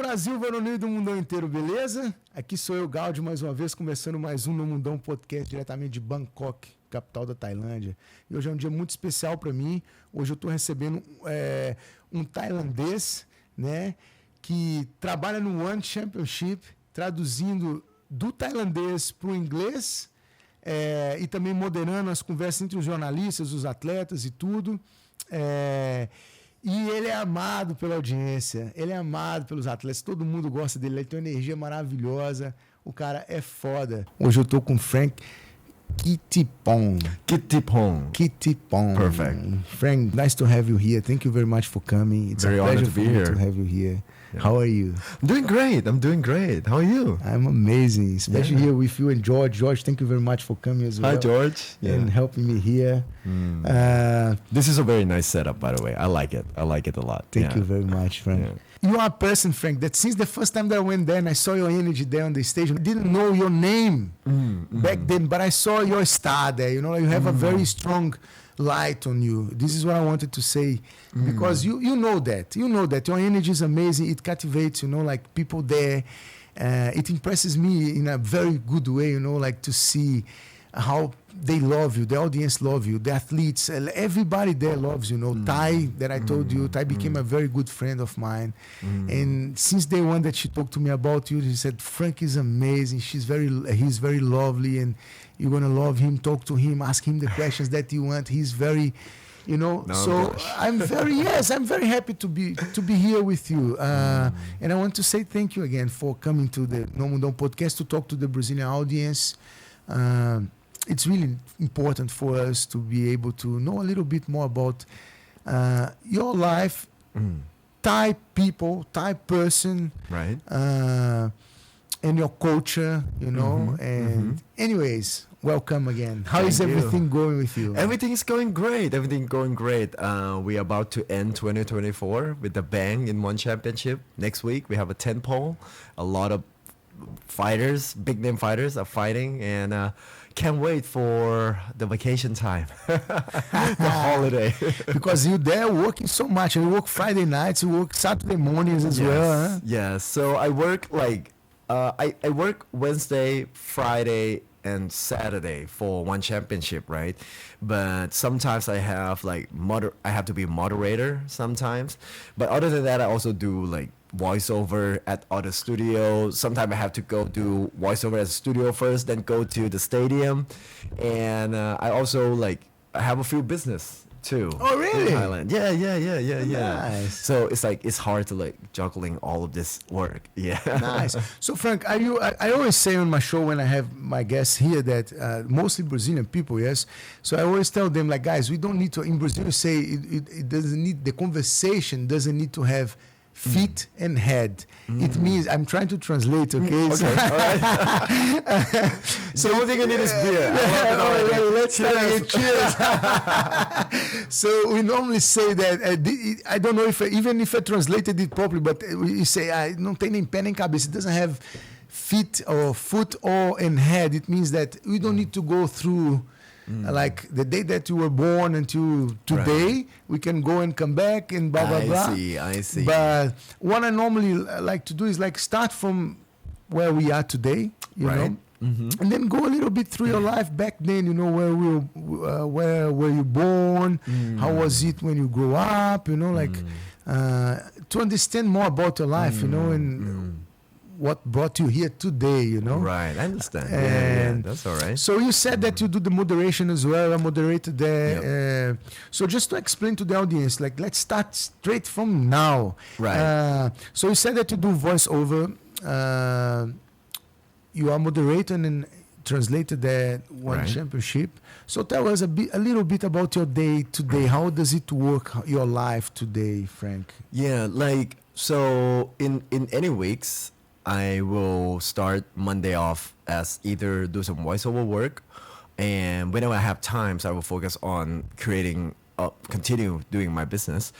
Brasil, varonil do mundão inteiro, beleza? Aqui sou eu, 𝘍𝙤𝙢𝙀, mais uma vez, começando mais um No Mundão Podcast, diretamente de Bangkok, capital da Tailândia. E hoje é um dia muito especial para mim. Hoje eu estou recebendo um tailandês, né, que trabalha no One Championship, traduzindo do tailandês para o inglês e também moderando as conversas entre os jornalistas, os atletas e tudo. E ele é amado pela audiência, ele é amado pelos atletas, todo mundo gosta dele, ele tem uma energia maravilhosa, o cara é foda. Hoje eu tô com Frank Kittipong. Kittipong. Perfect. Frank, nice to have you here. Thank you very much for coming. It's Very a pleasure honored to for be me here. to have you here. Yeah. How are you? I'm doing great. How are you? I'm amazing, especially here with you and George. George, thank you very much for coming as well. Hi, George. And helping me here. This is a very nice setup, by the way. I like it a lot. Thank you very much, Frank. Yeah. You are a person, Frank, that since the first time that I went there and I saw your energy there on the stage, I didn't know your name back then, but I saw your star there. You know, you have a very strong light on you. This is what I wanted to say, because you know that your energy is amazing. It captivates, you know, like people there. It impresses me in a very good way, you know, like to see how they love you, the audience love you, the athletes, everybody there loves you. You know, Thay, that I told you, Thay became a very good friend of mine. And since day one that she talked to me about you, she said, Frank is amazing. He's very lovely, and you're going to love him, talk to him, ask him the questions that you want. He's very, you know, no, so I'm very happy to be here with you. And I want to say thank you again for coming to the No Mundão podcast to talk to the Brazilian audience. It's really important for us to be able to know a little bit more about your life, Thai people, Thai person, Right. And your culture, you know. Anyways, welcome again. How is Thank you. everything going with you? Everything is going great. We're about to end 2024 with a bang in One Championship. Next week, we have a 10 pole. A lot of fighters, big name fighters are fighting, and can't wait for the vacation time, the holiday. Because you're there working so much. You work Friday nights, you work Saturday mornings as well. Huh? Yes. So I work I work Wednesday, Friday, and Saturday for One Championship, right? But sometimes I have I have to be a moderator sometimes. But other than that, I also do like voiceover at other studios. Sometimes I have to go do voiceover at the studio first, then go to the stadium. And I also I have a few business too. Oh, really? In Thailand. Yeah. Nice. So it's hard to juggling all of this work. Yeah. Nice. So Frank, I always say on my show when I have my guests here that mostly Brazilian people, yes. So I always tell them guys, we don't need to, in Brazil you say it doesn't need, the conversation doesn't need to have feet and head. It means, I'm trying to translate, okay? Okay, all right. So the only thing I need is beer. Let's start again. Cheers. So we normally say that, I don't know even if I translated it properly, but we say, não tem nem pé nem cabeça. It doesn't have feet or foot or and head. It means that we don't need to go through like the day that you were born until today. We can go and come back and blah, blah, blah. I see. But what I normally like to do is start from where we are today, you know, and then go a little bit through your life back then, you know, where were you born, how was it when you grew up, you know, to understand more about your life, you know, and what brought you here today, you know. Right, I understand. And yeah, that's all right. So you said that you do the moderation as well. I moderated there. So just to explain to the audience, let's start straight from now. Right. So you said that you do voiceover. You are moderator and translated the One Championship. So tell us a little bit about your day today. How does it work, your life today, Frank? Yeah, so in any weeks, I will start Monday off as either do some voiceover work, and whenever I have times, I will focus on continue doing my business.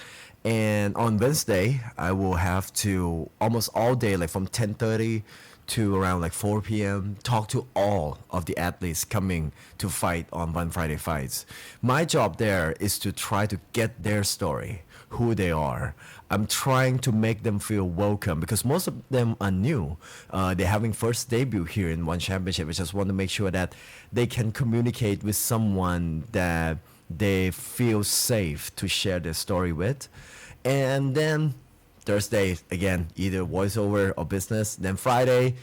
And on Wednesday, I will have to almost all day, from 10:30 to around like 4 p.m. Talk to all of the athletes coming to fight on One Friday Fights. My job there is to try to get their story, who they are. I'm trying to make them feel welcome because most of them are new. They're having first debut here in One Championship. I just want to make sure that they can communicate with someone that they feel safe to share their story with. And then Thursday, again, either voiceover or business. Then Friday,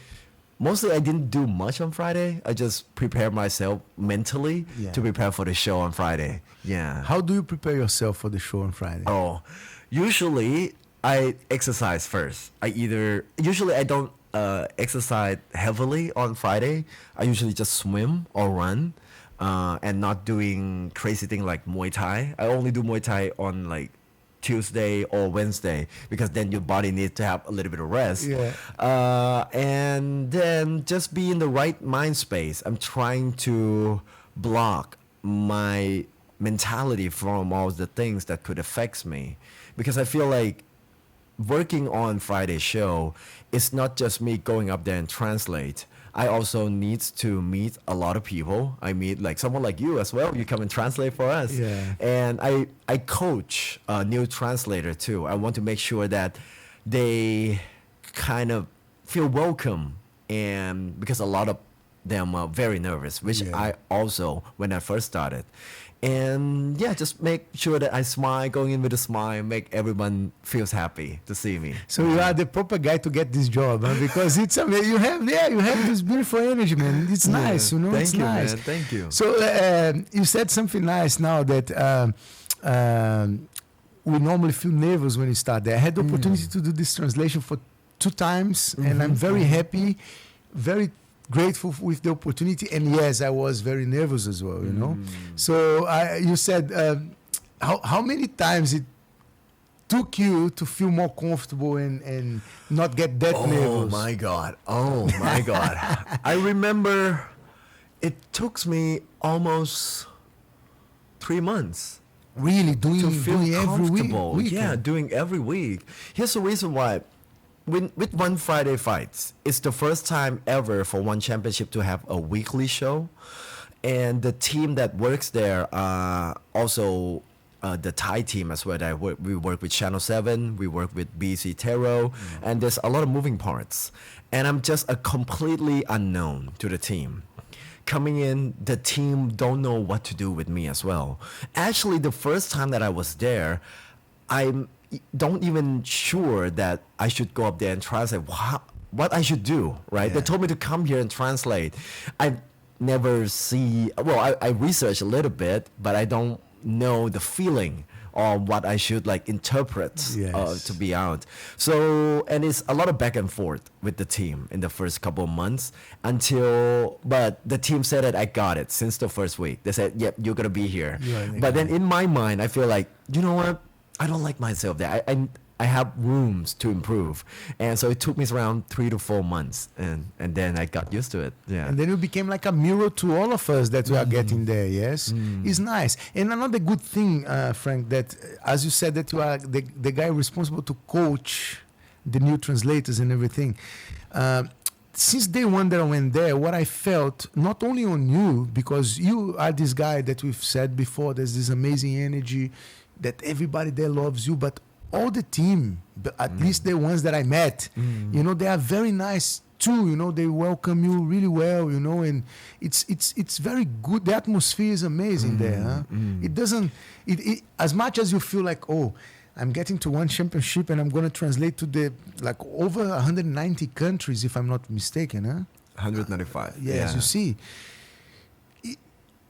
mostly I didn't do much on Friday. I just prepared myself mentally to prepare for the show on Friday. Yeah. How do you prepare yourself for the show on Friday? Oh, usually I exercise first. Usually I don't exercise heavily on Friday. I usually just swim or run and not doing crazy thing like Muay Thai. I only do Muay Thai on like Tuesday or Wednesday because then your body needs to have a little bit of rest. And then just be in the right mind space. I'm trying to block my mentality from all the things that could affect me because I feel like working on Friday's show is not just me going up there and translate. I also need to meet a lot of people. I meet like someone like you as well. You come and translate for us. And I coach a new translator too. I want to make sure that they kind of feel welcome, and because a lot of them are very nervous, which I also when I first started. And just make sure that I smile, going in with a smile, make everyone feels happy to see me. So you are the proper guy to get this job, huh? Because it's amazing. You have this beautiful energy, man. It's nice, you know. Thank it's you, nice. man. Thank you. So you said something nice now that we normally feel nervous when you start there. I had the opportunity to do this translation for 2 times, and I'm very happy, very grateful with the opportunity, and yes, I was very nervous as well, you know. So you said how many times it took you to feel more comfortable and not get that nervous? Oh my god. I remember it took me almost 3 months really to feel doing comfortable. every week. Doing every week. Here's the reason why. With One Friday Fights, it's the first time ever for One Championship to have a weekly show. And the team that works there also the Thai team as well. We work with Channel 7, we work with BC Taro, and there's a lot of moving parts. And I'm just a completely unknown to the team. Coming in, the team don't know what to do with me as well. Actually, the first time that I was there, I'm don't even sure that I should go up there and translate what I should do, right? They told me to come here and translate. I never see, I research a little bit, but I don't know the feeling or what I should like interpret to be out. So, and it's a lot of back and forth with the team in the first couple of months but the team said that I got it since the first week. They said, yep, you're going to be here. But then in my mind, I feel like, you know what? I don't like myself there. I have rooms to improve. And so it took me around 3 to 4 months. And then I got used to it. Yeah. And then you became like a mirror to all of us that we are getting there, yes? It's nice. And another good thing, Frank, that as you said that you are the guy responsible to coach the new translators and everything. Since day one that I went there, what I felt, not only on you, because you are this guy that we've said before, there's this amazing energy, that everybody there loves you, but all the team, at least the ones that I met, you know, they are very nice too. You know, they welcome you really well. You know, and it's very good. The atmosphere is amazing there. Huh? It doesn't. It as much as you feel like, oh, I'm getting to One Championship and I'm going to translate to the like over 190 countries, if I'm not mistaken. Huh? 195. Yes, you see.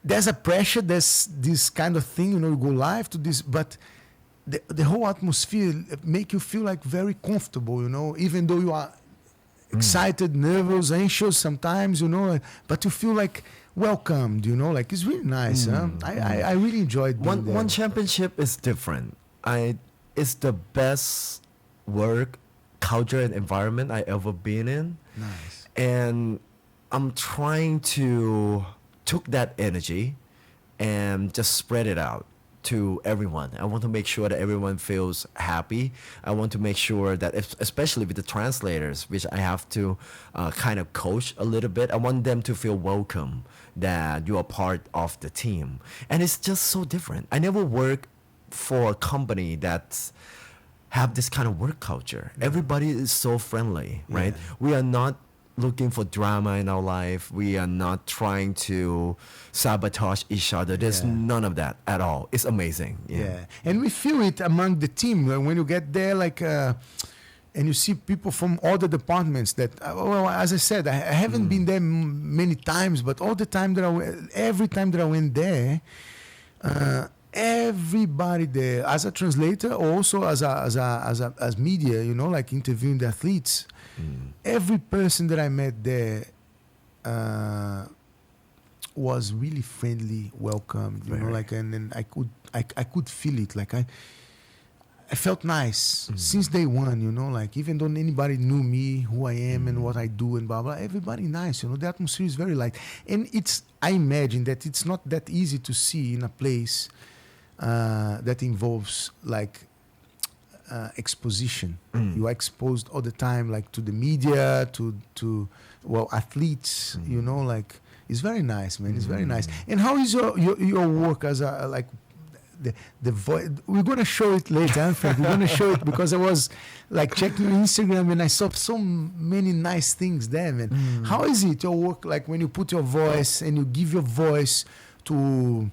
There's a pressure, there's this kind of thing, you know, you go live to this, but the whole atmosphere make you feel like very comfortable, you know, even though you are excited, nervous, anxious sometimes, you know, but you feel like welcomed, you know, like it's really nice. I really enjoyed being there. One Championship is different. It's the best work, culture, and environment I ever been in. Nice. And I'm trying to took that energy and just spread it out to everyone. I want to make sure that everyone feels happy. I want to make sure that, especially with the translators, which I have to kind of coach a little bit, I want them to feel welcome, that you are part of the team. And it's just so different. I never work for a company that's have this kind of work culture. Everybody is so friendly, right? We are not looking for drama in our life. We are not trying to sabotage each other. There's none of that at all. It's amazing. Yeah. And we feel it among the team when you get there, like, and you see people from other departments that, well, as I said, I haven't been there many times, but all the time that every time that I went there, everybody there, as a translator, also as media, you know, like interviewing the athletes. Every person that I met there was really friendly, welcome, you know, like, and I could feel it, like I felt nice since day one, you know, like even though anybody knew me, who I am and what I do and blah blah, everybody nice, you know, the atmosphere is very light, and I imagine that it's not that easy to see in a place that involves like exposition. You are exposed all the time, like to the media, to athletes, you know, like it's very nice, man. It's very nice. And how is your work as a like the voice? We're gonna show it later, huh, Frank? We're gonna show it because I was like checking your Instagram and I saw so many nice things there, man. How is it your work, like when you put your voice and you give your voice to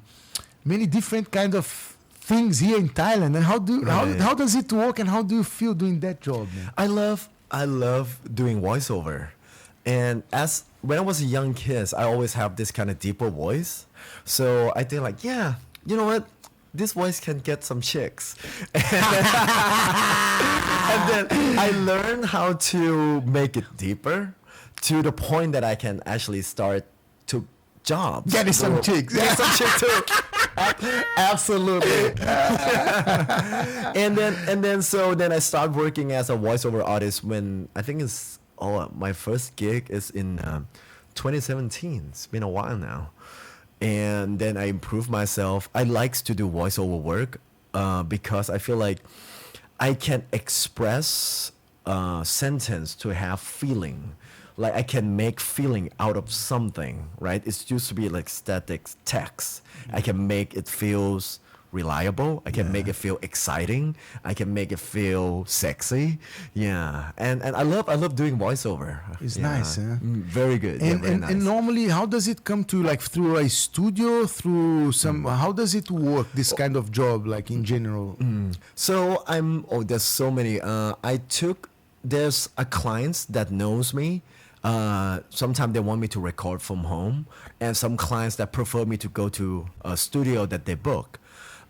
many different kind of things here in Thailand, and how does it work, and how do you feel doing that job, man? I love doing voiceover, and when I was a young kid, I always have this kind of deeper voice, so I think like, yeah, you know what, this voice can get some chicks. And then I learned how to make it deeper to the point that I can actually start to jobs. Getting some chicks. Get some chicks too. Absolutely. and then I started working as a voiceover artist when I think my first gig is in 2017. It's been a while now. And then I improved myself. I like to do voiceover work because I feel like I can express sentence to have feeling. Like I can make feeling out of something, right? It used to be like static text. I can make it feels reliable. I can make it feel exciting. I can make it feel sexy. Yeah, and I love doing voiceover. It's nice, huh? Very good. And, nice. And normally, how does it come to, like through a studio, through some? How does it work? This kind of job, like in general. So there's so many. There's a client that knows me. Sometimes they want me to record from home, and some clients that prefer me to go to a studio that they book.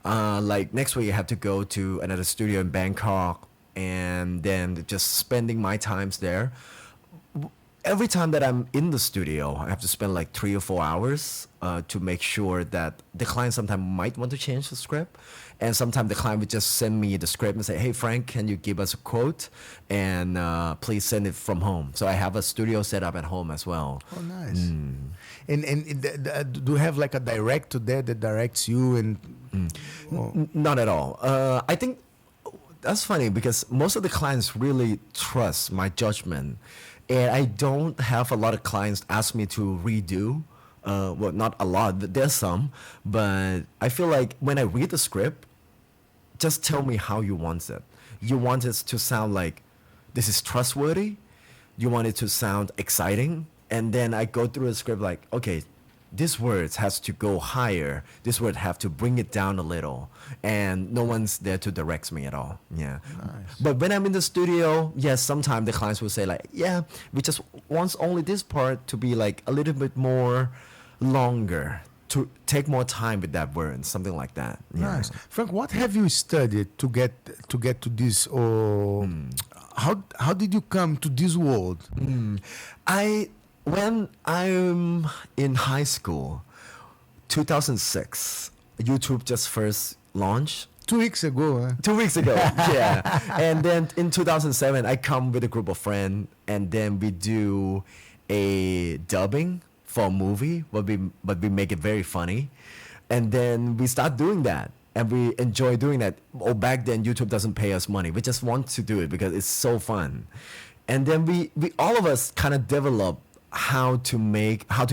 Like next week I have to go to another studio in Bangkok, and then just spending my times there. Every time that I'm in the studio, I have to spend like 3 or 4 hours to make sure that the client sometimes might want to change the script. And sometimes the client would just send me the script and say, hey, Frank, can you give us a quote? And please send it from home. So I have a studio set up at home as well. Oh, nice. And do you have like a director there that directs you? And Not at all. I think that's funny because most of the clients really trust my judgment. And I don't have a lot of clients ask me to redo. Well, not a lot, there's some, but I feel like when I read the script, just tell me how you want it. You want it to sound like this is trustworthy. You want it to sound exciting. And then I go through the script like, okay, this word has to go higher. This word have to bring it down a little. And no one's there to direct me at all. Yeah. Nice. But when I'm in the studio, yes, sometimes the clients will say like, yeah, we just want only this part to be like a little bit more longer, to take more time with that word, something like that. Yeah. Nice. Frank, what have you studied to get to this, or how did you come to this world? When I'm in high school, 2006, YouTube just first launched. 2 weeks ago, huh? 2 weeks ago, yeah. And then in 2007, I come with a group of friends, and then we do a dubbing for a movie, but we make it very funny. And then we start doing that. and we enjoy doing that. Oh, back then YouTube doesn't pay us money. We just want to do it because it's so fun. And then we all of us kind of develop how to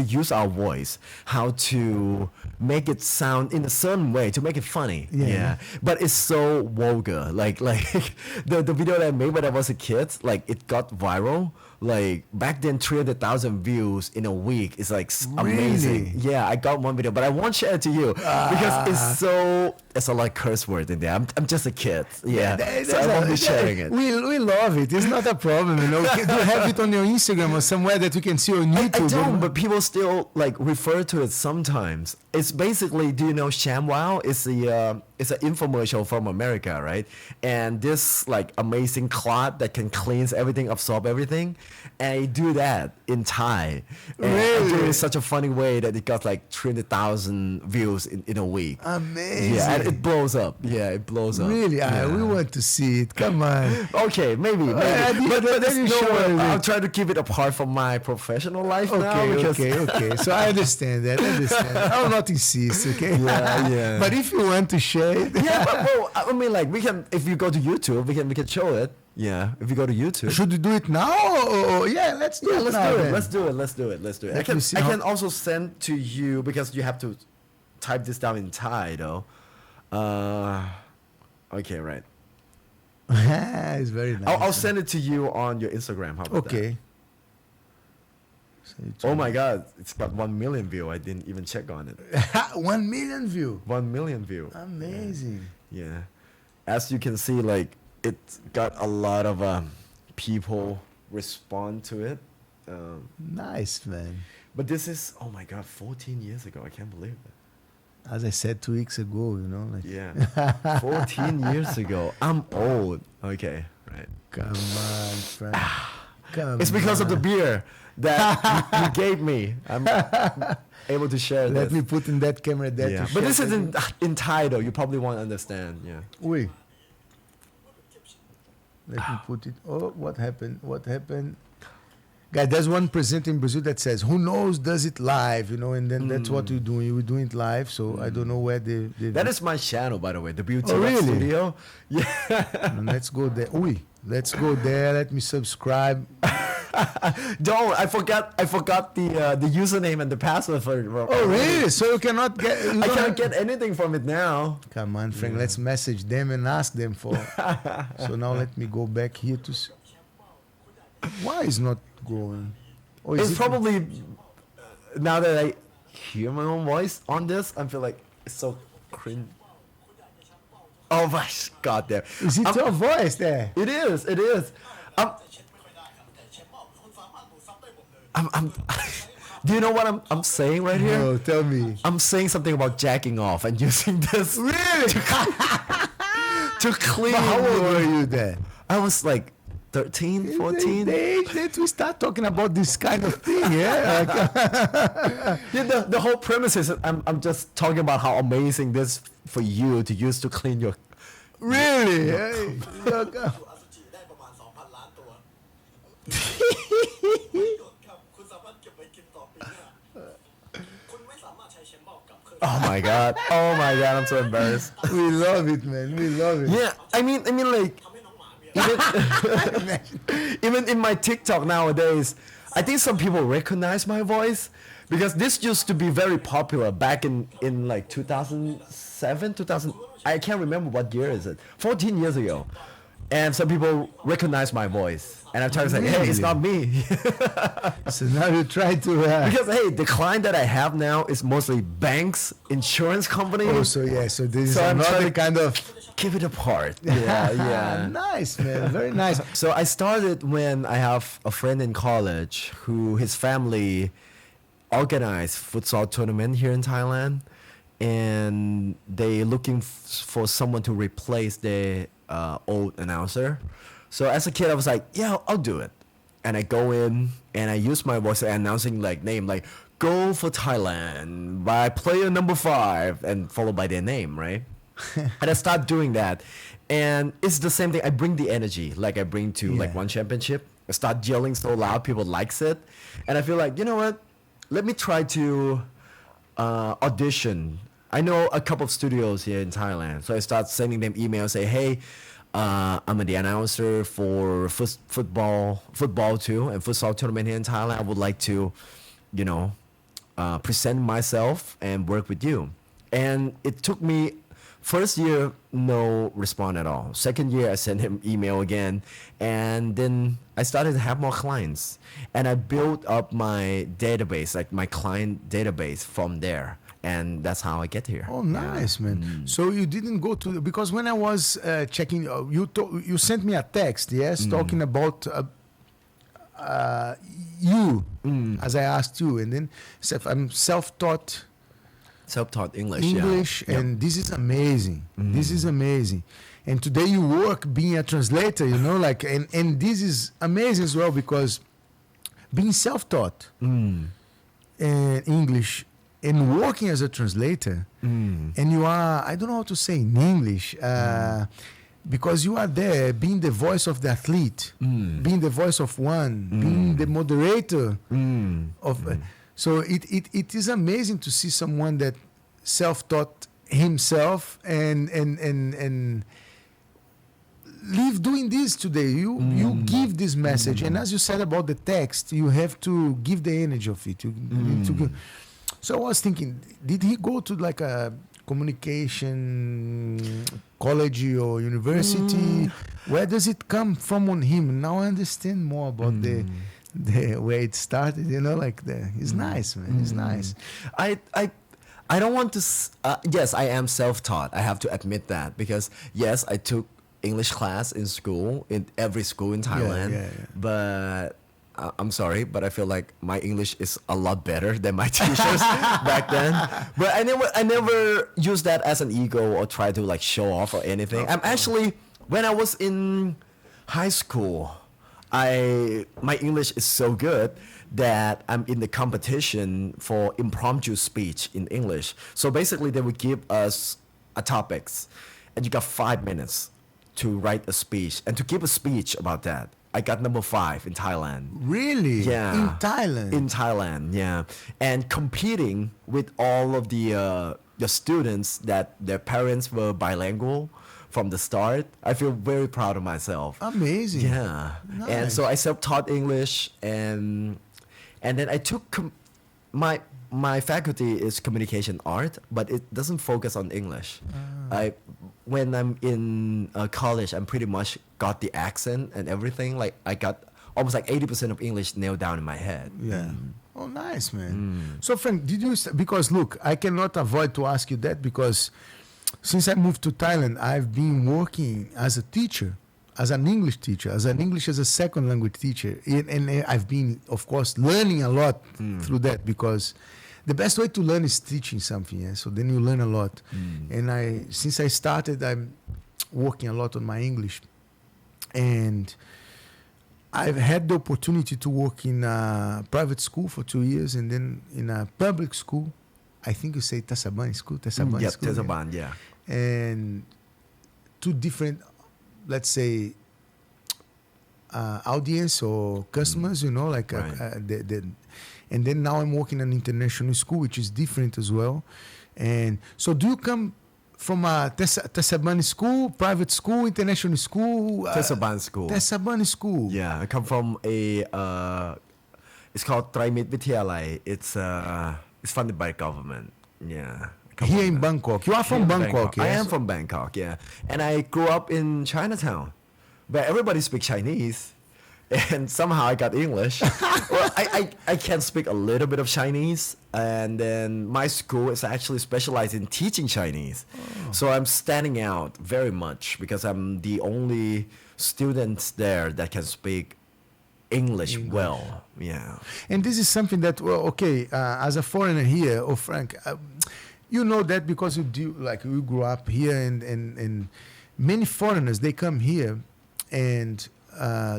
use our voice, how to make it sound in a certain way to make it funny. Yeah. But it's so vulgar. Like the video that I made when I was a kid, like it got viral. Like back then, 300,000 views in a week is like amazing. Yeah, I got one video, but I won't share it to you because it's a lot of curse word in there. I'm just a kid. Yeah, so I won't be sharing it. We love it. It's not a problem, you know. Do you have it on your Instagram or somewhere that we can see on YouTube? I don't, but people still like refer to it sometimes. It's basically, do you know 𝘨𝘭𝘢? It's an infomercial from America, right? And this like amazing cloth that can cleanse everything, absorb everything, and I do that in Thai. And I do it in such a funny way that it got like 300,000 views in a week. Amazing. Yeah, and it blows up. Yeah, it blows up. Really? Yeah. We want to see it. Come on. Okay, maybe. But then you show it. I'll try to keep it apart from my professional life now. Okay. So I understand that. I will not insist, okay? Yeah. But if you want to share it. Yeah, but well, I mean, like, we can, if you go to YouTube, we can show it. Yeah, if you go to YouTube. Should we do it now? Or yeah, let's do it now. Let's do it. I can also send to you, because you have to type this down in Thai, though. Okay, right. It's very nice. I'll send it to you on your Instagram. How about that? Okay. Oh my God, it's got 1 million view. I didn't even check on it. 1 million view. 1 million view. Amazing. Yeah. As you can see, like, it's got a lot of people respond to it. Nice, man. But this is, oh my God, 14 years ago. I can't believe it. As I said 2 weeks ago, you know. Like Yeah. 14 years ago. I'm old. Okay, right. Come on, friend. It's because of the beer that you gave me. I'm able to share this. Let me put in that camera there. Yeah. But this is in Thai, though. You probably won't understand. Yeah. Wait. Let me put it. Oh, what happened? Guys, there's one presenter in Brazil that says, "Who knows does it live?" You know, and then that's what we're doing. We're doing it live, so I don't know where they That is my channel, by the way, the Beauty really? Studio. Yeah. Let's go there. Let's go there. Let me subscribe. Don't. I forgot the username and the password for it. Oh, really? So you cannot get... I can't get anything from it now. Come on, Frank. Let's message them and ask them for... So now let me go back here to... Why is not going? Oh, It's probably... Now that I hear my own voice on this, I feel like it's so cringe. Oh my God, there. Is it your voice there? It is. Do you know what I'm saying right here? No, tell me. I'm saying something about jacking off and using this Really? to clean. But how old were you then? I was like 13, 14. The age that we start talking about this kind of thing, yeah? Yeah, the whole premise is I'm just talking about how amazing this for you to use to clean your... Really? Hey, look, Oh my God, I'm so embarrassed. we love it, man. We love it. Yeah, I mean, like, even in my TikTok nowadays, I think some people recognize my voice because this used to be very popular back in like 2007, 2000. I can't remember what year is it. 14 years ago, and some people recognize my voice, and I'm trying to say, hey, it's not me. So now you try to... Because hey, the client that I have now is mostly banks, insurance companies. Oh, so yeah, so this is I'm another trying to kind of... keep it apart. Yeah. Nice, man. Very nice. So I started when I have a friend in college who his family organized futsal tournament here in Thailand, and they looking for someone to replace the old announcer. So as a kid, I was like, yeah, I'll do it. And I go in and I use my voice announcing like name, like "Go for Thailand" by player number 5, and followed by their name, right? And I start doing that, and it's the same thing. I bring the energy like I bring to like one championship. I start yelling so loud, people likes it, and I feel like, you know what? Let me try to audition I know a couple of studios here in Thailand. So I start sending them emails, say, hey, I'm the announcer for football too, and futsal tournament here in Thailand. I would like to, present myself and work with you. And it took me, first year, no response at all. Second year, I sent him email again. And then I started to have more clients. And I built up my database, like my client database from there. And that's how I get here. Oh, nice, man. So you didn't go to, because when I was checking, you sent me a text, yes, talking about you, as I asked you. And then said, I'm self-taught English, yeah. And this is amazing. This is amazing. And today you work being a translator, and this is amazing as well, because being self-taught in English and working as a translator, and you are, I don't know how to say in English, because you are there being the voice of the athlete, being the voice of one, being the moderator of... So it is amazing to see someone that self-taught himself and live doing this today. You give this message, and as you said about the text, you have to give the energy of it. You need to give. So I was thinking, did he go to like a communication college or university? Where does it come from on him? Now I understand more about the way it started, it's nice, man. It's nice. I don't want to yes, I am self-taught. I have to admit that, because yes, I took English class in school, in every school in Thailand, but I'm sorry, but I feel like my English is a lot better than my teachers back then. But I never used that as an ego or try to like show off or anything. I'm actually, when I was in high school, my English is so good that I'm in the competition for impromptu speech in English. So basically they would give us a topics, and you got 5 minutes to write a speech and to give a speech about that. I got number 5 in Thailand. Really? Yeah. In Thailand? In Thailand, yeah. And competing with all of the students that their parents were bilingual from the start. I feel very proud of myself. Amazing. Yeah. Nice. And so I self-taught English, and then I took my faculty is communication art, but it doesn't focus on English. When I'm in college, I'm pretty much got the accent and everything. Like I got almost like 80% of English nailed down in my head. Yeah. Oh, nice, man. So, Frank, because look, I cannot avoid to ask you that, because since I moved to Thailand, I've been working as a teacher, as an English teacher, as a second language teacher. And I've been, of course, learning a lot through that, because the best way to learn is teaching something. Yeah? So then you learn a lot. And since I started, I'm working a lot on my English. And I've had the opportunity to work in a private school for 2 years, and then in a public school. I think you say Tassaban school. School. Tassaban, yeah. And 2 different, let's say, audience or customers, right. And then now I'm working in an international school, which is different as well. And so do you come from a Tassaban school, private school, international school? Tassaban school. Tassaban school. Yeah, I come from a, it's called 𝘨 Vidyalai. It's funded by government. Yeah. Here in Bangkok. You are from Bangkok, yes? I am from Bangkok, yeah. And I grew up in Chinatown, where everybody speaks Chinese. And somehow I got English. Well, I can speak a little bit of Chinese. And then my school is actually specialized in teaching Chinese. So I'm standing out very much, because I'm the only student there that can speak English well. Yeah. And this is something that, as a foreigner here, Frank, you know that because you grew up here, and many foreigners, they come here and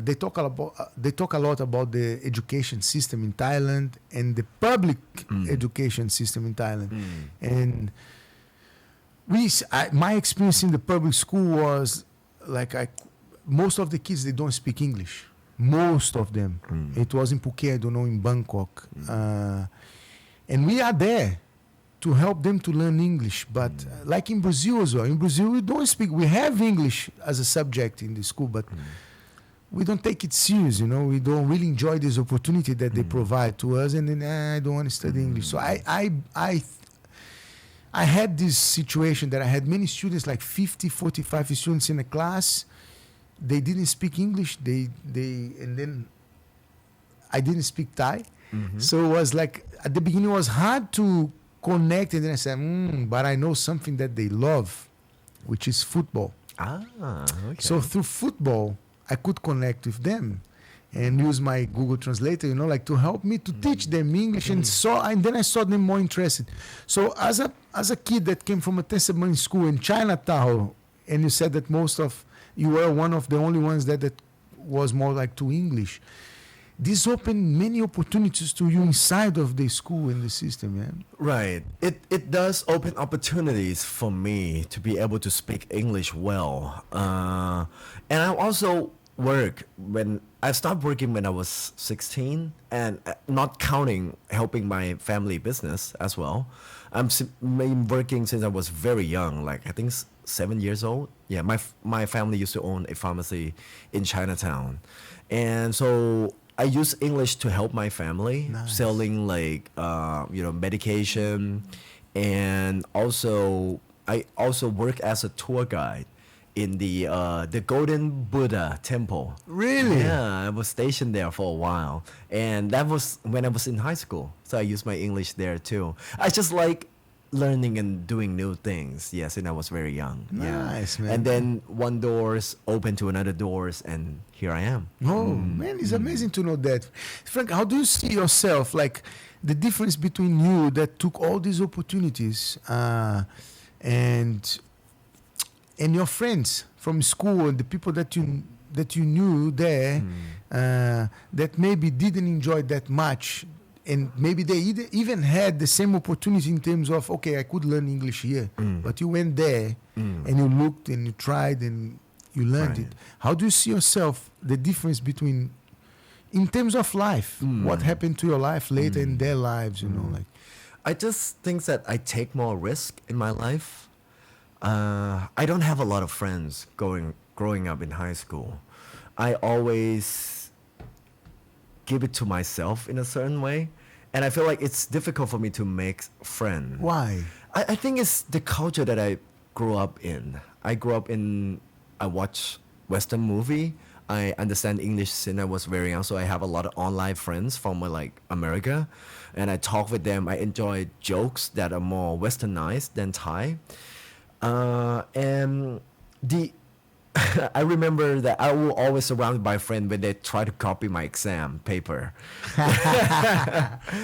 they talk a lot about the education system in Thailand and the public education system in Thailand. And my experience in the public school was like most of the kids, they don't speak English. Most of them. It was in Phuket, I don't know, in Bangkok. And we are there to help them to learn English. But like in Brazil as well. In Brazil, we have English as a subject in the school, but we don't take it serious, you know. We don't really enjoy this opportunity that they provide to us, and then I don't want to study English. So I had this situation that I had many students, like 50, 45 students in a class. They didn't speak English. And then I didn't speak Thai. So it was like, at the beginning, it was hard to connect. And then I said, but I know something that they love, which is football. Okay. So through football, I could connect with them and use my Google Translator, you know, like to help me to teach them English. And then I saw them more interested. So as a kid that came from a testimony school in Chinatown, and you said that you were one of the only ones that was more like to English, this opened many opportunities to you inside of the school and the system, man. Right. It does open opportunities for me to be able to speak English well. And I also I started working when I was 16, and not counting helping my family business as well. Been working since I was very young, like I think 7 years old. Yeah, my family used to own a pharmacy in Chinatown, and so I use English to help my family, selling like medication, and I also work as a tour guide in the Golden Buddha Temple. Really? Yeah, I was stationed there for a while, and that was when I was in high school. So I used my English there too. I just like learning and doing new things. Yes, and I was very young. Nice, man. And then one doors open to another doors, and here I am. Oh, man, it's amazing to know that. Frank, how do you see yourself, like the difference between you that took all these opportunities and your friends from school and the people that you knew there that maybe didn't enjoy that much, and maybe they even had the same opportunity in terms of, okay, I could learn English here, but you went there and you looked and you tried and you learned it. How do you see yourself, the difference between, in terms of life, what happened to your life later in their lives, you know, like? I just think that I take more risk in my life. I don't have a lot of friends growing up in high school. I always give it to myself in a certain way, and I feel like it's difficult for me to make friends. Why? I think it's the culture that I grew up in. I watch Western movie. I understand English since I was very young, so I have a lot of online friends from like America, and I talk with them. I enjoy jokes that are more westernized than Thai. And I remember that I will always surrounded by friends when they try to copy my exam paper.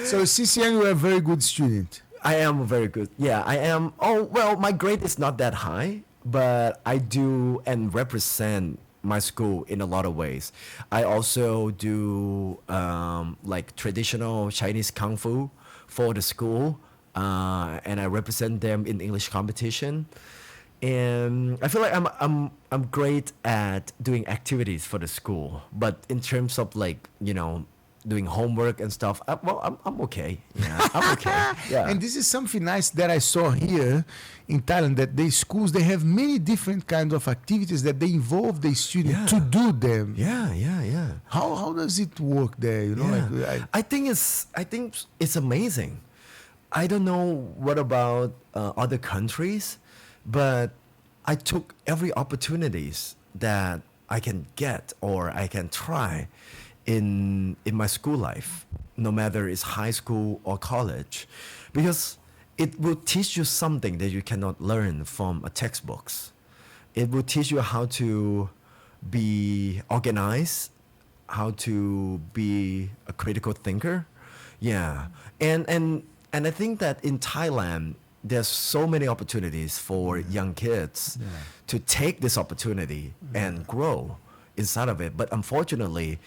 So since young, you were a very good student. I am very good. Yeah, I am. Oh, well, my grade is not that high, but I do and represent my school in a lot of ways. I also do like traditional Chinese Kung Fu for the school. And I represent them in English competition, and I feel like I'm great at doing activities for the school. But in terms of like doing homework and stuff, I'm okay. Yeah, I'm okay. Yeah. And this is something nice that I saw here in Thailand, that the schools, they have many different kinds of activities that they involve the student to do them. Yeah. How does it work there? You know, like I think it's amazing. I don't know what about other countries, but I took every opportunities that I can get or I can try in my school life, no matter it's high school or college, because it will teach you something that you cannot learn from a textbooks. It will teach you how to be organized, how to be a critical thinker. Yeah, and I think that in Thailand, there's so many opportunities for young kids to take this opportunity and grow inside of it. But unfortunately,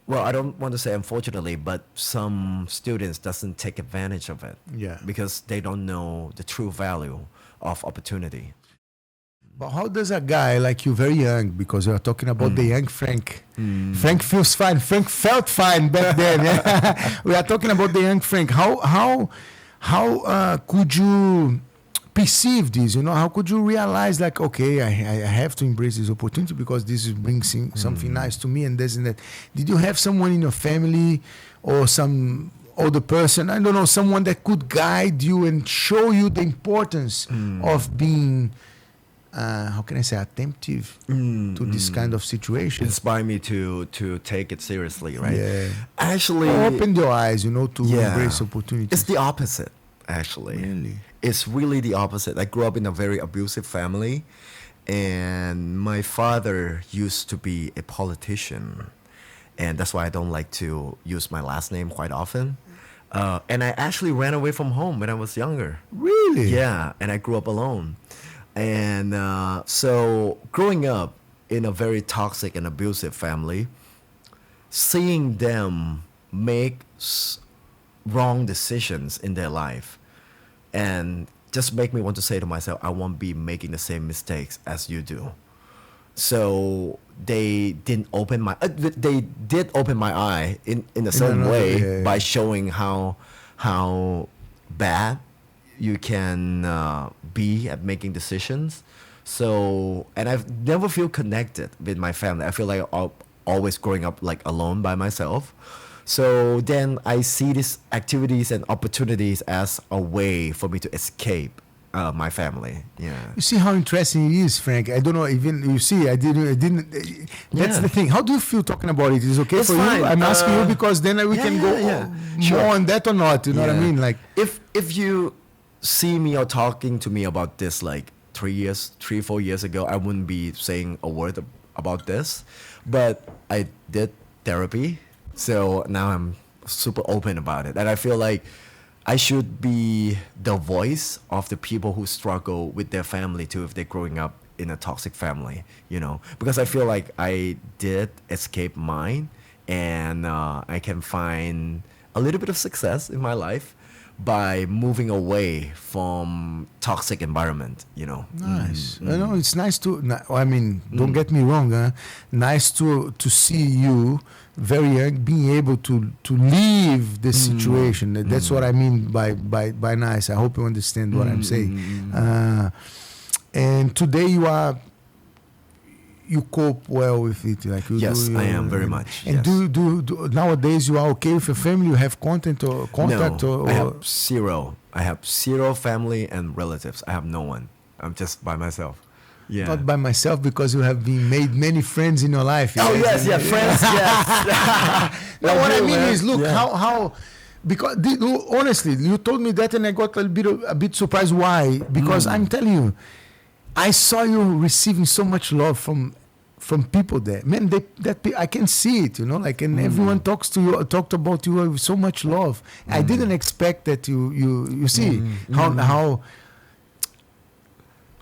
well, I don't want to say unfortunately, but some students doesn't take advantage of it because they don't know the true value of opportunity. But how does a guy like you, very young, because you are talking about the young Frank. Frank feels fine. Frank felt fine back then. We are talking about the young Frank. How how could you perceive this? How could you realize, like, okay, I have to embrace this opportunity because this is bringing something nice to me and this and that. Did you have someone in your family or some older person, I don't know, someone that could guide you and show you the importance of being, how can I say, attentive to this kind of situation? Inspire me to take it seriously, right? Yeah. Actually, open your eyes, to embrace opportunities. It's the opposite, actually. Really? It's really the opposite. I grew up in a very abusive family, and my father used to be a politician, and that's why I don't like to use my last name quite often. And I actually ran away from home when I was younger. Really? Yeah, and I grew up alone. And so growing up in a very toxic and abusive family, seeing them make wrong decisions in their life, and just make me want to say to myself, I won't be making the same mistakes as you do. So they did open my eye in a certain way by showing how bad you can be at making decisions. So, and I've never feel connected with my family. I feel like I'm always growing up like alone by myself. So then I see these activities and opportunities as a way for me to escape my family. Yeah. You see how interesting it is, Frank. I don't know, even you see, I didn't. That's the thing. How do you feel talking about it? Is it okay It's for fine. you? I'm asking you because then we can go more on that or not. You know what I mean? Like, if you see me or talking to me about this like 4 years ago, I wouldn't be saying a word about this. But I did therapy, so now I'm super open about it, and I feel like I should be the voice of the people who struggle with their family too if they're growing up in a toxic family, because I feel like I did escape mine, and I can find a little bit of success in my life by moving away from toxic environment, Nice. I know it's nice to, don't get me wrong, nice to see you very young being able to leave the situation. That's what I mean by nice. I hope you understand what I'm saying. And today you cope well with it, like you yes, do. I am very much. And yes. do nowadays you are okay with your family? You have contact? No, or I have zero. I have zero family and relatives. I have no one. I'm just by myself. Yeah. Not by myself, because you have been made many friends in your life. Oh yes, friends. Yes. No, what I mean is, look how. Because honestly, you told me that, and I got a bit surprised. Why? Because I'm telling you, I saw you receiving so much love from people there. Man, I can see it, and everyone talked about you with so much love. I didn't expect that. You see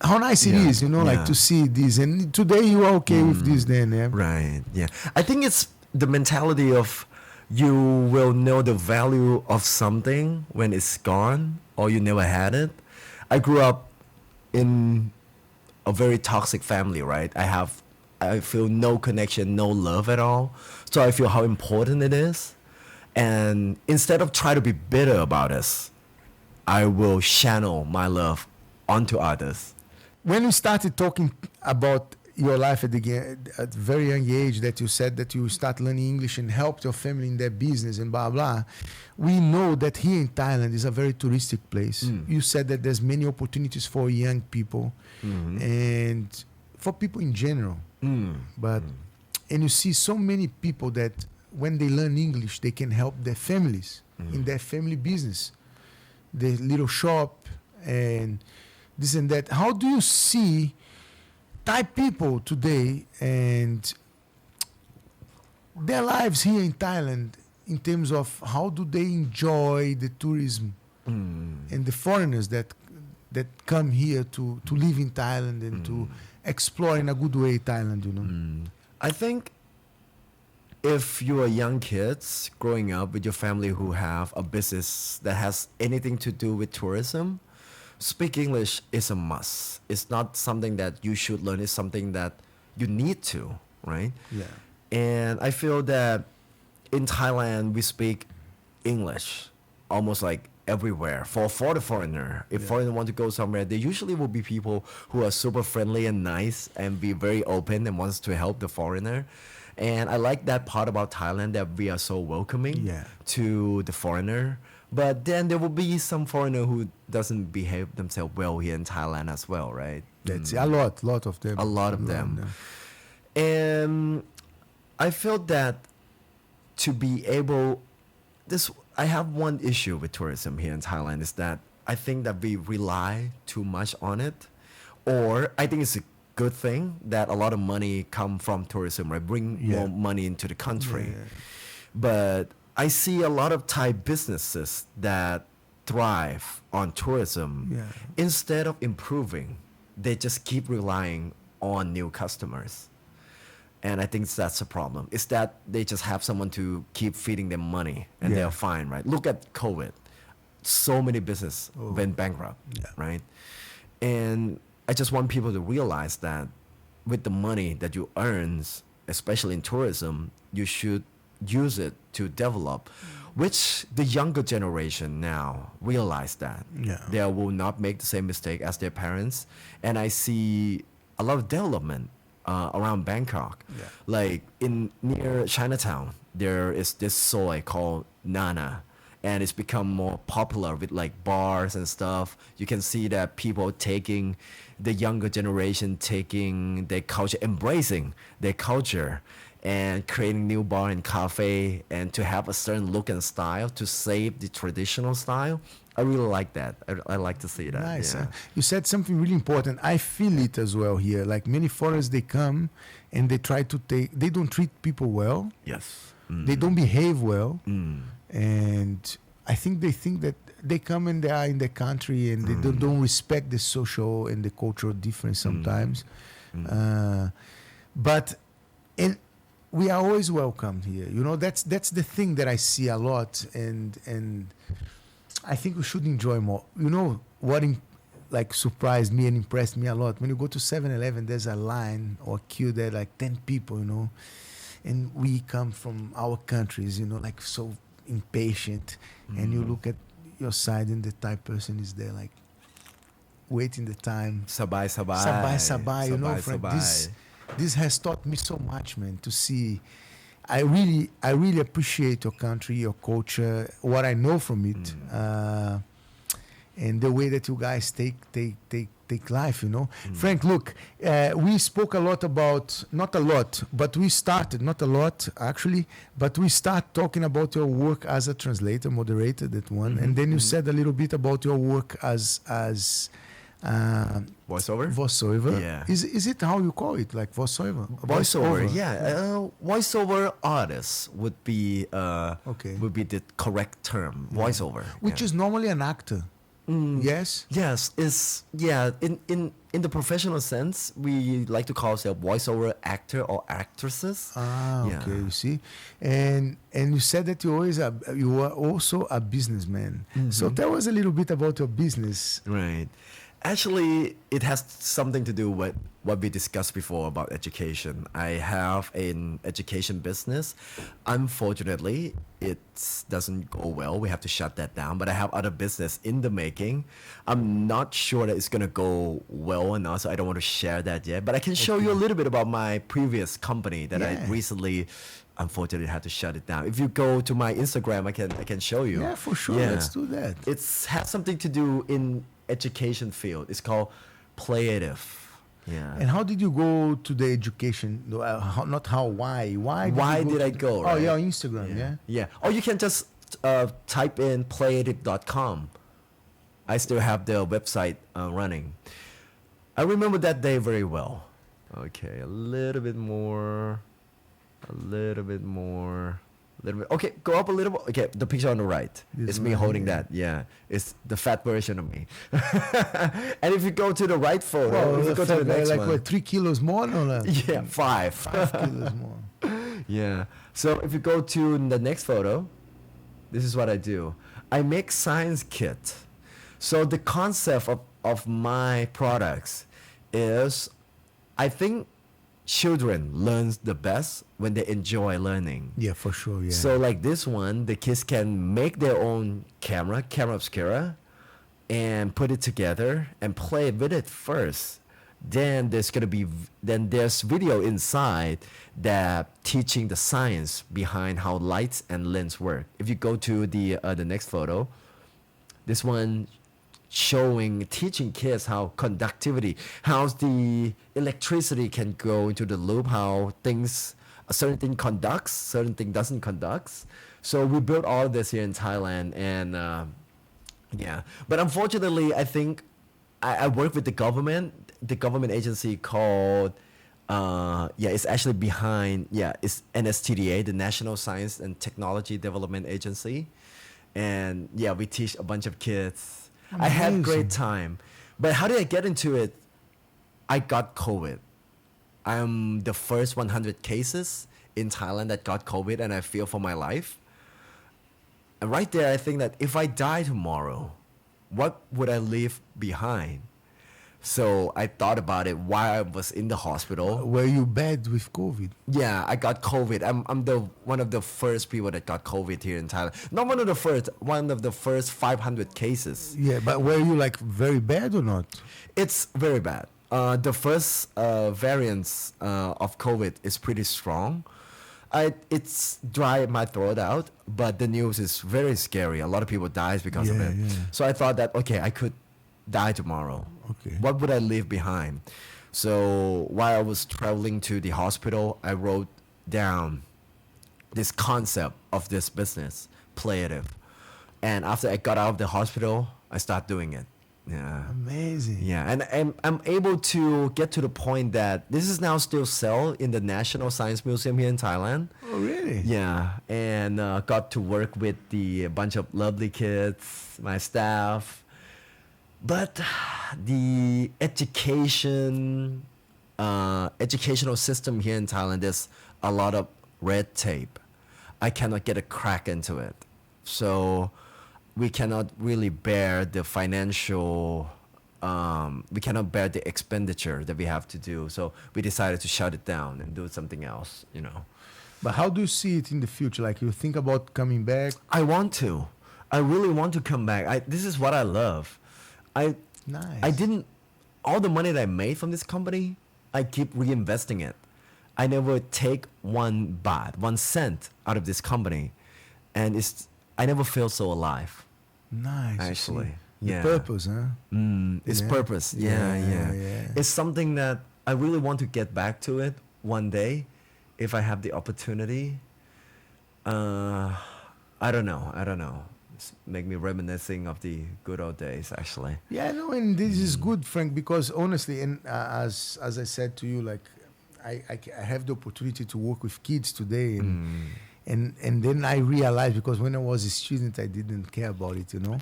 how nice it is, like to see this. And today you are okay with this, then, yeah. Right. Yeah. I think it's the mentality of you will know the value of something when it's gone or you never had it. I grew up in a very toxic family, right? I feel no connection, no love at all. So I feel how important it is. And instead of trying to be bitter about it, I will channel my love onto others. When you started talking about your life at a very young age, that you said that you start learning English and helped your family in their business and blah, blah, we know that here in Thailand is a very touristic place. You said that there's many opportunities for young people and for people in general. And you see so many people that when they learn English, they can help their families in their family business, the little shop and this and that. How do you see Thai people today and their lives here in Thailand in terms of how do they enjoy the tourism and the foreigners that come here to live in Thailand and to explore in a good way Thailand, I think if you are young kids growing up with your family who have a business that has anything to do with tourism, speak English is a must. It's not something that you should learn. It's something that you need to, right? Yeah. And I feel that in Thailand, we speak English almost like everywhere for the foreigner. If foreigner want to go somewhere, they usually will be people who are super friendly and nice and be very open and wants to help the foreigner. And I like that part about Thailand, that we are so welcoming to the foreigner. But then there will be some foreigner who doesn't behave themselves well here in Thailand as well, right? That's a lot of them. A lot of them. And I felt that to be able, I have one issue with tourism here in Thailand, is that I think that we rely too much on it. Or I think it's a good thing that a lot of money come from tourism, right? Bring more money into the country. But I see a lot of Thai businesses that thrive on tourism. Instead of improving, they just keep relying on new customers. And I think that's a problem. It's that they just have someone to keep feeding them money and they're fine, right? Look at COVID. So many businesses went bankrupt, right? And I just want people to realize that with the money that you earn, especially in tourism, you should use it to develop, which the younger generation now realize that they will not make the same mistake as their parents. And I see a lot of development around Bangkok. Like near Chinatown, there is this soy called Nana, and it's become more popular with like bars and stuff. You can see that people taking, the younger generation taking their culture, embracing their culture, and creating new bar and cafe, and to have a certain look and style to save the traditional style. I really like that. I like to see that. Nice. You said something really important. I feel it as well here. Like many foreigners, they come and they try to they don't treat people well. Yes. They don't behave well. And I think they think that they come and they are in the country and they don't respect the social and the cultural difference sometimes. But we are always welcomed here. You know, that's the thing that I see a lot, and I think we should enjoy more. You know what surprised me and impressed me a lot? When you go to 7-Eleven, there's a line or queue there, like 10 people, you know, and we come from our countries, you know, like so impatient, and you look at your side and the Thai person is there like waiting the time. Sabai, you know, Frank, this has taught me so much, man, to see. I really appreciate your country, your culture, what I know from it, and the way that you guys take life, you know. Frank, look, we spoke a lot about, not a lot, but we started, not a lot actually, but we start talking about your work as a translator, moderator, that one, and then you said a little bit about your work as voiceover. Yeah. Is it how you call it, like voiceover? Voiceover artist would be would be the correct term. Voiceover, which is normally an actor. Yes. It's in the professional sense, we like to call ourselves voiceover actor or actresses. Okay, you see, and you said that you are also a businessman. So tell us a little bit about your business. Right. Actually, it has something to do with what we discussed before about education. I have an education business. Unfortunately, it doesn't go well. We have to shut that down. But I have other business in the making. I'm not sure that it's going to go well or not, so I don't want to share that yet. But I can show you a little bit about my previous company that I recently, unfortunately, had to shut it down. If you go to my Instagram, I can show you. Yeah, for sure. Let's do that. It has something to do in education field. It's called Playative. Yeah. And how did you go to the education? Why? Why did I go? Right? Oh, yeah, Instagram. Yeah. Or you can just type in playative.com. I still have the website running. I remember that day very well. Okay, a little bit more. Okay, go up a little bit. Okay, the picture on the right. It's me holding that. Yeah, it's the fat version of me. And if you go to the right photo, go to the next one. What, 3 kilos more? No? Yeah, 5. 5 kilos more. Yeah. So if you go to the next photo, this is what I do. I make science kit. So the concept of my products is, I think children learn the best when they enjoy learning. Yeah, for sure. Yeah. So like this one, the kids can make their own camera obscura, and put it together and play with it first. Then there's video inside that teaching the science behind how lights and lens work. If you go to the next photo, this one teaching kids how conductivity, how the electricity can go into the loop, how a certain thing conducts, certain thing doesn't conduct. So we built all of this here in Thailand, and yeah. But unfortunately, I think I work with the government agency called, it's actually behind, it's NSTDA, the National Science and Technology Development Agency. And yeah, we teach a bunch of kids. Amazing. I had great time. But how did I get into it? I got COVID. I'm the first 100 cases in Thailand that got COVID, and I fear for my life. And right there, I think that if I die tomorrow, what would I leave behind? So I thought about it while I was in the hospital. Were you bad with COVID? Yeah, I got COVID. I'm one of the first people that got COVID here in Thailand. Not one of the first, one of the first 500 cases. Yeah, but were you like very bad or not? It's very bad. The first variants of COVID is pretty strong. It's dry my throat out, but the news is very scary. A lot of people dies because of it. Yeah. So I thought that, okay, I could die tomorrow. Okay. What would I leave behind? So while I was traveling to the hospital, I wrote down this concept of this business, Playative. And after I got out of the hospital, I started doing it. Yeah. Amazing. Yeah, and I'm able to get to the point that this is now still sell in the National Science Museum here in Thailand. Oh, really? Yeah, and got to work with a bunch of lovely kids, my staff. But the educational system here in Thailand, there's a lot of red tape. I cannot get a crack into it. So we cannot really bear the financial, we cannot bear the expenditure that we have to do. So we decided to shut it down and do something else, you know. But how do you see it in the future? Like, you think about coming back? I want to. I really want to come back. This is what I love. Nice. All the money that I made from this company, I keep reinvesting it. I never take 1 baht, 1 cent out of this company. And I never feel so alive. Nice. Actually. The Yeah. purpose, huh? It's Yeah. purpose. Yeah. Yeah. It's something that I really want to get back to it one day if I have the opportunity. I don't know. It's make me reminiscing of the good old days, actually. Yeah, no, and this is good, Frank, because honestly, and as I said to you, like, I have the opportunity to work with kids today, and then I realized, because when I was a student, I didn't care about it, you know.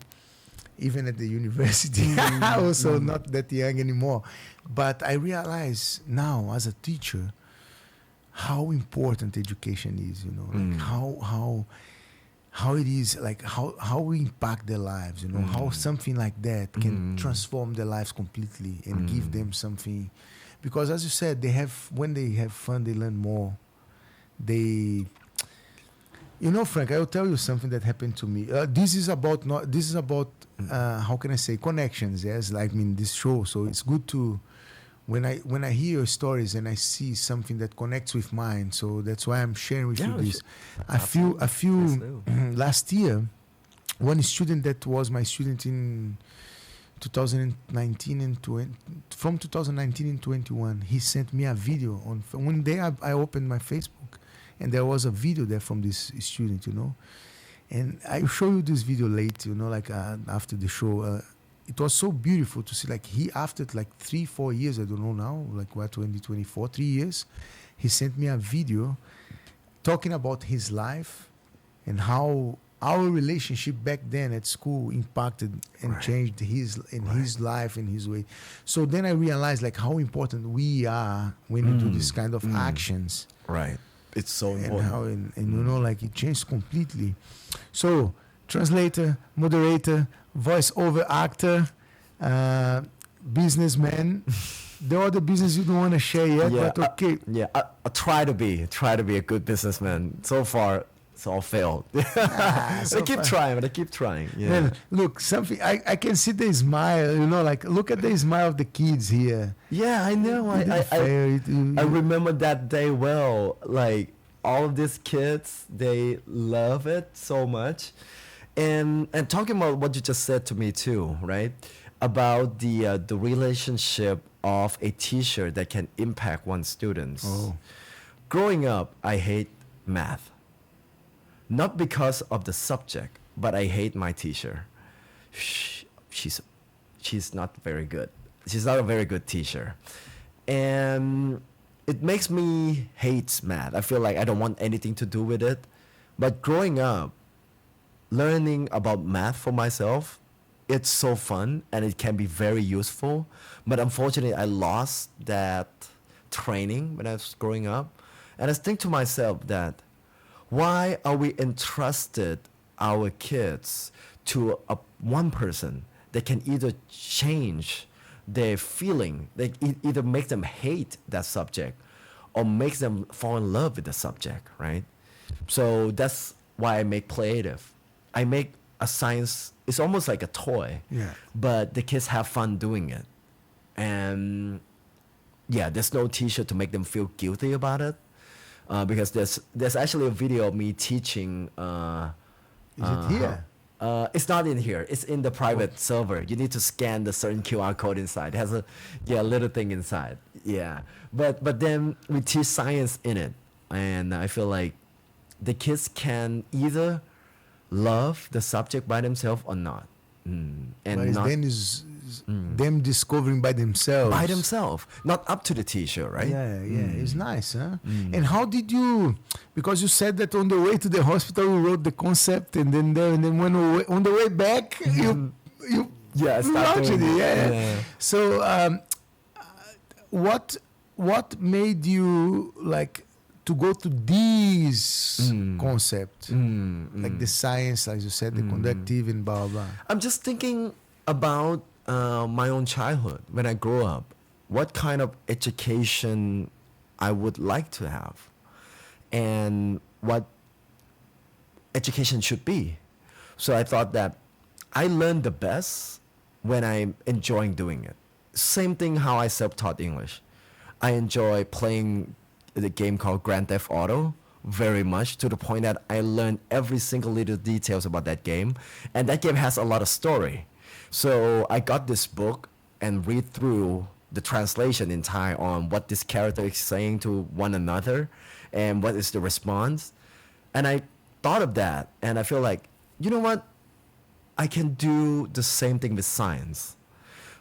Even at the university, also not that young anymore. But I realize now, as a teacher, how important education is, you know, like how it is, like how we impact their lives, you know, how something like that can transform their lives completely and give them something. Because as you said, when they have fun, they learn more. You know, Frank, I will tell you something that happened to me. This is about how can I say, connections. Yes, like, I mean, this show. So it's good to when I hear your stories and I see something that connects with mine. So that's why I'm sharing with you this. I feel last year, one student that was my student in 2019 and from 2019 and 21, he sent me a video on one day. I opened my Facebook, and there was a video there from this student, you know. And I show you this video late, you know, like after the show. It was so beautiful to see, like, he, after like 3-4 years, I don't know now, like what, 2024, 3 years, he sent me a video talking about his life and how our relationship back then at school impacted and changed his life and his way. So then I realized, like, how important we are when we do this kind of actions. Right. It's so important. And how, and you know, like, it changed completely. So, translator, moderator, voice-over actor, businessman, the other business you don't want to share yet, but okay. I try to be a good businessman. So far, it's all failed. So I keep trying. Yeah. Man, look, something I can see the smile. Like look at the smile of the kids here. Yeah, I know. I remember that day well. Like all of these kids, they love it so much. And talking about what you just said to me too, right? About the relationship of a teacher that can impact one's students. Oh. Growing up, I hate math. Not because of the subject, but I hate my teacher. She's not very good. She's not a very good teacher. And it makes me hate math. I feel like I don't want anything to do with it. But growing up, learning about math for myself, it's so fun and it can be very useful. But unfortunately, I lost that training when I was growing up. And I think to myself that why are we entrusted our kids to one person that can either change their feeling, they either make them hate that subject or makes them fall in love with the subject, right? So that's why I make Creative. I make a science, it's almost like a toy, but the kids have fun doing it. And yeah, there's no teacher to make them feel guilty about it. Because there's actually a video of me teaching. Is it here? It's not in here. It's in the private server. You need to scan the certain QR code inside. It has a little thing inside. Yeah, but then we teach science in it, and I feel like the kids can either love the subject by themselves or not. And but then is them discovering by themselves. By themselves, not up to the teacher, right? Yeah, it's nice, huh? And how did you? Because you said that on the way to the hospital you wrote the concept, and then when on the way back you launched it. Yeah. So what made you like to go to these concept, like the science, as you said, the conductive and blah blah? I'm just thinking about my own childhood when I grew up. What kind of education I would like to have, and what education should be. So I thought that I learn the best when I'm enjoying doing it. Same thing how I self-taught English. I enjoy playing the game called Grand Theft Auto very much, to the point that I learned every single little details about that game, and that game has a lot of story. So I got this book and read through the translation in Thai on what this character is saying to one another and what is the response. And I thought of that, and I feel like, you know what? I can do the same thing with science.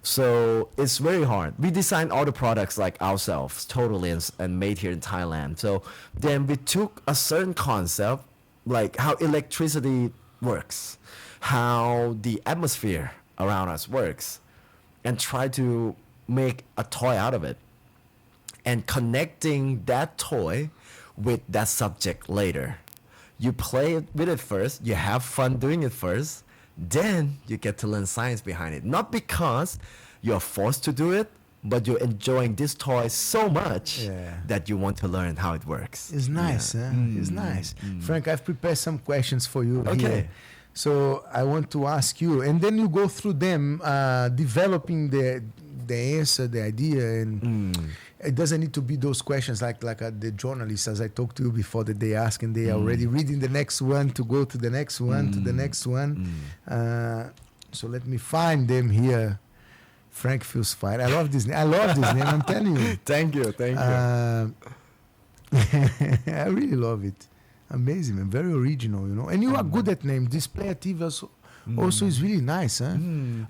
So it's very hard. We design all the products like ourselves, totally, and made here in Thailand. So then we took a certain concept, like how electricity works, how the atmosphere around us works, and try to make a toy out of it. And connecting that toy with that subject later. You play with it first, you have fun doing it first, then you get to learn science behind it. Not because you're forced to do it, but you're enjoying this toy so much that you want to learn how it works. It's nice, huh? It's nice. Frank, I've prepared some questions for you here. So I want to ask you, and then you go through them, developing the answer, the idea, and it doesn't need to be those questions like the journalists, as I talked to you before, that they ask and they are already reading the next one to go to the next one, to the next one. So let me find them here. Frank feels fine. I love this name. I'm telling you. Thank you. I really love it. Amazing, man. Very original, And you are good at names. Display active also is really nice, huh? And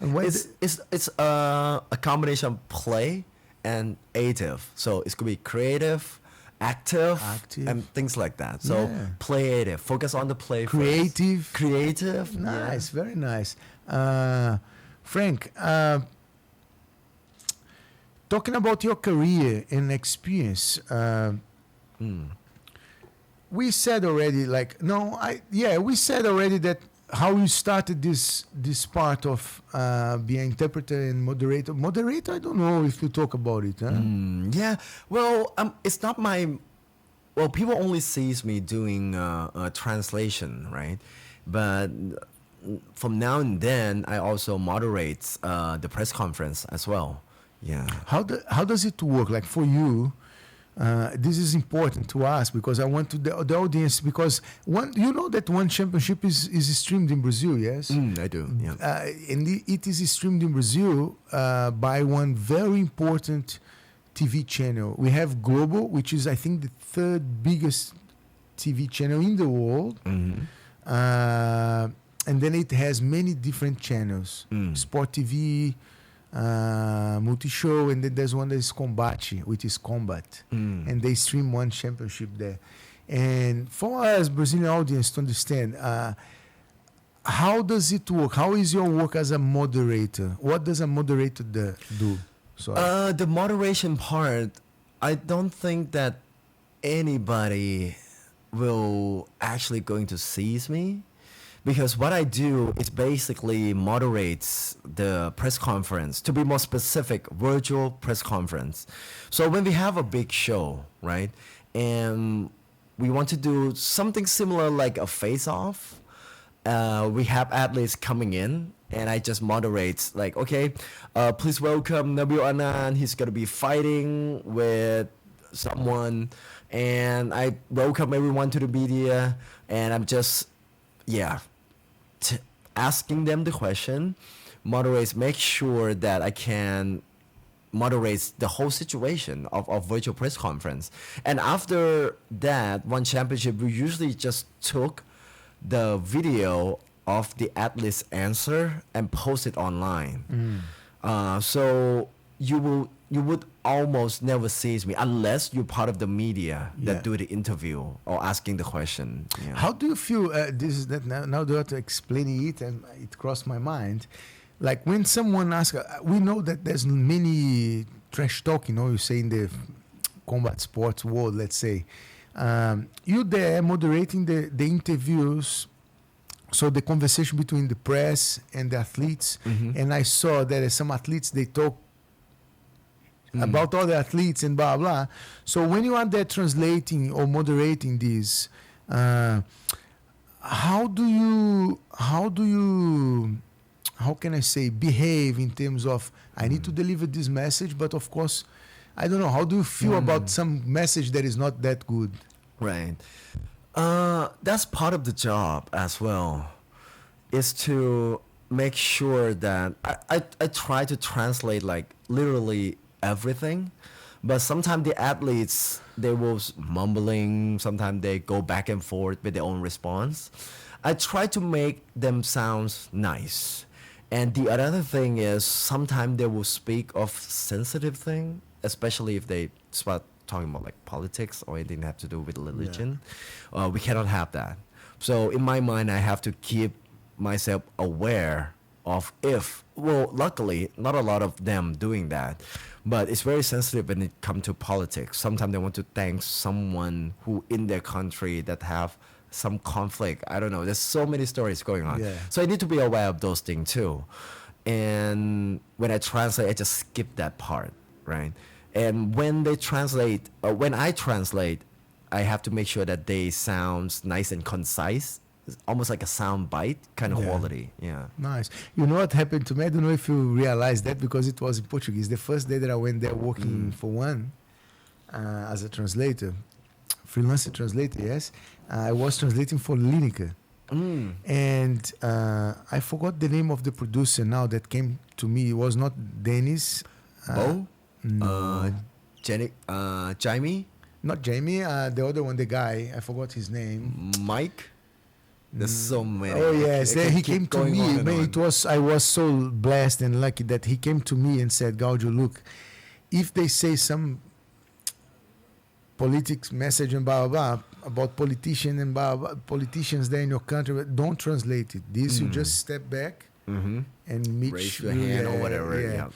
it's a combination of play and active. So it's going to be creative, active, and things like that. So playative. Focus on the play creative. First. Creative. Nice. Very nice. Frank, talking about your career and experience, we said already, we said already that how you started this part of being interpreter and moderator. Moderator, I don't know if you talk about it. Huh? Yeah. Well, it's not my. Well, people only sees me doing a translation, right? But from now and then, I also moderate the press conference as well. Yeah. How does it work? Like for you, this is important to ask because I want to the audience because you know that one championship is streamed in Brazil, yes? I do. Yeah. And it is streamed in Brazil by one very important TV channel. We have Globo, which is I think the third biggest TV channel in the world. And then it has many different channels. Sport TV, Multishow, and then there's one that is Combate, which is Combat. And they stream one championship there. And for us, Brazilian audience to understand, how does it work? How is your work as a moderator? What does a moderator do? The moderation part, I don't think that anybody will actually going to seize me. Because what I do is basically moderates the press conference, to be more specific, virtual press conference. So when we have a big show, right, and we want to do something similar like a face-off, we have athletes coming in, and I just moderate, like, okay, please welcome 𝘍𝘀𝘀𝘀𝘀. He's going to be fighting with someone, and I welcome everyone to the media, and I'm just, asking them the question, moderates, make sure that I can moderate the whole situation of virtual press conference. And after that, one championship, we usually just took the video of the athlete's answer and post it online. So you would almost never see me unless you're part of the media that do the interview or asking the question. Yeah. How do you feel? This is that now that you're explaining it, and it crossed my mind. Like when someone asks, we know that there's many trash talk. You say in the combat sports world, let's say, you there moderating the interviews. So the conversation between the press and the athletes, and I saw that some athletes, they talk about other athletes and blah blah. So when you are there translating or moderating this, how can I say, behave in terms of I need to deliver this message, but of course, I don't know. How do you feel about some message that is not that good? Right. That's part of the job as well, is to make sure that I try to translate like literally everything, but sometimes the athletes, they will mumbling, sometimes they go back and forth with their own response. I try to make them sound nice. And the other thing is sometimes they will speak of sensitive thing, especially if they start talking about like politics or anything that have to do with religion. We cannot have that. So in my mind, I have to keep myself aware of luckily not a lot of them doing that, but it's very sensitive when it comes to politics. Sometimes they want to thank someone who in their country that have some conflict. I don't know. There's so many stories going on. So I need to be aware of those things too. And when I translate, I just skip that part, right? And when I translate, I have to make sure that they sound nice and concise. It's almost like a sound bite kind of quality. Yeah. Nice. You know what happened to me? I don't know if you realized that because it was in Portuguese. The first day that I went there working for one as a translator, freelancer translator, yes, I was translating for Lineker. And I forgot the name of the producer now that came to me. It was not Dennis. Bo? No. Jamie? Not Jamie. The other one, the guy. I forgot his name. Mike? There's so many. Oh yes, he came to me. Man, I was so blessed and lucky that he came to me and said, "Gáudio, look, if they say some politics message and blah blah blah about politicians and blah, blah, politicians there in your country, don't translate it. This you just step back and meet, raise your hand or whatever." Yeah.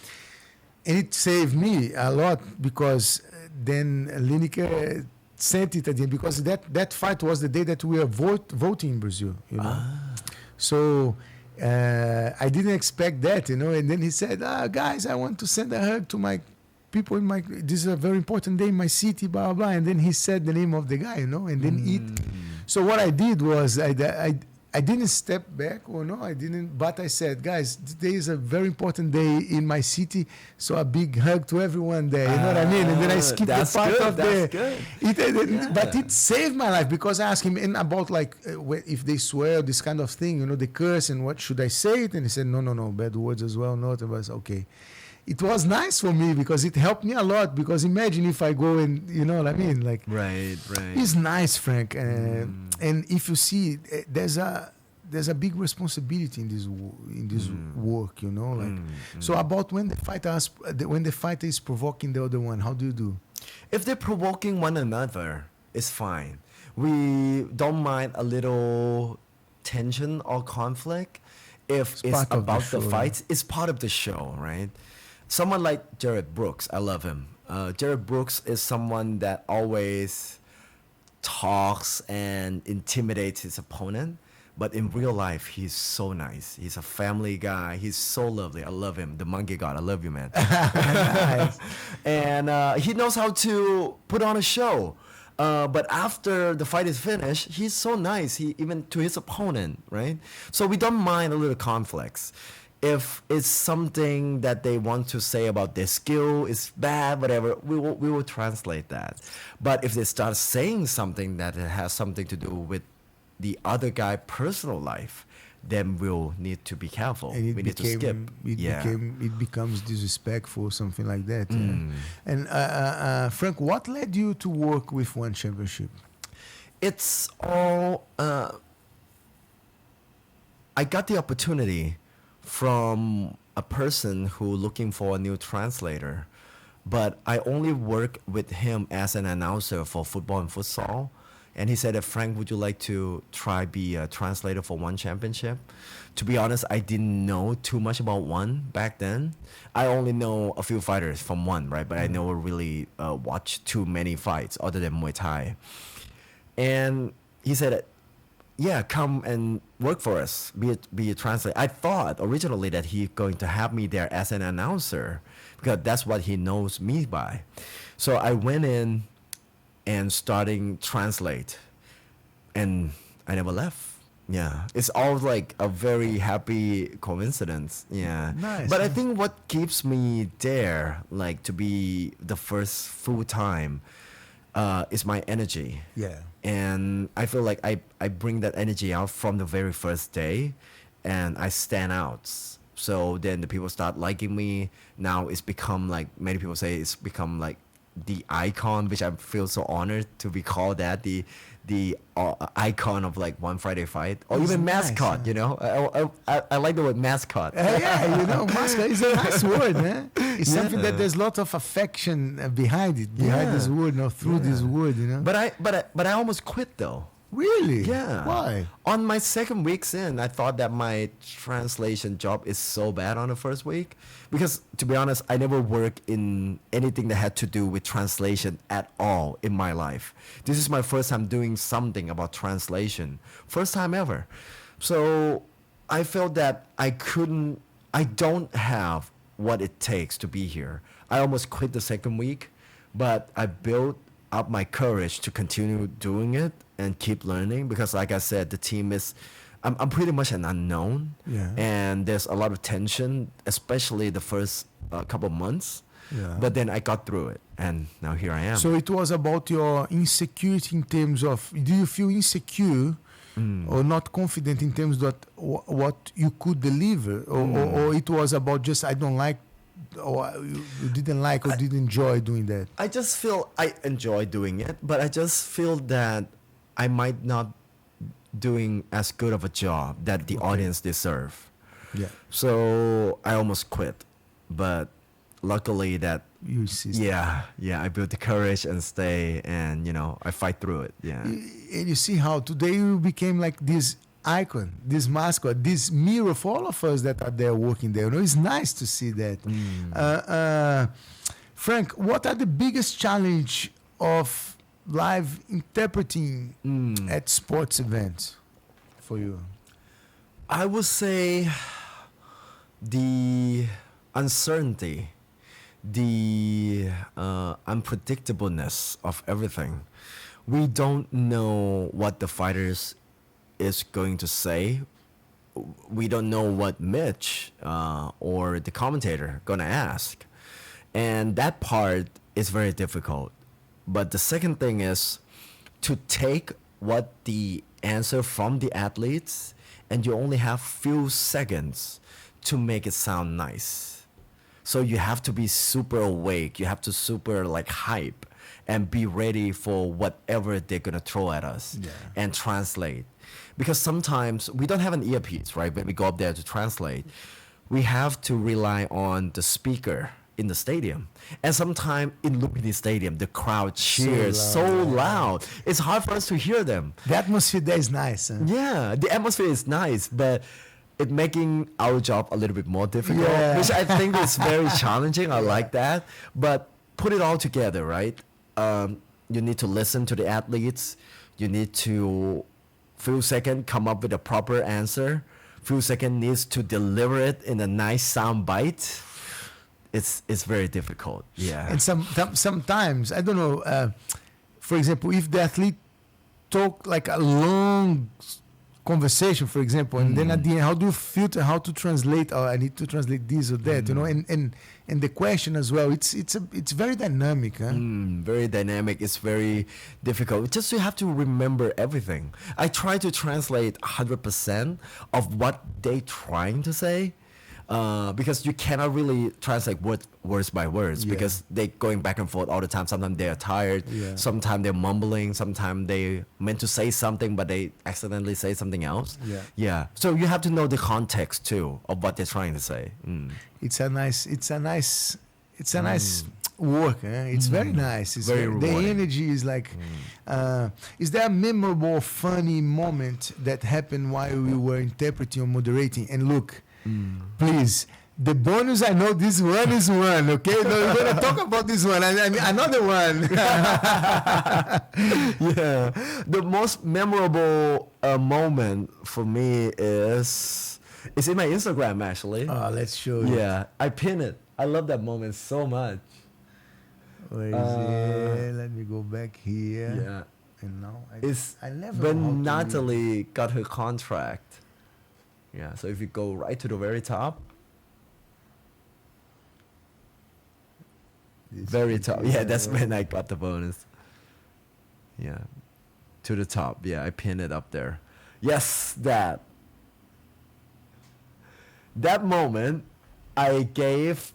And it saved me a lot because then Lineker sent it again because that fight was the day that we were voting in Brazil, you know. So I didn't expect that, you know. And then he said, guys, I want to send a hug to my people in my, this is a very important day in my city, blah, blah, blah. And then he said the name of the guy, you know, and then so what I did was I didn't step back, or no, I didn't, but I said, guys, today is a very important day in my city, so a big hug to everyone there, you know what I mean? And then I skipped the part of but it saved my life, because I asked him about like if they swear, this kind of thing, you know, they curse, and what should I say it? And he said, no, bad words as well, not. I was okay. It was nice for me because it helped me a lot, because imagine if I go and, you know what I mean? Like, right. It's nice, Frank. And if you see, there's a big responsibility in this work, you know. Like, so about when the fighter is provoking the other one, how do you do? If they're provoking one another, it's fine. We don't mind a little tension or conflict. If it's about the fights, it's part of the show, right? Someone like Jared Brooks, I love him. Jared Brooks is someone that always talks and intimidates his opponent, but in real life, he's so nice. He's a family guy. He's so lovely. I love him. The monkey god. I love you, man. Nice. And he knows how to put on a show. But after the fight is finished, he's so nice. He even to his opponent, right? So we don't mind a little conflicts. If it's something that they want to say about their skill is bad, whatever, we will translate that. But if they start saying something that has something to do with the other guy's personal life, then we'll need to be careful. We need to skip. It becomes disrespectful, something like that. And Frank, what led you to work with One Championship? It's all. I got the opportunity from a person who looking for a new translator, but I only work with him as an announcer for football and futsal. And he said, Frank, would you like to try be a translator for One Championship? To be honest, I didn't know too much about One back then. I only know a few fighters from One, right? But I never really watched too many fights other than Muay Thai. And he said, yeah, come and work for us, be a translator. I thought originally that he's going to have me there as an announcer, because that's what he knows me by. So I went in and starting translate, and I never left. Yeah, it's all like a very happy coincidence. Yeah, nice. But I think what keeps me there, like to be the first full time, is my energy. Yeah. And I feel like I bring that energy out from the very first day, and I stand out. So then the people start liking me. Now it's become like, many people say it's become like the icon, which I feel so honored to be called that, the icon of like One Friday Fight, or it's even nice, mascot. You know, I like the word mascot. Yeah, you know, mascot is a nice word, man. It's something that there's a lot of affection behind it, behind this word, or through this word, you know. But I almost quit though. Really? Yeah. Why? On my second weeks in, I thought that my translation job is so bad on the first week, because to be honest, I never worked in anything that had to do with translation at all in my life. This is my first time doing something about translation. First time ever. So I felt that I don't have what it takes to be here. I almost quit the second week, but I built up my courage to continue doing it and keep learning, because like I said, the team is, I'm pretty much an unknown, and there's a lot of tension, especially the first couple of months. But then I got through it, and now here I am. So it was about your insecurity in terms of, do you feel insecure or not confident in terms that what you could deliver, or it was about just I don't like, or you didn't like or didn't enjoy doing that? I just feel I enjoy doing it, but I just feel that I might not doing as good of a job that the audience deserve. Yeah. So I almost quit, but luckily that you see. I built the courage and stay, and you know, I fight through it. Yeah. And you see how today you became like this icon, this mascot, this mirror for all of us that are there working there. You know, it's nice to see that. Frank, what are the biggest challenge of live interpreting at sports events for you? I would say the uncertainty, the unpredictableness of everything. We don't know what the fighters is going to say. We don't know what Mitch or the commentator gonna ask, and that part is very difficult. But the second thing is to take what the answer from the athletes, and you only have few seconds to make it sound nice. So you have to be super awake. You have to super like hype and be ready for whatever they're gonna throw at us and translate. Because sometimes we don't have an earpiece, right? When we go up there to translate, we have to rely on the speaker in the stadium. And sometimes in Lumpini Stadium, the crowd cheers so loud. It's hard for us to hear them. The atmosphere there is nice. Huh? Yeah, the atmosphere is nice, but it making our job a little bit more difficult, which I think is very challenging. I like that. But put it all together, right? You need to listen to the athletes. You need to, few seconds, come up with a proper answer. Few seconds needs to deliver it in a nice sound bite. It's very difficult. Yeah. And sometimes, I don't know, for example, if the athlete talk like a long conversation, for example, and then at the end, how do you filter how to translate? Oh, I need to translate this or that, you know, and the question as well. It's very dynamic, huh? Very dynamic. It's very difficult. Just you have to remember everything. I try to translate 100% of what they trying to say. Because you cannot really translate words by words because they going back and forth all the time. Sometimes they are tired. Sometimes they're mumbling. Sometimes they meant to say something but they accidentally say something else. So you have to know the context too of what they're trying to say. It's a nice work. It's very nice. It's Very the rewarding. energy is like. Is there a memorable, funny moment that happened while we were interpreting or moderating? And look. Please, the bonus, I know this one is one, okay? No, we're going to talk about this one. I mean, another one. The most memorable moment for me is in my Instagram, actually. Oh, let's show you. Yeah, I pin it. I love that moment so much. Where is it? Let me go back here. Yeah. And now It's I never know how when to Natalie got her contract. Yeah, so if you go right to the very top. Very top. Yeah, that's when I got the bonus. Yeah. To the top. Yeah, I pinned it up there. Yes, that. That moment, I gave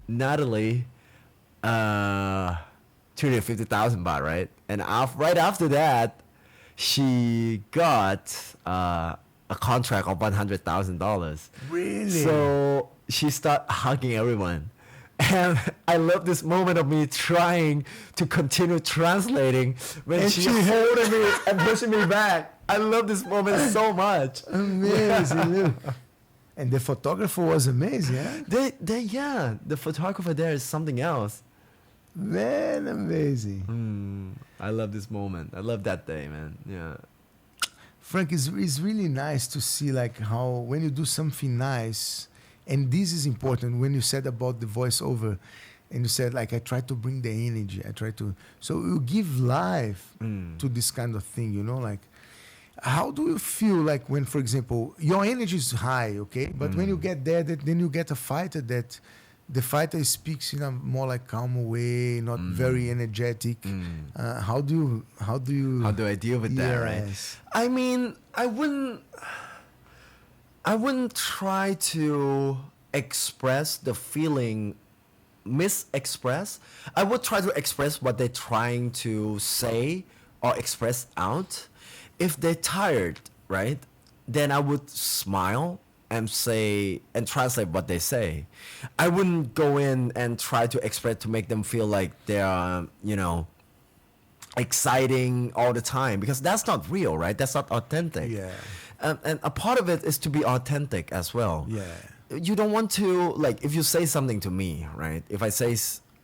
Natalie 250,000 baht, right? And right after that, she got a contract of $100,000. Really? So she started hugging everyone. And I love this moment of me trying to continue translating when she holding me and pushing me back. I love this moment so much. Amazing. And the photographer was amazing, huh? The photographer there is something else. Man, amazing. I love this moment. I love that day, man. Yeah. Frank, it's really nice to see like how when you do something nice, and this is important when you said about the voiceover, and you said like I try to bring the energy, so you give life to this kind of thing, you know, like how do you feel like when, for example, your energy is high, okay, but when you get there, then you get a fighter that the fighter speaks in a more like calm way, not very energetic. How do I deal with that, right? I mean, I wouldn't try to express the feeling, misexpress. I would try to express what they're trying to say or express out. If they're tired, right, then I would smile and say and translate what they say. I wouldn't go in and try to express to make them feel like they're, exciting all the time, because that's not real, right? That's not authentic. Yeah. And a part of it is to be authentic as well. Yeah. You don't want to, like, if you say something to me, right? If I say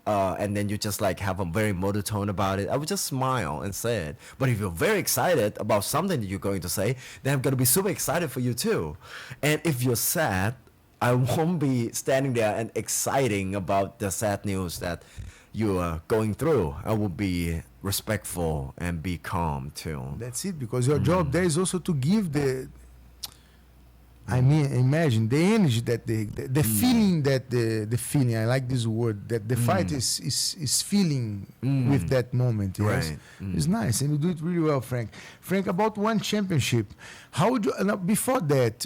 and then you just like have a very monotone about it, I would just smile and say it. But if you're very excited about something that you're going to say, then I'm going to be super excited for you too. And if you're sad, I won't be standing there and exciting about the sad news that you are going through. I will be respectful and be calm too. That's it, because your job there is also to give imagine the energy that the feeling that the feeling, I like this word, that the fight is feeling with that moment. Yes, Right. it's nice, and you do it really well, Frank. Frank, about one championship, how would you? Before that,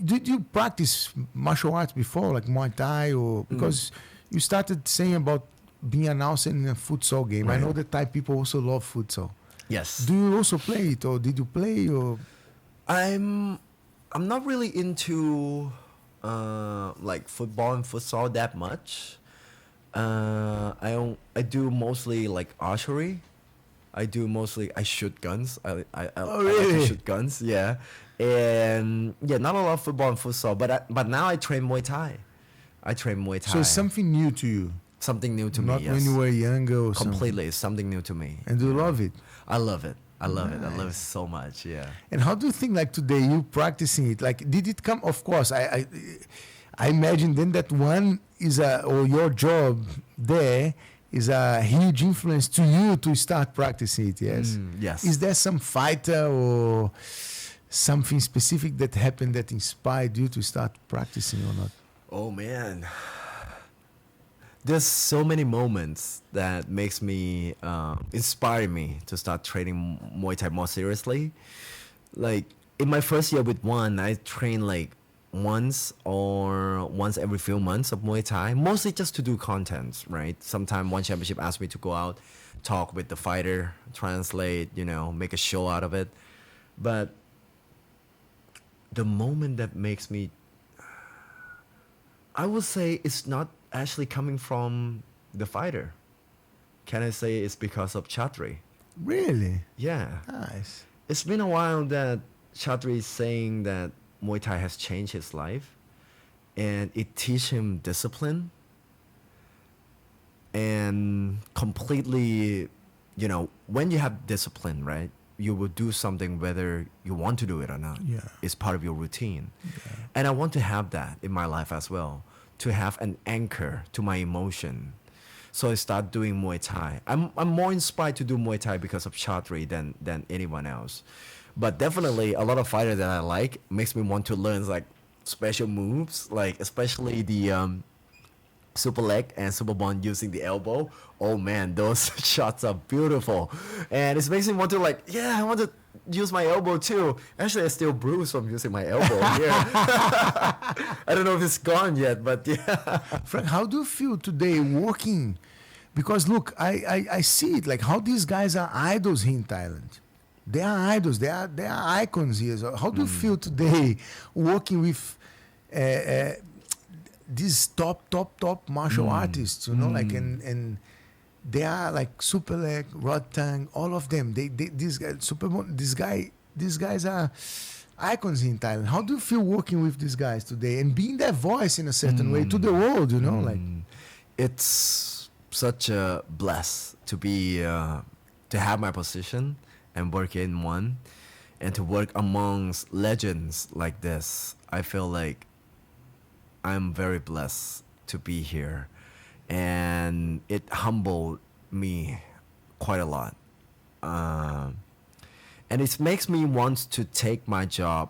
did you practice martial arts before, like Muay Thai, or because you started saying about being announced in a futsal game? I Right. know that Thai people also love futsal. Yes. Do you also play it, or did you play, or? I'm not really into like football and futsal that much. I do mostly like archery. I shoot guns. I like really? to shoot guns. Yeah, and yeah, not a lot of football and futsal. But now I train Muay Thai. So it's something new to you, Something new to not me. Yes. when you were younger or something. Completely, it's something new to me. And do you love it? I love it. I love it Nice. so much. Yeah. And how do you think, like today, you practicing it? Like, did it come? Of course, I imagine then that one is or your job there is a huge influence to you to start practicing it. Yes. Yes. Is there some fighter or something specific that happened that inspired you to start practicing or not? Oh man, there's so many moments that makes me inspire me to start training Muay Thai more seriously. Like in my first year with one, I trained like once every few months of Muay Thai, mostly just to do content, right? Sometime one championship asked me to go out, talk with the fighter, translate, make a show out of it. But the moment that makes me, I would say it's not actually coming from the fighter. Can I say it's because of Chatri? Really? Yeah. Nice. It's been a while that Chatri is saying that Muay Thai has changed his life and it teach him discipline and completely, when you have discipline, right? You will do something whether you want to do it or not. Yeah. It's part of your routine. Yeah. And I want to have that in my life as well, to have an anchor to my emotion. So I start doing Muay Thai. I'm more inspired to do Muay Thai because of Chatri than anyone else. But definitely a lot of fighters that I like makes me want to learn like special moves, like especially the super leg and super bond using the elbow. Oh man, those shots are beautiful. And it makes me want to I want to use my elbow too. Actually, I still bruise from using my elbow here. I don't know if it's gone yet, but yeah. Frank, how do you feel today working? Because look, I see it, like how these guys are idols here in Thailand. They are idols. They are icons here. So how do you feel today working with these top martial artists? And they are like Super Leg, Rod Tang, all of them. These guys are icons in Thailand. How do you feel working with these guys today and being their voice in a certain way to the world? It's such a bless to be to have my position and work in one, and to work amongst legends like this. I feel like I'm very blessed to be here, and it humbled me quite a lot. And it makes me want to take my job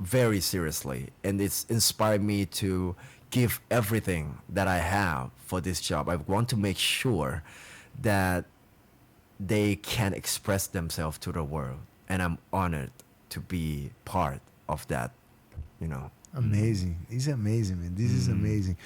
very seriously, and it's inspired me to give everything that I have for this job. I want to make sure that they can express themselves to the world, and I'm honored to be part of that. Amazing. It's amazing, man. This is amazing.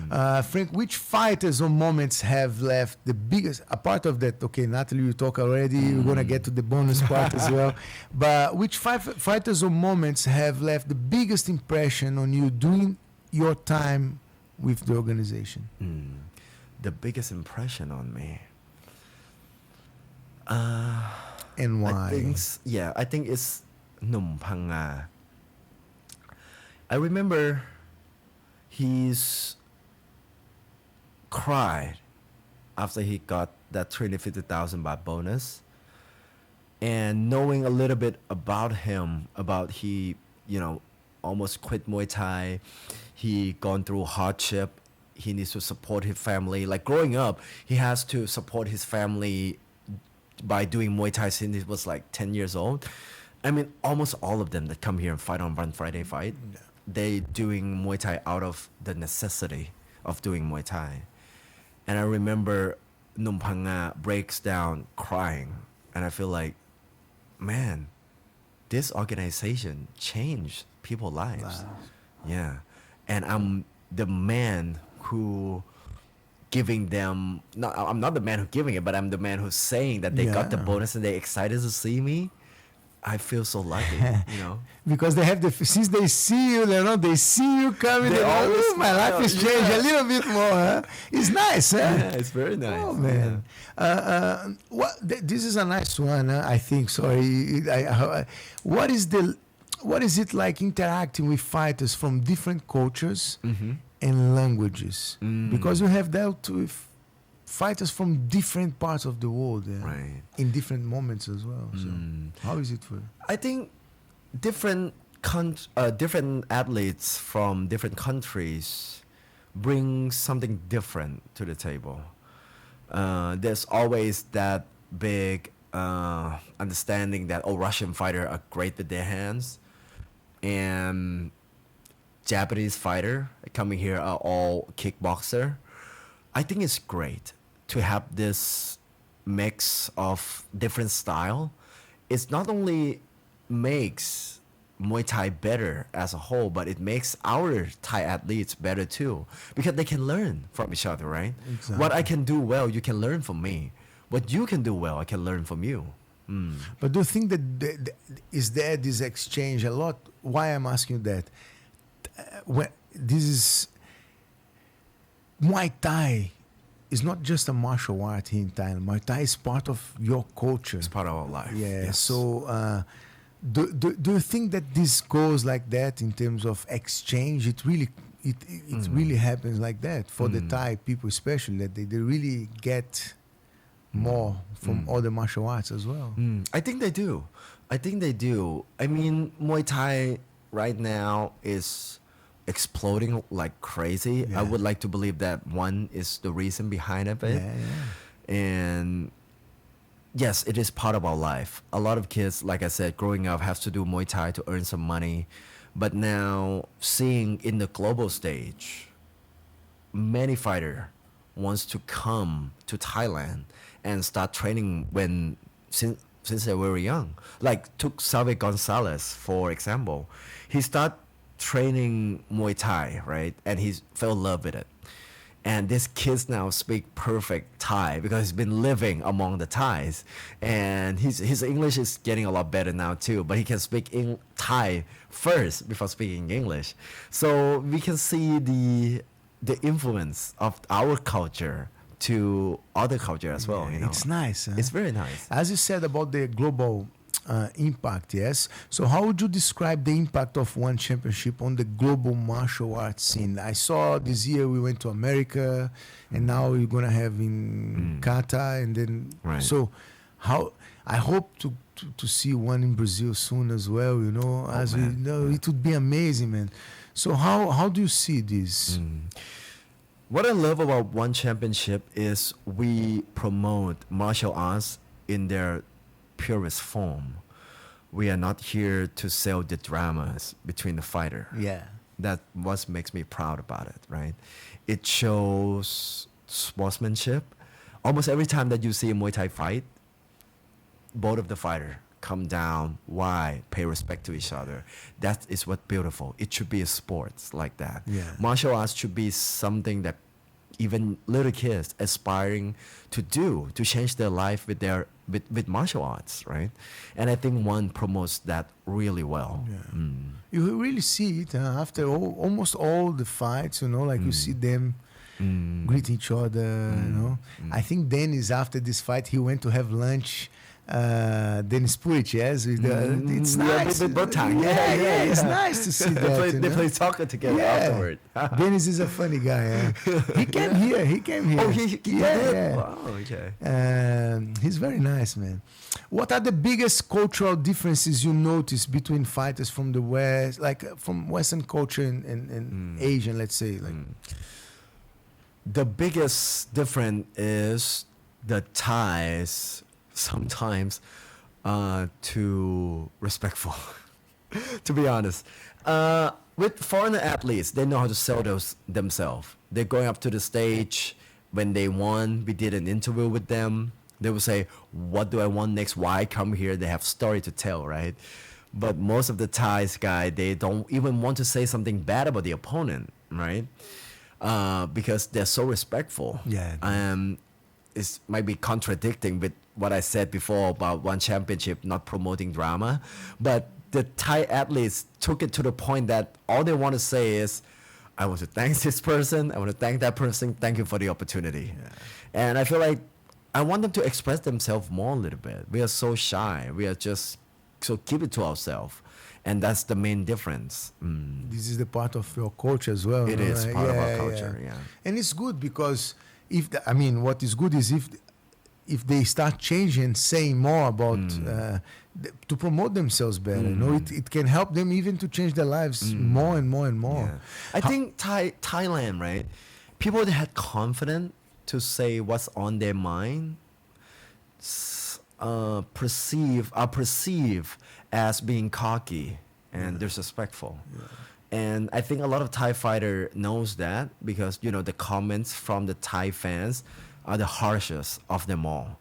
Frank, which fighters or moments have left the biggest, apart of that, okay, Natalie, you talk already, we're going to get to the bonus part as well, but which fighters or moments have left the biggest impression on you during your time with the organization? The biggest impression on me. And why? I think it's Num Phanga. I remember he's cried after he got that 350,000 baht bonus. And knowing a little bit about him, about he, almost quit Muay Thai, he gone through hardship, he needs to support his family. Like growing up, he has to support his family by doing Muay Thai since he was like 10 years old. I mean, almost all of them that come here and fight on Run Friday Fight, they doing Muay Thai out of the necessity of doing Muay Thai. And I remember Num Phanga breaks down crying, and I feel like, man, this organization changed people's lives. Wow. Yeah. And I'm the man who giving them, I'm not the man who's giving it, but I'm the man who's saying that they got the bonus and they're excited to see me. I feel so lucky, Because they have since they see you, they see you coming. They always my life has changed a little bit more. Huh? It's nice, huh? Yeah, it's very nice. Oh man, this is a nice one. I think. Sorry, what is it like interacting with fighters from different cultures and languages? Because you have dealt with fighters from different parts of the world, right, in different moments as well. So, how is it for you? I think different athletes from different countries bring something different to the table. There's always that big understanding that Russian fighters are great with their hands, and Japanese fighter coming here are all kickboxer. I think it's great to have this mix of different style. It's not only makes Muay Thai better as a whole, but it makes our Thai athletes better too, because they can learn from each other, right? Exactly. What I can do well, you can learn from me. What you can do well, I can learn from you. But do you think that is there this exchange a lot? Why I'm asking you that? This is Muay Thai is not just a martial art here in Thailand. Muay Thai is part of your culture. It's part of our life. Yeah. Yes. So, do you think that this goes like that in terms of exchange? It really really happens like that for the Thai people, especially that they really get more from other martial arts as well. I think they do. I mean, Muay Thai right now is exploding like crazy. Yeah. I would like to believe that one is the reason behind it. Yeah. And yes, it is part of our life. A lot of kids, like I said, growing up have to do Muay Thai to earn some money. But now seeing in the global stage, many fighter wants to come to Thailand and start training since they were young. Like took 𝘍𝘢 Gonzalez, for example. He started training Muay Thai, right? And he fell in love with it. And this kid now speak perfect Thai because he's been living among the Thais. And his English is getting a lot better now too, but he can speak in Thai first before speaking English. So we can see the influence of our culture to other culture as well. It's nice. Huh? It's very nice. As you said about the global impact, yes. So how would you describe the impact of one championship on the global martial arts scene? I saw this year we went to America, and now we're gonna have in Qatar, and then so how I hope to see one in Brazil soon as well. As we know, it would be amazing, man. So how do you see this? What I love about One Championship is we promote martial arts in their purest form. We are not here to sell the dramas between the fighter. Yeah. That what makes me proud about it, right? It shows sportsmanship. Almost every time that you see a Muay Thai fight, both of the fighter come down, why, pay respect to each other. That is what's beautiful. It should be a sports like that. Yeah. Martial arts should be something that even little kids aspiring to do, to change their life with martial arts, right? And I think one promotes that really well. Yeah. You really see it after almost all the fights, like you see them greet each other, I think Dennis, after this fight, he went to have lunch Dennis Puig, yes, with it's Yeah, nice. with Botan. Yeah, it's nice to see that. They play soccer together afterward. Dennis is a funny guy. He came here. Oh, he did? Yeah. Wow, okay. He's very nice, man. What are the biggest cultural differences you notice between fighters from the West, like from Western culture and Asian, let's say? Like, The biggest difference is the Thais sometimes too respectful, to be honest. With foreigner athletes, they know how to sell themselves. They're going up to the stage. When they won, we did an interview with them. They will say, what do I want next? Why I come here? They have story to tell, right? But most of the Thais guy, they don't even want to say something bad about the opponent, right? Because they're so respectful. Yeah. It might be contradicting with what I said before about one championship not promoting drama, but the Thai athletes took it to the point that all they want to say is, I want to thank this person, I want to thank that person, thank you for the opportunity. Yeah. And I feel like I want them to express themselves more a little bit. We are so shy. We are just, so keep it to ourselves. And that's the main difference. This is the part of your culture as well. It no? is Right? part of our culture, yeah. And it's good because what is good is if they start changing, saying more about to promote themselves better. You know, it can help them even to change their lives more and more and more. Yeah. I think Thailand, right? People that had confidence to say what's on their mind are perceived as being cocky and disrespectful. Yeah. And I think a lot of Thai fighter knows that because, you know, the comments from the Thai fans are the harshest of them all.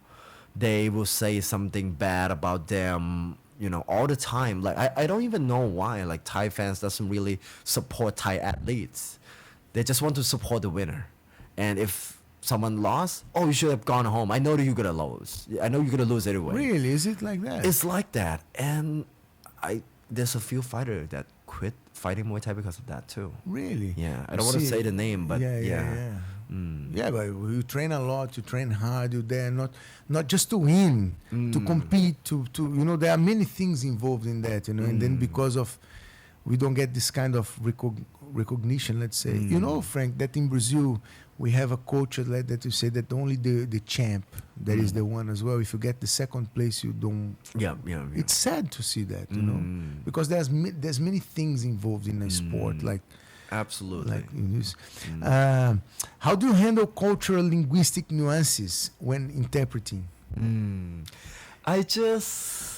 They will say something bad about them, you know, all the time. Like, I don't even know why, like, Thai fans doesn't really support Thai athletes. They just want to support the winner. And if someone lost, oh, you should have gone home. I know that you're going to lose. I know you're going to lose anyway. Really? Is it like that? It's like that. And there's a few fighters that quit fighting Muay Thai because of that too. Really? Yeah. I don't want to say the name, but yeah. Yeah, but you train a lot, you train hard, you're there not just to win, to compete, to you know, there are many things involved in that, you know, and then because of we don't get this kind of recognition, let's say. You know, Frank, that in Brazil we have a culture like that you say that only the champ that is the one as well. If you get the second place, you don't. Yeah. It's sad to see that, you know, because there's many things involved in a sport, like. Absolutely. Like in this. How do you handle cultural linguistic nuances when interpreting? I just...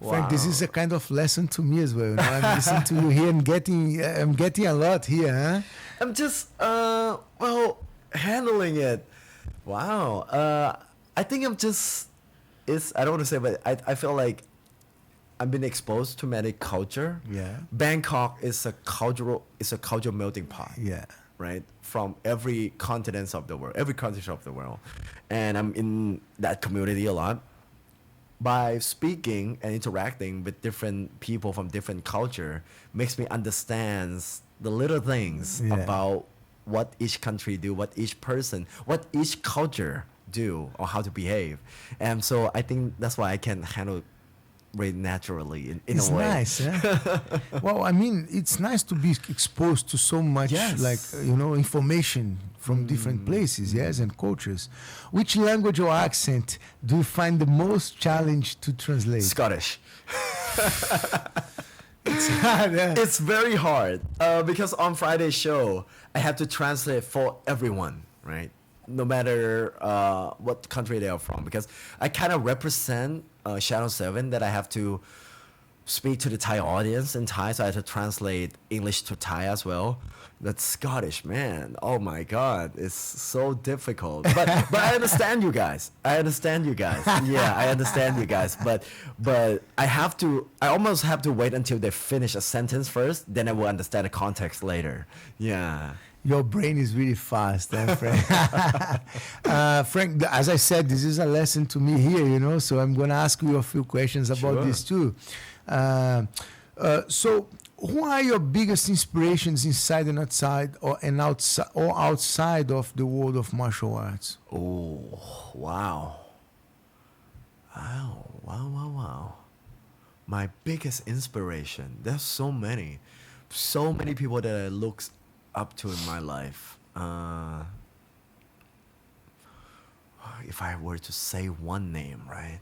Frank, this is a kind of lesson to me as well. You know? I'm listening to you here and I'm getting a lot here. Huh? I'm just, handling it. Wow. I think I'm just... I don't want to say, but I feel like I've been exposed to many culture. Yeah. Bangkok is a cultural melting pot. Yeah. Right? From every continent of the world. And I'm in that community a lot. By speaking and interacting with different people from different culture makes me understand the little things about what each country do, what each person, what each culture do, or how to behave. And so I think that's why I can handle very naturally in a way. It's nice, yeah? Well, I mean, it's nice to be exposed to so much, like, you know, information from different places, yes, and cultures. Which language or accent do you find the most challenge to translate? Scottish. It's hard, yeah? It's very hard because on Friday's show, I have to translate for everyone, right? No matter what country they are from, because I kind of represent Channel 7 that I have to speak to the Thai audience in Thai, so I have to translate English to Thai as well. That's Scottish, man. Oh my God, it's so difficult. But I understand you guys. Yeah, I understand you guys. But I almost have to wait until they finish a sentence first, then I will understand the context later. Yeah. Your brain is really fast, Frank. Frank, as I said, this is a lesson to me here, you know, so I'm going to ask you a few questions about this too. So who are your biggest inspirations inside and outside or outside of the world of martial arts? Oh, wow. Wow, wow, wow, wow. My biggest inspiration. There's so many people that I look up to in my life. If I were to say one name, right?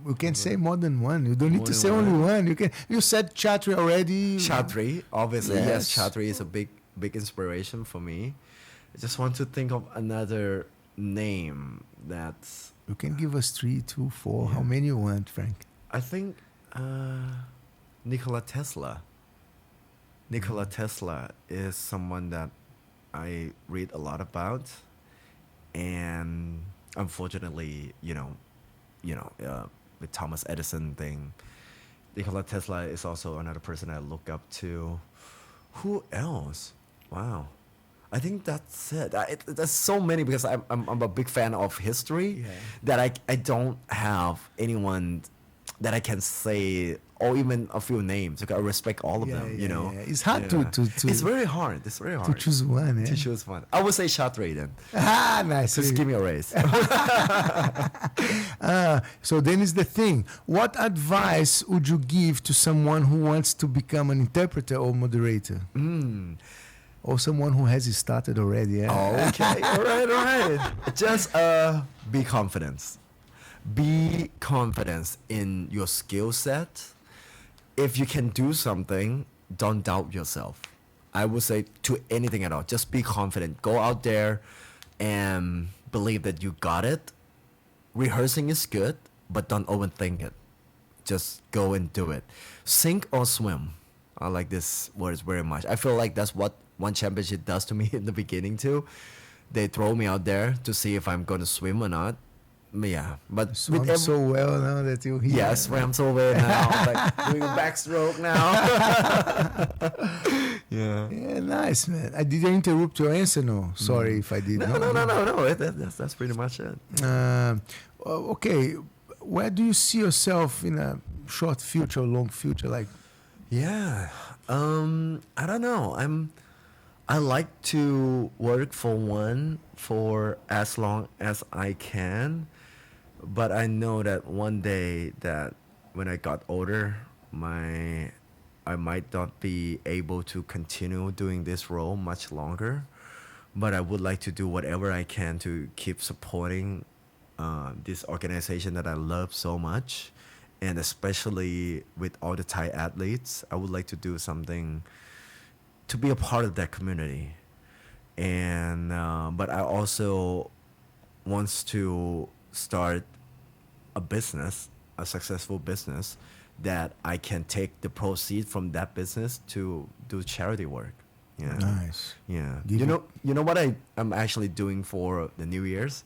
You can say more than one. You don't need More to than say only one. one. You can. You said Chatri already. Chatri, obviously, yes. Yes. Chatri is a big inspiration for me. I just want to think of another name that's. You can give us 3, 2, 4. How many you want, Frank? I think Nikola Tesla. Nikola Tesla is someone that I read a lot about, and unfortunately, with Thomas Edison thing, Nikola Tesla is also another person I look up to. Who else? Wow, I think that's it. There's so many because I'm a big fan of history that I don't have anyone that I can say or even a few names. Like I respect all of them. Yeah. It's hard to It's very hard. It's very hard to choose one. to choose one. I would say Chatri then. Nice. Just give me a raise. So then is the thing. What advice would you give to someone who wants to become an interpreter or moderator? Or someone who has started already? Yeah? Okay. All right. Just be confident. Be confident in your skill set. If you can do something, don't doubt yourself. I would say to anything at all, just be confident. Go out there and believe that you got it. Rehearsing is good, but don't overthink it. Just go and do it. Sink or swim. I like this words very much. I feel like that's what one championship does to me in the beginning too. They throw me out there to see if I'm going to swim or not. Yeah, but Swam so well now that you're here. yeah, swam so well now. Like doing a backstroke now. Yeah. Yeah, nice, man. I didn't interrupt your answer, no. Sorry if I did. No. That's pretty much it. Okay, where do you see yourself in a short future, long future? Like, Yeah. I don't know. I like to work for as long as I can, but I know that one day that when I got older, I might not be able to continue doing this role much longer, but I would like to do whatever I can to keep supporting this organization that I love so much, and especially with all the Thai athletes, I would like to do something to be a part of that community. And but I also wants to start a successful business that I can take the proceeds from that business to do charity work. Yeah. nice. Yeah. Give You know what I'm actually doing for the New Year's?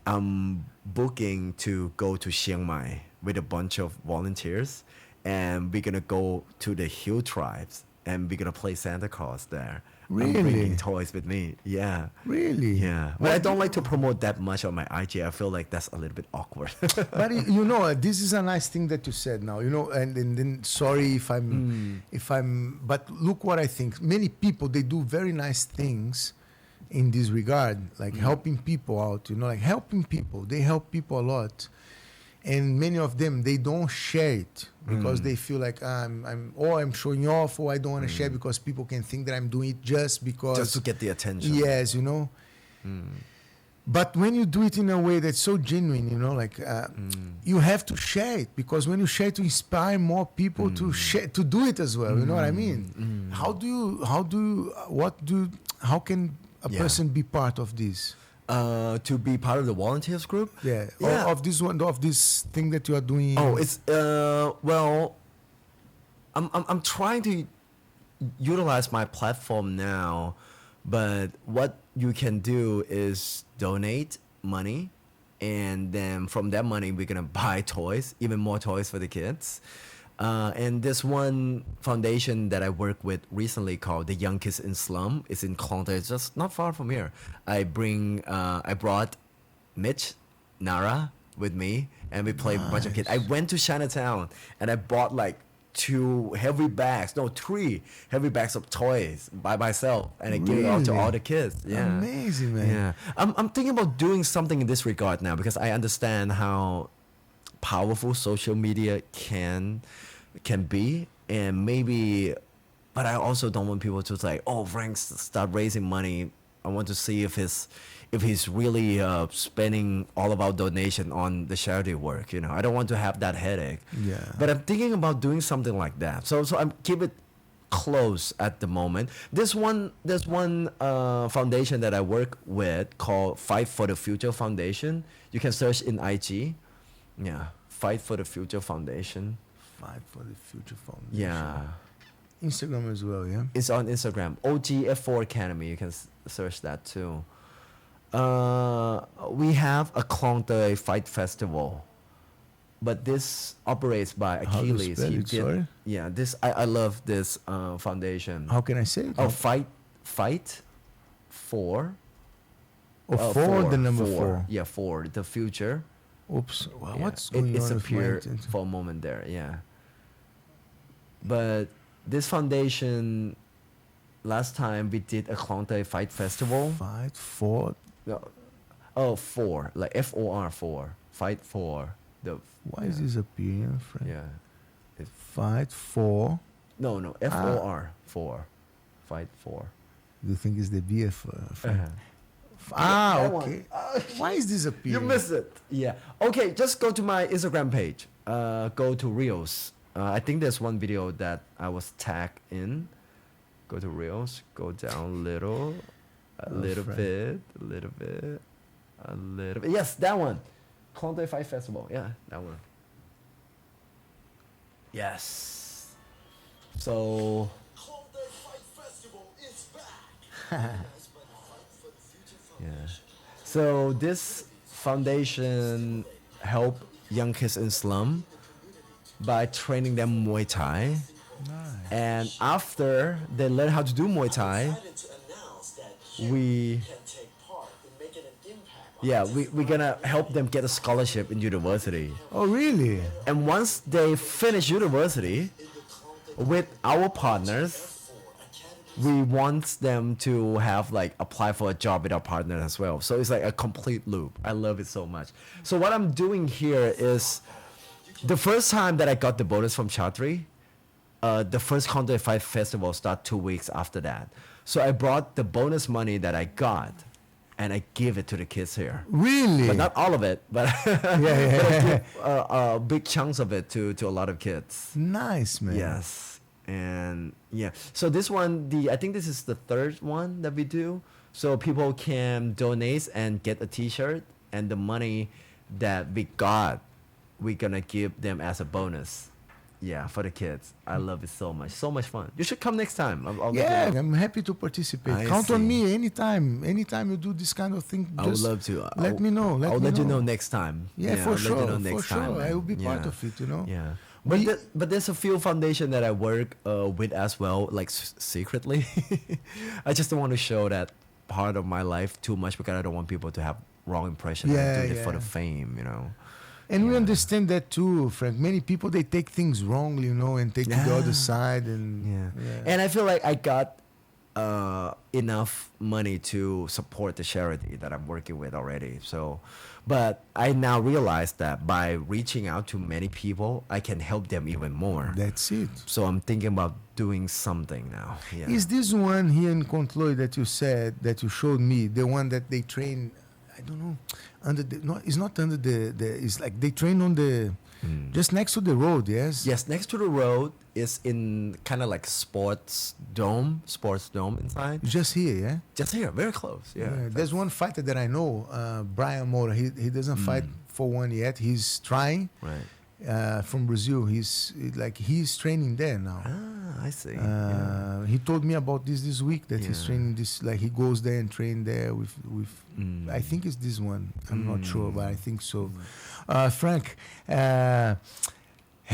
I'm booking to go to Chiang Mai with a bunch of volunteers, and we're gonna go to the hill tribes, and we're gonna play Santa Claus there. Really? I'm bringing toys with me. Yeah. Really? Yeah. But I don't like to promote that much on my IG. I feel like that's a little bit awkward. But this is a nice thing that you said now. And then sorry if I'm. But look what I think. Many people, they do very nice things in this regard, like helping people out. Like helping people. They help people a lot. And many of them, they don't share it because they feel like I'm showing off, or I don't want to share because people can think that I'm doing it just because. Just to get the attention. Yes, But when you do it in a way that's so genuine, you have to share it, because when you share it, to inspire more people to share, to do it as well. You know what I mean? How can a person be part of this? To be part of the volunteers group? Yeah. Yeah. Of this thing that you are doing. Oh, it's well, I'm trying to utilize my platform now, but what you can do is donate money, and then from that money we're gonna buy toys, even more toys for the kids. And this one foundation that I work with recently called the Young Kids in Slum is in Klong. It's just not far from here. I brought Mitch, Nara with me, and we played a bunch of kids. I went to Chinatown and I bought like 3 heavy bags of toys by myself, and I gave it out to all the kids. Yeah. Amazing, man. Yeah. I'm thinking about doing something in this regard now, because I understand how powerful social media can be, and maybe, but I also don't want people to say, oh, Frank, start raising money. I want to see if he's really spending all of our donation on the charity work. You know, I don't want to have that headache. Yeah. But I'm thinking about doing something like that. So I'm keep it close at the moment. There's one foundation that I work with called Fight for the Future Foundation. You can search in IG. Yeah, Fight for the Future Foundation. Fight for the Future Foundation. Yeah. Instagram as well, yeah? It's on Instagram. OGF4 Academy. You can search that too. We have a 𝘍𝘢𝙧𝙖𝙣𝙠 Fight Festival, but this operates by How to Achilles. spell it, sorry? Yeah, this I love this foundation. How can I say it? Oh, fight for. Oh, for the number 4. 4. Yeah, for the future. Oops. Well, Yeah. what's going on? It's with my appeared internet? for a moment there. Yeah. But this foundation, last time we did a 𝘍𝘢𝙧𝙖 Fight Festival. Fight for. No. Oh, 4, like FOR 4. Fight for the. Why is this appearing, friend? Yeah. Fight for. No, FOR 4. Fight for. Do you think it's the BF? Friend? That Okay. one. Why is this You appearing? missed it. Yeah. Okay, just go to my Instagram page. Go to Reels. I think there's one video that I was tagged in. Go to Reels. Go down a little bit. Yes, that one. 𝘍𝘢𝙧𝙖 Fight Festival. Yeah, that one. Yes. So. Yeah. So this foundation help young kids in slum by training them Muay Thai. Nice. And after they learn how to do Muay Thai, we're gonna help them get a scholarship in university. Oh, really? And once they finish university, with our partners, we want them to have like apply for a job with our partner as well. So it's like a complete loop. I love it so much. So what I'm doing here is the first time that I got the bonus from Chatri, the first 𝘍𝘢𝙧𝙖 Fight Festival start 2 weeks after that. So I brought the bonus money that I got and I give it to the kids here. Really? But not all of it, but, Yeah. but I give big chunks of it to a lot of kids. Nice, man. Yes. And yeah, so this one, I think this is the third one that we do. So people can donate and get a T-shirt, and the money that we got, we're gonna give them as a bonus. Yeah, for the kids. I love it so much. So much fun. You should come next time. I'll let Yeah, you know. I'm happy to participate. I Count on see. me anytime. Anytime you do this kind of thing, I would just love to. let me know. I'll let you know next time. Yeah, for I'll sure. Let you know For next sure. time, I will be man. part Yeah. of it, you know? Yeah. We- But there's a few foundation that I work with as well, like secretly. I just don't want to show that part of my life too much because I don't want people to have wrong impression. Yeah, I'm doing it for yeah. the fame, you know. And we Yeah. understand that too, Frank. Many people, they take things wrongly, you know, and take to the Yeah. other side. And Yeah. And I feel like I got enough money to support the charity that I'm working with already. So, but I now realize that by reaching out to many people, I can help them even more. That's it. So I'm thinking about doing something now. Yeah. Is this one here in 𝘍𝘢𝙧𝙖 that you said, that you showed me, the one that they train, I don't know, under the, no, it's not under the it's like they train on the, just next to the road, yes? Yes, next to the road is in kind of like sports dome inside. Just here, yeah? Just here, very close. Yeah. There's one fighter that I know, Brian Moura. He doesn't fight for one yet. He's trying. Right. From Brazil. He's training there now. Ah, I see. He told me about this week that he's Yeah. training this. Like he goes there and train there with. I think it's this one. I'm not sure, but I think so. Frank,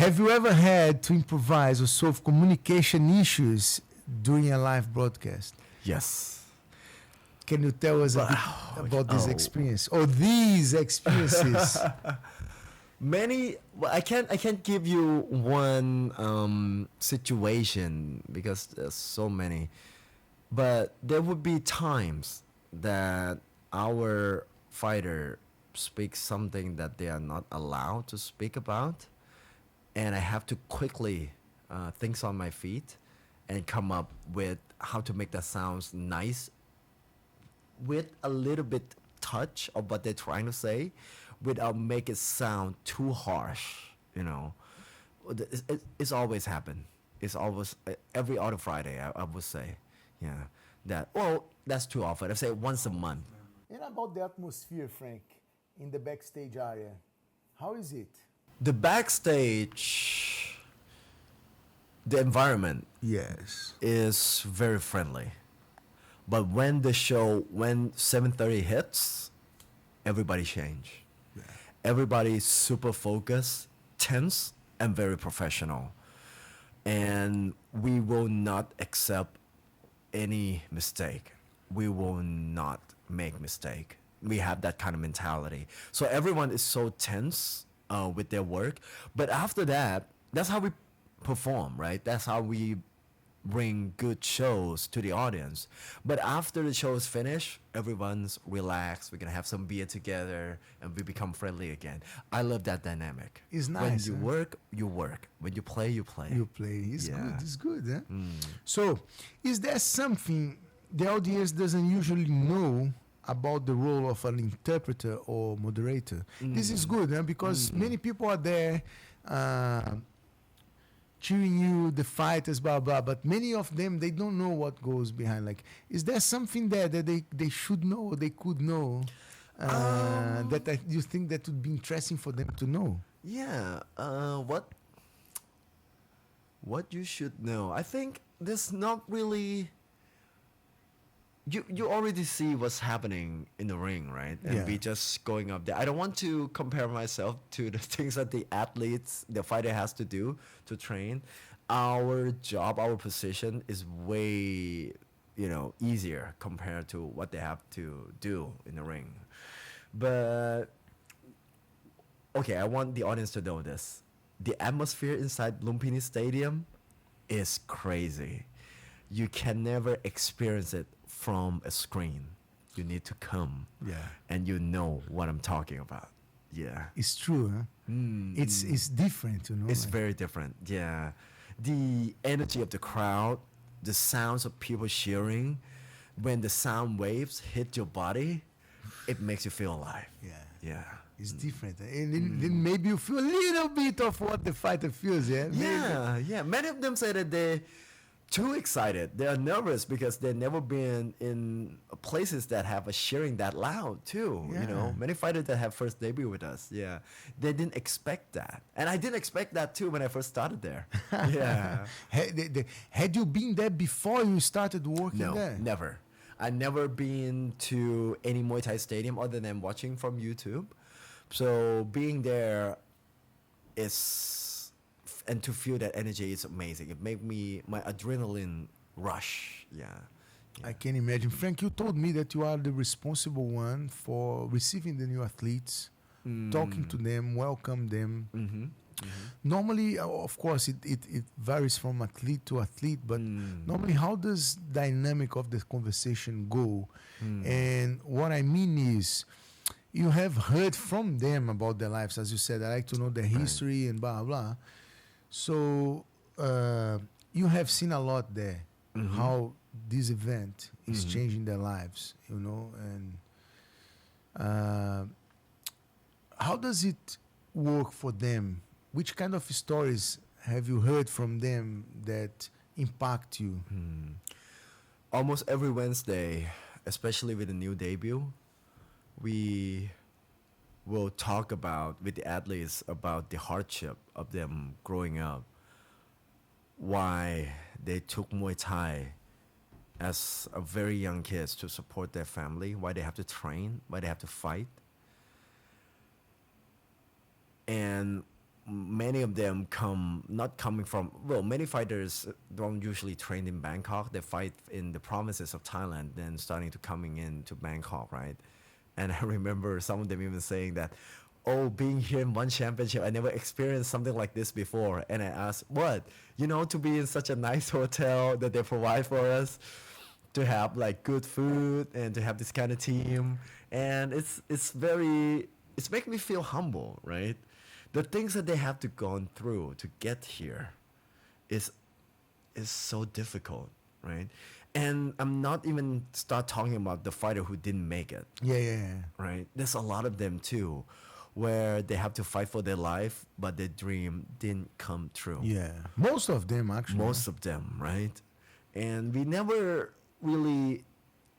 have you ever had to improvise or solve communication issues during a live broadcast? Yes. Can you tell us a bit about this experience or these experiences? Many. Well, I can't give you one situation because there's so many, but there would be times that our fighter speak something that they are not allowed to speak about, and I have to quickly think on my feet and come up with how to make that sounds nice with a little bit touch of what they're trying to say without make it sound too harsh, you know. It's always happened. It's always every other Friday, I would say. Yeah. That's too often. I say once a month. And about the atmosphere, Frank, in the backstage area, how is it? The backstage, the environment Yes. is very friendly. But when 7:30 hits, everybody change. Yeah. Everybody's super focused, tense, and very professional. And we will not accept any mistake. We will not make mistake. We have that kind of mentality. So everyone is so tense with their work. But after that, that's how we perform, right? That's how we bring good shows to the audience. But after the show is finished, everyone's relaxed. We're gonna have some beer together, and we become friendly again. I love that dynamic. It's When nice, you huh? work, you work. When you play, you play. You play. It's Yeah. good. It's good. Eh? So, is there something the audience doesn't usually know about the role of an interpreter or moderator? This is good, eh? Because many people are there cheering you, the fighters, blah blah. But many of them, they don't know what goes behind. Like, is there something there that they should know, they could know, that you think that would be interesting for them to know? Yeah. What you should know? I think there's not really. You already see what's happening in the ring, right? And Yeah. we just going up there. I don't want to compare myself to the things that the fighter has to do to train. Our job, our position is way, easier compared to what they have to do in the ring. But okay, I want the audience to know this. The atmosphere inside Lumpini Stadium is crazy. You can never experience it from a screen. You need to come. Yeah. And you know what I'm talking about. Yeah. It's true, huh? It's different, It's like- very different. Yeah. The energy of the crowd, the sounds of people cheering, when the sound waves hit your body, it makes you feel alive. Yeah. Yeah. It's different. And then maybe you feel a little bit of what the fighter feels, yeah? Maybe. Yeah. Many of them say that they're too excited. They are nervous because they've never been in places that have a cheering that loud too. Yeah. Many fighters that have first debut with us. Yeah, they didn't expect that, and I didn't expect that too when I first started there. Yeah. Had you been there before you started working No, there? never. I never been to any Muay Thai stadium other than watching from YouTube. So being there and to feel that energy is amazing. It made my adrenaline rush. Yeah. I can imagine. Frank, you told me that you are the responsible one for receiving the new athletes, talking to them, welcome them. Normally, of course, it varies from athlete to athlete, but normally, how does dynamic of the conversation go? And what I mean is, you have heard from them about their lives, as you said. I like to know their history and blah blah. So you have seen a lot there, how this event is changing their lives, and how does it work for them? Which kind of stories have you heard from them that impact you? Almost every Wednesday, especially with the new debut, we will talk with the athletes about the hardship of them growing up, why they took Muay Thai as a very young kids to support their family, why they have to train, why they have to fight. And many of them many fighters don't usually train in Bangkok. They fight in the provinces of Thailand, then starting to coming in to Bangkok, right? And I remember some of them even saying that, being here in one championship, I never experienced something like this before. And I asked, what? To be in such a nice hotel that they provide for us, to have like good food and to have this kind of team. And it's very it's making me feel humble, right? The things that they have to gone through to get here is so difficult, right? And I'm not even start talking about the fighter who didn't make it, Yeah. right? There's a lot of them too, where they have to fight for their life, but their dream didn't come true. Yeah. Most of them, actually. Most of them, right? And we never really,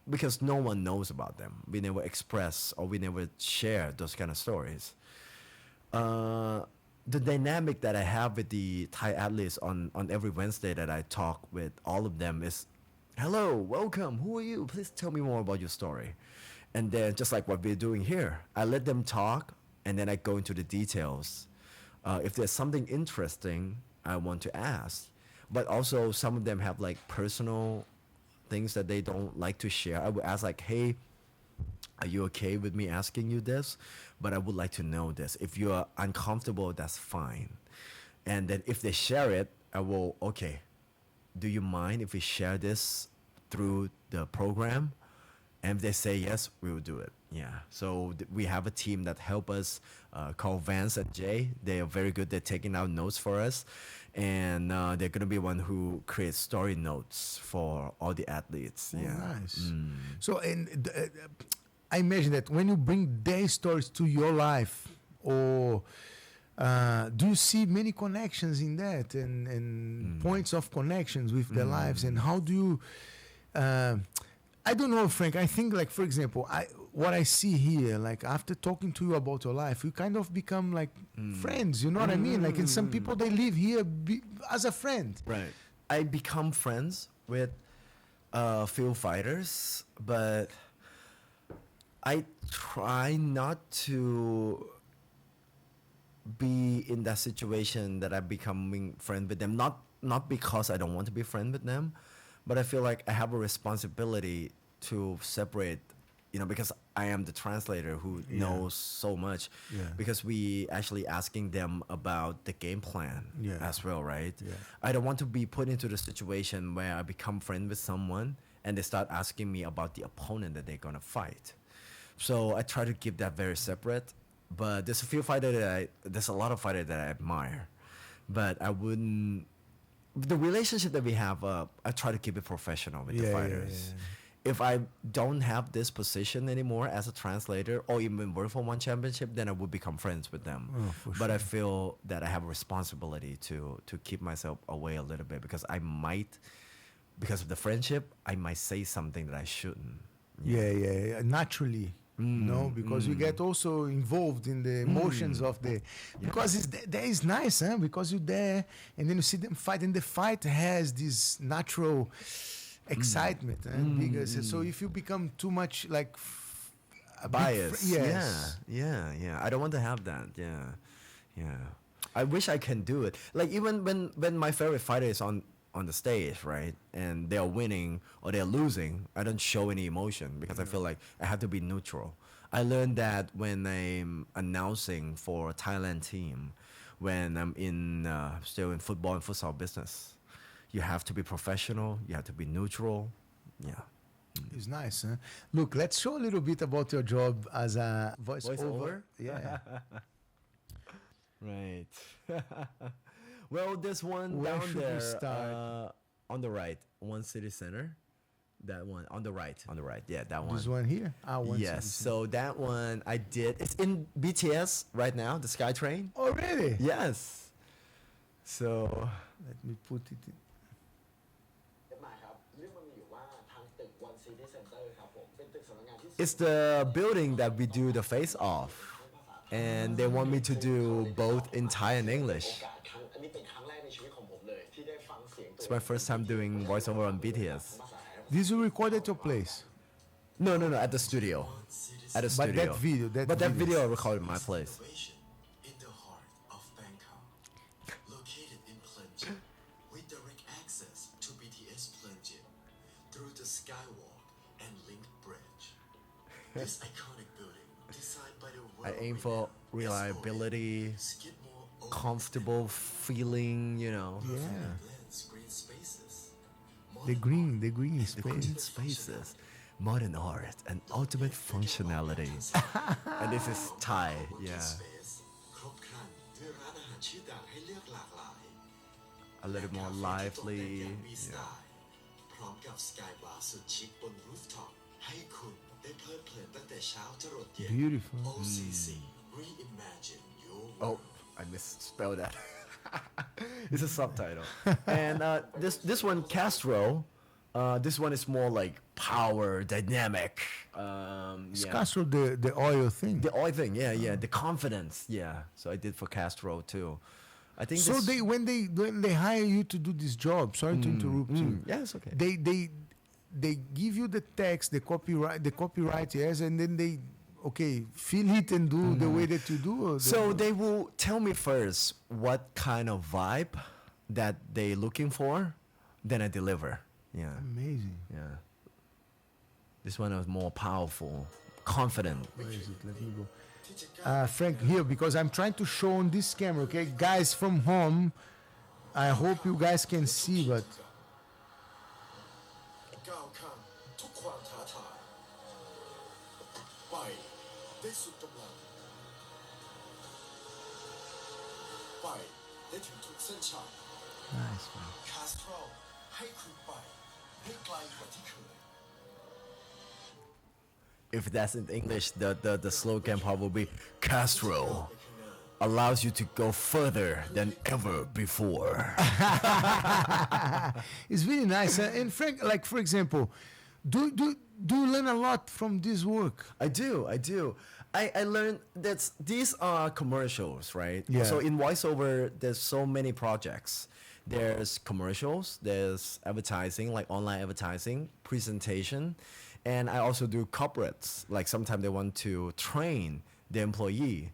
because no one knows about them, we never express or we never share those kind of stories. The dynamic that I have with the Thai athletes on every Wednesday that I talk with all of them is, hello, welcome, who are you? Please tell me more about your story. And then just like what we're doing here, I let them talk and then I go into the details. If there's something interesting I want to ask, but also some of them have like personal things that they don't like to share. I would ask like, hey, are you okay with me asking you this? But I would like to know this. If you are uncomfortable, that's fine. And then if they share it, I will, okay, do you mind if we share this through the program? And if they say yes, we will do it. Yeah. So we have a team that help us called Vance and Jay. They are very good. They're taking out notes for us. And they're going to be one who creates story notes for all the athletes. Oh, Yeah. nice. So, and I imagine that when you bring their stories to your life, or do you see many connections in that and points of connections with their lives? And how do you... I don't know, Frank. I think, like, for example, what I see here, like, after talking to you about your life, you kind of become like friends. You know what I mean? Like, and some people, they live here as a friend. Right. I become friends with a few fighters, but I try not to be in that situation that I'm becoming friend with them. Not because I don't want to be friend with them, but I feel like I have a responsibility to separate, because I am the translator who knows so much. Yeah. Because we actually asking them about the game plan as well, right? Yeah. I don't want to be put into the situation where I become friend with someone and they start asking me about the opponent that they're gonna fight. So I try to keep that very separate. But there's a lot of fighters that I admire, but I wouldn't. The relationship that we have, I try to keep it professional with the fighters. If I don't have this position anymore as a translator or even work for one championship, then I would become friends with them. Oh, for but sure. I feel that I have a responsibility to keep myself away a little bit because because of the friendship, I might say something that I shouldn't. Yeah. Naturally. Because you get also involved in the emotions of the... Because that is nice, huh? Because you're there and then you see them fight, and the fight has this natural excitement. Because, so if you become too much like... bias. Yes. Yeah. I don't want to have that. Yeah. I wish I can do it. Like even when my favorite fighter is on the stage, right, and they are winning or they are losing, I don't show any emotion because I feel like I have to be neutral. I learned that when I'm announcing for a Thailand team, when I'm still in football and futsal business, you have to be professional. You have to be neutral. Yeah. It's nice, huh? Look, let's show a little bit about your job as a voiceover. Yeah. Right. Well, there's one Where down should we there start? on the right, One City Center. That one on the right. Yeah, that one. This one here? Yes. So that one I did. It's in BTS right now, the SkyTrain. Oh, really? Yes. So Let me put it in. มาครับเรื่องมันมีอยู่ว่าทางตึก One City Center ครับผมเป็นตึกสำนักงานที่ it's the building that we do the face off, and they want me to do both in Thai and English. อันนี้เป็นครั้งแรกในชีวิตของผมเลยที่ได้ฟังเสียงตัว It's my first time doing voiceover on BTS. This you record at your place. No, at the studio. At the But studio. that video, I recorded in my place. In the heart of Bangkok, located in Plenty, with direct access to BTS Plenty through the Skywalk and Link Bridge. This iconic building, designed by the I aim for reliability, comfortable feeling, yeah. blends green spaces. The green the space. green spaces. modern art and ultimate functionality. And this is Thai, yeah. Space ครบครันด้วยร้านอาหารชื่อดังให้เลือกหลากหลาย A little more และกาแฟที่ตกแต่ง lively. อย่างมีสไต Yeah. ล์พร้อมกับสกายบาร์สุดชิคบนรูฟท็อปให้คุณได้เพลิดเพลินตั้งแต่เช้าจรดเย็น Beautiful. OCC Reimagine Your World Oh, I misspelled that. It's a subtitle. And this one, Castro. This one is more like power, dynamic. It's Yeah. Castro the oil thing. The oil thing, yeah. The confidence, yeah. So I did for Castro too. I think So this, when they hire you to do this job, sorry to interrupt you. yeah, it's okay. They give you the text, the copyright, yes, and then they fill it and do the way that you do. Or So they will tell me first what kind of vibe that they looking for, then I deliver. Yeah, amazing. yeah. This one is more powerful, confident. Where is it? Let me go. Frank, here, because I'm trying to show on this camera, okay? Guys from home, I hope you guys can see, but ก้าวข้ามทุกความท้าทายไปได้สุดกำลังไปได้ถึงทุกเส้นชัย nice, man. คาสโตรให้คุณไปให้ไกลกว่าที่เคย If that's in English, the slogan probably be Castro allows you to go further than ever before. It's really nice. And Frank, like for example, do you learn a lot from this work? I do. I learned that these are commercials, right? Yeah. So in voiceover, there's so many projects. There's commercials, there's advertising, like online advertising, presentation, and I also do corporates. Like sometimes they want to train the employee.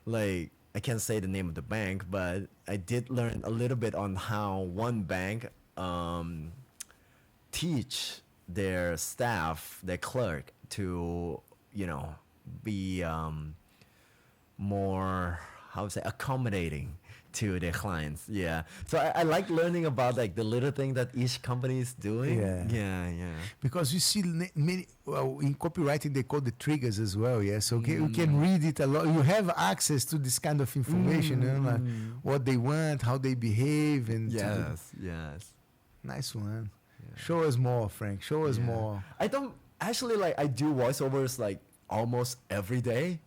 Like I can't say the name of the bank, but I did learn a little bit on how one bank teach their staff, their clerk, to be more, how to say, accommodating to their clients. Yeah. So I like learning about like the little thing that each company is doing. Yeah. Because you see many, in copywriting they call the triggers as well, yes. Okay, you can read it a lot. You have access to this kind of information, like what they want, how they behave, and Yes. nice one. Show us more, Frank. Show us more. I don't actually like, I do voiceovers like almost every day,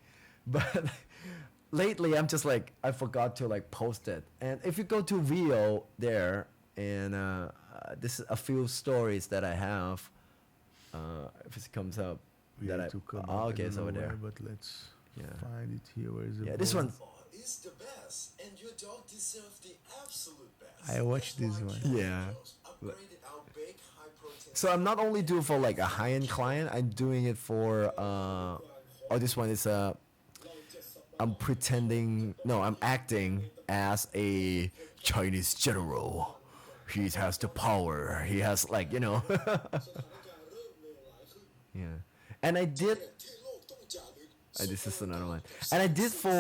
but lately I'm just like, I forgot to like post it. And if you go to Veo there, and this is a few stories that I have. If it comes up, We that have I to come oh, up, okay, I it's don't over know there. where, but let's Yeah. find it here. Where is it? Yeah, this one. is the best, and your dog deserves the absolute best. I watched this one. Yeah. Upgraded our big high protein. So I'm not only doing for like a high-end client, I'm doing it for this one is I'm acting as a Chinese general. He has the power. He has like, yeah. And I did, this is another one. And I did for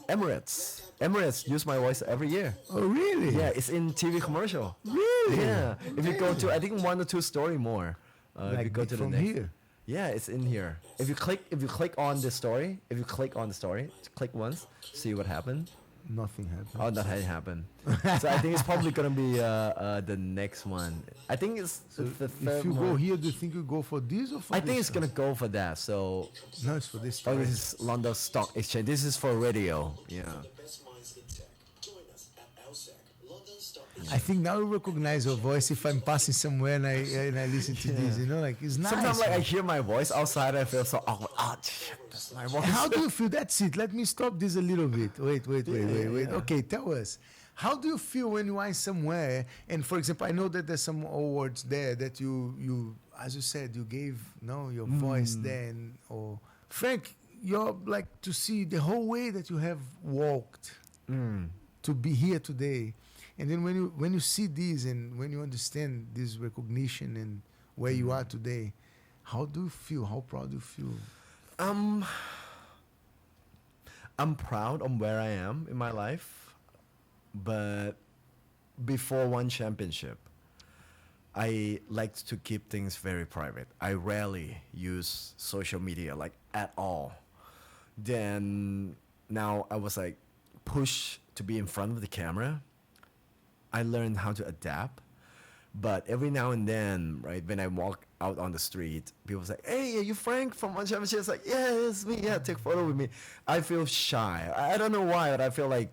Emirates. Emirates use my voice every year. Oh, really? Yeah, it's in TV commercial. Really? Yeah. If you go to, I think 1 or 2 story more. If Like you go to the from next. here? Yeah, it's in here. If you click on the story, click once, see what happened. Nothing happened. Oh, that hadn't happened. So I think it's probably gonna be the next one. I think it's the third If you one. go here, do you think you go for this or for I think this it's gonna go for that. So, No, it's for this. oh, this is London Stock Exchange. This is for radio. Yeah. The best minds in tech. Join us at LSEC, London Stock I think now you recognize your voice if I'm passing somewhere and I listen to this, like it's nice. Sometimes like I man. hear my voice outside, I feel so awkward. Oh, shit, that's my voice. How do you feel? That's it. Let me stop this a little bit. Wait. Yeah. Okay, tell us. How do you feel when you are somewhere? And for example, I know that there's some awards there that you as you said, you gave your voice then. Or Frank, you're like to see the whole way that you have walked to be here today. And then when you see this and when you understand this recognition and where you are today, how do you feel? How proud do you feel? I'm proud of where I am in my life, but before one championship, I like to keep things very private. I rarely use social media like at all. Then now I was like pushed to be in front of the camera. I learned how to adapt. But every now and then, right, when I walk out on the street, people say, "Hey, are you Frank from One Championship?" It's like, "Yeah, it's me. Yeah, take a photo with me." I feel shy. I don't know why, but I feel like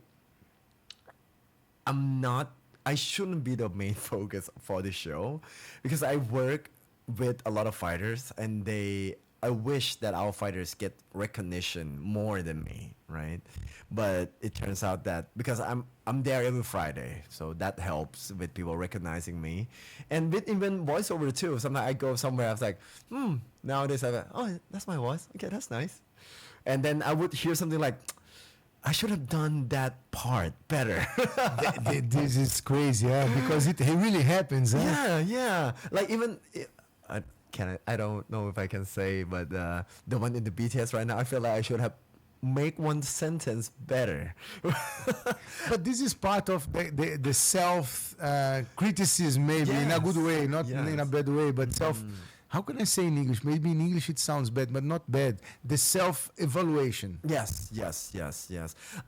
I shouldn't be the main focus for the show, because I work with a lot of fighters, and I wish that our fighters get recognition more than me, right? But it turns out that because I'm there every Friday, so that helps with people recognizing me, and with even voiceover too. Sometimes I go somewhere, I was like, nowadays I'm like, "Oh, that's my voice. Okay, that's nice," and then I would hear something like, "I should have done that part better." This is crazy, because it really happens. Yeah. Like even I don't know if I can say, but the one in the BTS right now, I feel like I should have make one sentence better. But this is part of the self criticism, maybe in a good way, not in a bad way, but self. How can I say in English? Maybe in English it sounds bad, but not bad. The self-evaluation. Yes.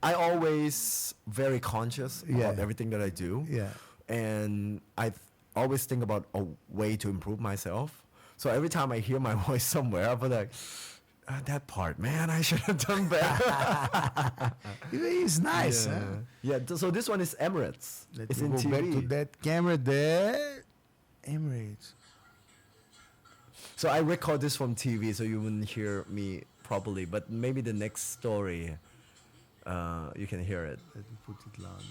I always very conscious about everything that I do. Yeah. And I always think about a way to improve myself. So every time I hear my voice somewhere, I'll be like, that part, man, I should have done better. It's nice. Yeah. So this one is Emirates. Let's It's in go TV. back to that camera there. Emirates. So I record this from TV, so you wouldn't hear me properly. But maybe the next story, you can hear it. Let me put it loud.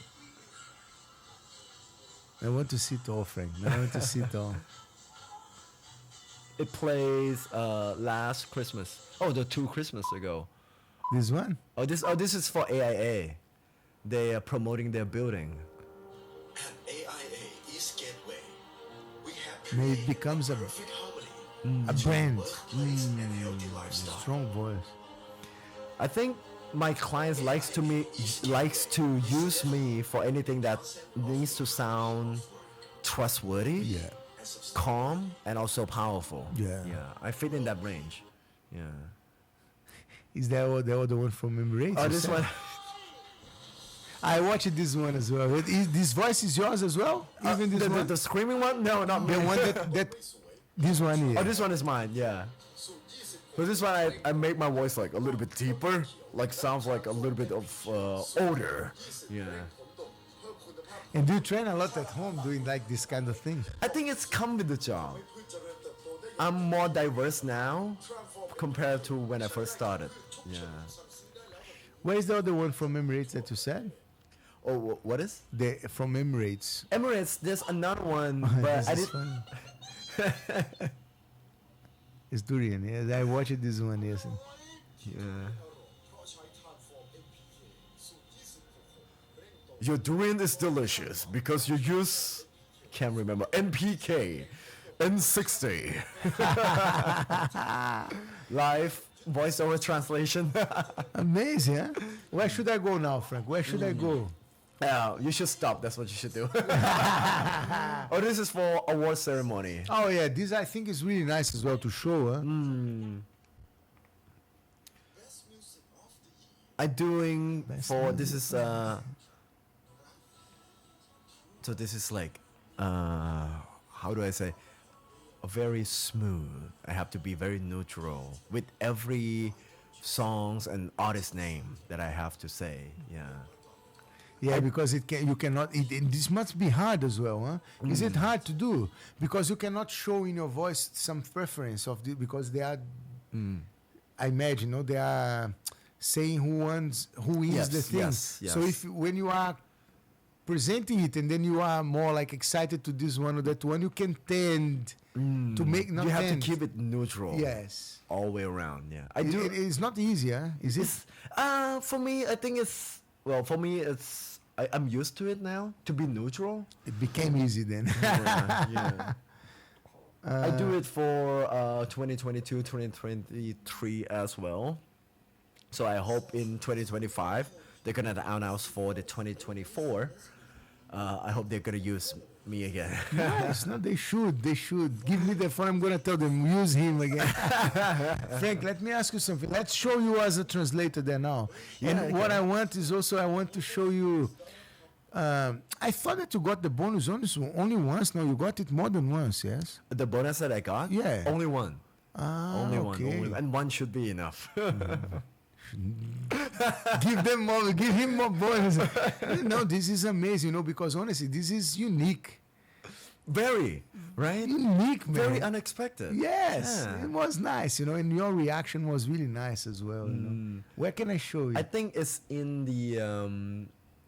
I want to see it all, Frank. I want to see it all. It plays last Christmas. Oh, the 2 Christmas ago. This one? This is for AIA. They are promoting their building. At AIA East Gateway, we have May it created becomes a perfect harmony brand. workplace and healthy lifestyle. Strong voice. I think my clients likes to use me for anything that needs to sound trustworthy, Yeah. calm, and also powerful. Yeah. I fit in that range. Yeah. Is that the other one from Emirates? Oh, this one. I watched this one as well. This voice is yours as well? Even this one? The screaming one? No, not me. The one that this one here. Oh, this one is mine. Yeah. But this one, I make my voice like a little bit deeper, like sounds like a little bit of older. Yeah. And do you train a lot at home doing like this kind of thing? I think it's come with the job. I'm more diverse now compared to when I first started. Yeah. Where is the other one from Emirates that you said? Oh, what is? From Emirates. Emirates, there's another one, but This I is didn't. funny. It's durian. Yes, I watched this one. Yes. Yeah. Your durian is delicious because you use, can't remember, NPK, N60. Live voiceover translation. Amazing, huh? Where should I go now, Frank? Where should I go? Yeah, you should stop. That's what you should do. Oh, this is for award ceremony. Oh yeah, this I think is really nice as well to show. Huh? Best music of the year. I'm doing Best for music. this is so this is like how do I say, a very smooth. I have to be very neutral with every songs and artist name that I have to say. Yeah. Yeah, because you cannot. This must be hard as well, huh? Is it hard to do because you cannot show in your voice some preference of because they are. I imagine, they are saying who is Yes, the thing. yes. So when you are presenting it and then you are more like excited to this one or that one, you can tend to make not You have tend. to keep it neutral. Yes. All the way around. Yeah. It's not easy, huh? Is it? It's for me. I think it's for me. I'm used to it now to be neutral. It became easy then. Yeah. I do it for 2022, 2023 as well. So I hope in 2025 they're gonna announce for the 2024. I hope they're gonna use me again. Nice. No, they should. They should. Give me the phone. I'm going to tell them, use him again. Frank, let me ask you something. Let's show you as a translator there now. And what I want is also, I want to show you. I thought that you got the bonus only once. No, you got it more than once, yes? The bonus that I got? Yeah. Only one. Only okay. one. And one should be enough. Give them more, give him more bonus. No, this is amazing, because honestly, this is unique. Very, right? Unique, man. Very unexpected. Yes, Yeah. it was nice, and your reaction was really nice as well. Where can I show you? I think it's in the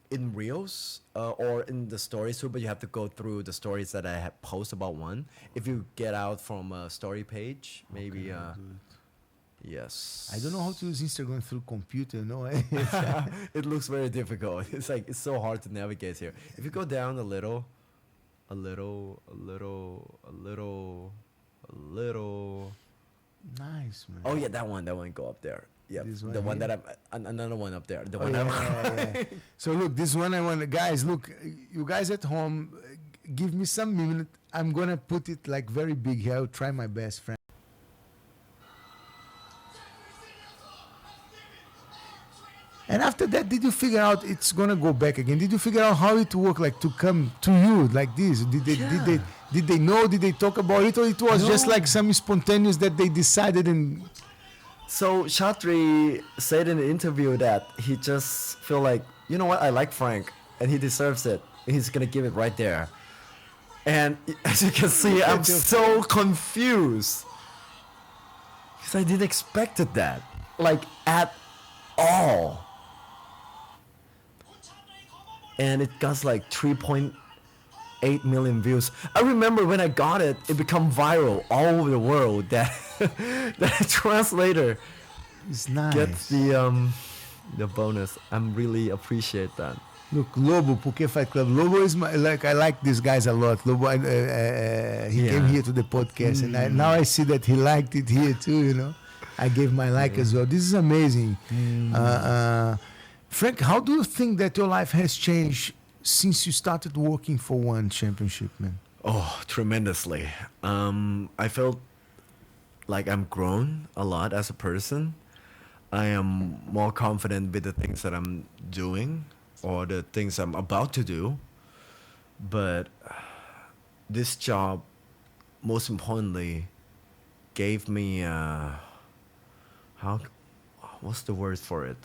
in Reels or in the stories too, but you have to go through the stories that I have post about one. If you get out from a story page, maybe yes. I don't know how to use Instagram through computer. No, It looks very difficult. It's like it's so hard to navigate here. If you go down a little. Nice, man. Oh yeah, that one go up there. Yeah, This one the one here? that I'm another one up there. The Oh, one yeah. So look, this one I want, guys. Look, you guys at home, give me some minute. I'm gonna put it like very big here. I'll try my best, friend. And after that, did you figure out it's gonna go back again? Did you figure out how it worked, like to come to you like this? Did they know? Did they talk about it, or it was just No. like some spontaneous that they decided and? So Chatri said in the interview that he just feel like, you know what, I like Frank and he deserves it. He's gonna give it right there. And as you can see, I'm so confused because I didn't expect that, like at all. And it got like 3.8 million views. I remember when I got it, it became viral all over the world. That that translator It's nice. gets the bonus. I'm really appreciate that. Look, Lobo, Porque Fight Club. Lobo is I like these guys a lot. Lobo, he Yeah. came here to the podcast, and now I see that he liked it here too. I gave my like as well. This is amazing. Frank, how do you think that your life has changed since you started working for One Championship, man? Oh, tremendously. I felt like I'm grown a lot as a person. I am more confident with the things that I'm doing or the things I'm about to do. But this job, most importantly, gave me what's the word for it?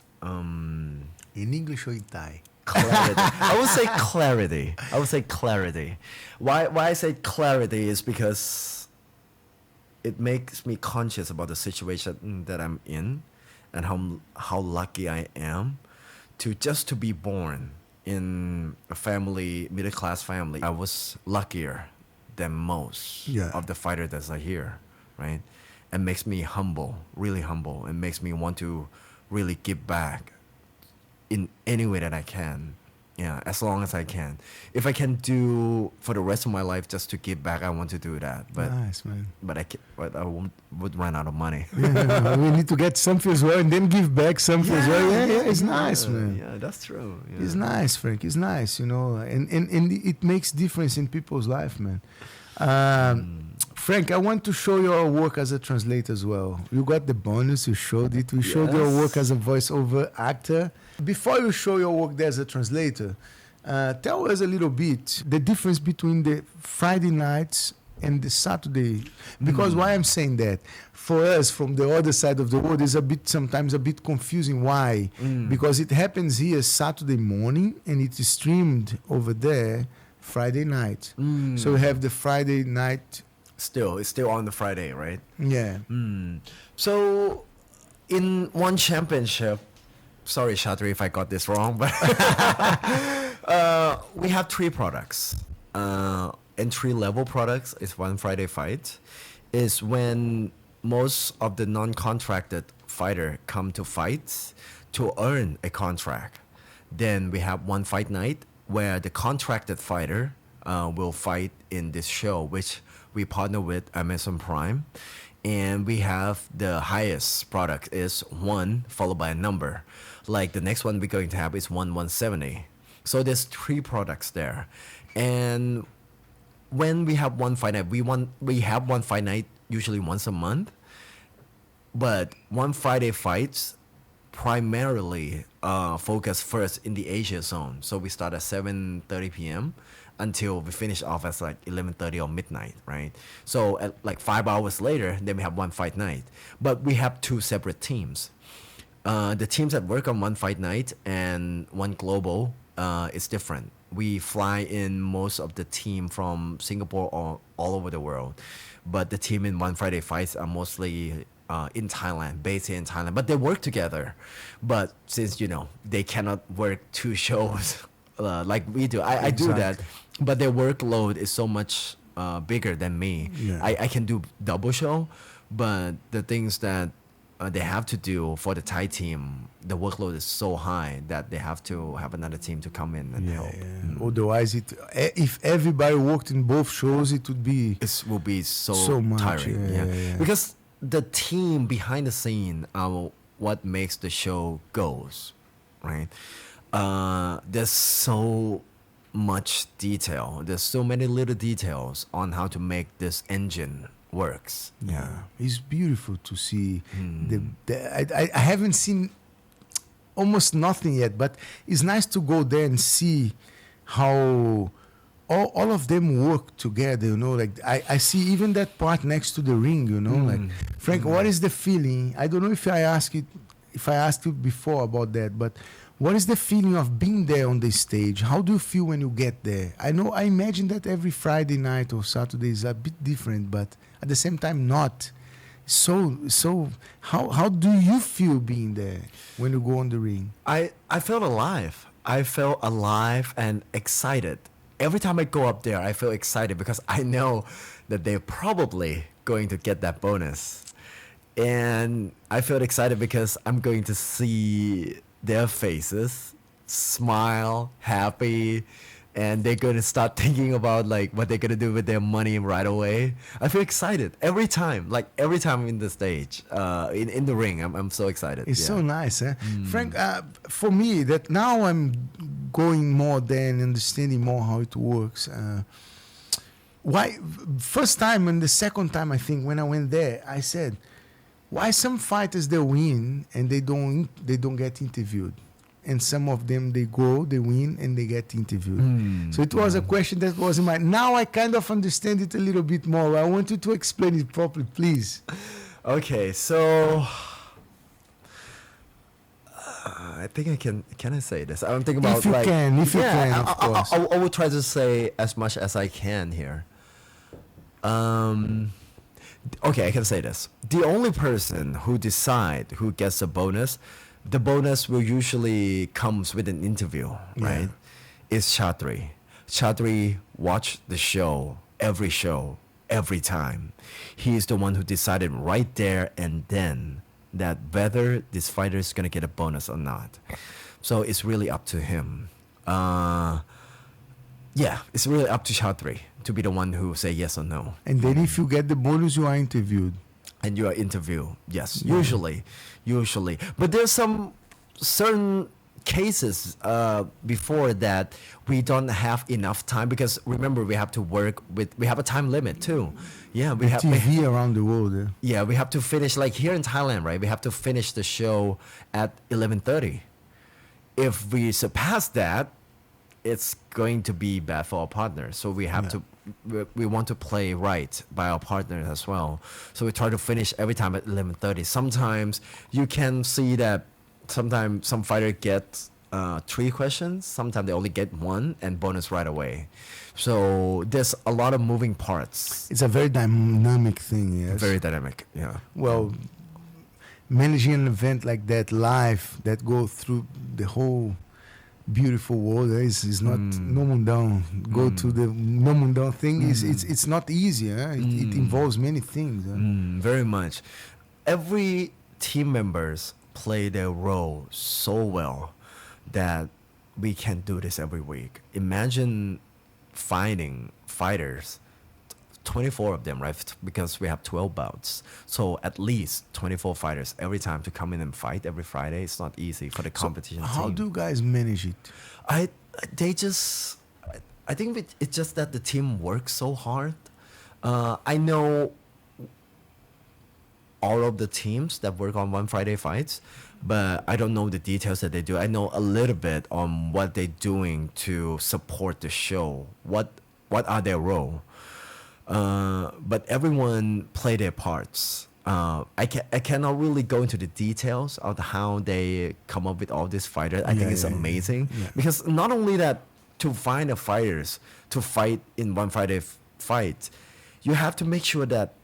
In English or in Thai? Clarity. I would say clarity. I would say clarity. Why I say clarity is because it makes me conscious about the situation that I'm in and how lucky I am to be born in a family, middle class family. I was luckier than most of the fighters that are here, right? And makes me humble, really humble, and makes me want to really give back in any way that I can. Yeah, as long as I can. If I can do for the rest of my life just to give back, I want to do that. But Nice, man. but I would run out of money. Yeah, we need to get something as well and then give back something as well. Yeah, it's nice, man. Yeah, that's true. Yeah. It's nice, Frank. It's nice, and it makes difference in people's life, man. Frank, I want to show your work as a translator as well. You got the bonus, you showed it. We showed your work as a voiceover actor. Before you show your work there as a translator, tell us a little bit the difference between the Friday nights and the Saturday. Because why I'm saying that, for us from the other side of the world, is sometimes a bit confusing. Why? Because it happens here Saturday morning and it is streamed over there Friday night. So we have the Friday night. It's still on the Friday, right? Yeah. So in One Championship, sorry Shatri if I got this wrong, but we have 3 products. Entry-level products is One Friday Fight. Is when most of the non-contracted fighter come to fight to earn a contract. Then we have One Fight Night where the contracted fighter will fight in this show, which we partner with Amazon Prime. And we have the highest product is 1 followed by a number. Like the next one we're going to have is 1170. So there's 3 products there. And when we have one fight night, we have one fight night usually once a month. But one Friday fights primarily focus first in the Asia zone. So we start at 7:30 p.m. until we finish off at like 11:30 or midnight, right? So at like 5 hours later, then we have one fight night. But we have 2 separate teams. The teams that work on one fight night and one global is different. We fly in most of the team from Singapore or all over the world. But the team in One Friday Fights are mostly in Thailand, based here in Thailand. But they work together. But since, they cannot work 2 shows like we do, I do that. But their workload is so much bigger than me. Yeah. I can do double show, but the things that they have to do for the Thai team, the workload is so high that they have to have another team to come in and help. Otherwise, if everybody worked in both shows, it would be It will be so much. tiring. Yeah. Because the team behind the scene are what makes the show goes, right? There's so much detail. There's so many little details on how to make this engine works. Yeah, it's beautiful to see. I haven't seen almost nothing yet, but it's nice to go there and see how all of them work together. Like I see even that part next to the ring. Like Frank, what is the feeling? I don't know if I asked you before about that, but what is the feeling of being there on the stage? How do you feel when you get there? I imagine that every Friday night or Saturday is a bit different, but at the same time not. So how do you feel being there when you go on the ring? I felt alive. I felt alive and excited. Every time I go up there, I feel excited because I know that they're probably going to get that bonus. And I felt excited because I'm going to see their faces, smile, happy, and they're going to start thinking about like what they're going to do with their money right away. I feel excited every time I'm in the stage, in the ring. I'm so excited. It's so nice, eh? Frank, for me, that now I'm going more there and understanding more how it works. Why? First time and the second time, I think, when I went there, I said, why some fighters they win and they don't get interviewed, and some of them they win and they get interviewed. So it was a question that was in my. Now I kind of understand it a little bit more. I want you to explain it properly, please. Okay, so I think I can. Can I say this? I'm thinking about If you can, of course. I will try to say as much as I can here. Okay, I can say this. The only person who decide who gets the bonus will usually comes with an interview, right? Is 𝘍𝙧𝙖𝙖 𝘍𝙧𝙖 watch the show, every time. He is the one who decided right there and then that whether this fighter is going to get a bonus or not. So it's really up to him. It's really up to 𝘍𝙧𝙖 to be the one who say yes or no. And then if you get the bonus, you are interviewed. And you are interviewed, yes, usually. But there's some certain cases before that we don't have enough time because remember we have a time limit too. Yeah, we have TV around the world. Yeah, we have to finish like here in Thailand, right? We have to finish the show at 11:30. If we surpass that, it's going to be bad for our partners. So we have to. We want to play right by our partners as well. So we try to finish every time at 11:30. Sometimes you can see that sometimes some fighter gets 3 questions. Sometimes they only get 1 and bonus right away. So there's a lot of moving parts. It's a very dynamic thing, yes. Very dynamic, yeah. Well, managing an event like that live that goes through the whole beautiful world is not no mundão. Go to the no mundão thing it's not easy. It involves many things. Very much. Every team members play their role so well that we can do this every week. Imagine finding fighters, 24 of them, right? Because we have 12 bouts. So at least 24 fighters every time to come in and fight every Friday. It's not easy for the competition How team. do you guys manage it? They just, I think it's just that the team works so hard. I know all of the teams that work on One Friday Fights, but I don't know the details that they do. I know a little bit on what they're doing to support the show. What are their role? But everyone play their parts. I cannot really go into the details of how they come up with all these fighters. I think it's amazing because not only that, to find the fighters to fight in One Friday Fight, you have to make sure that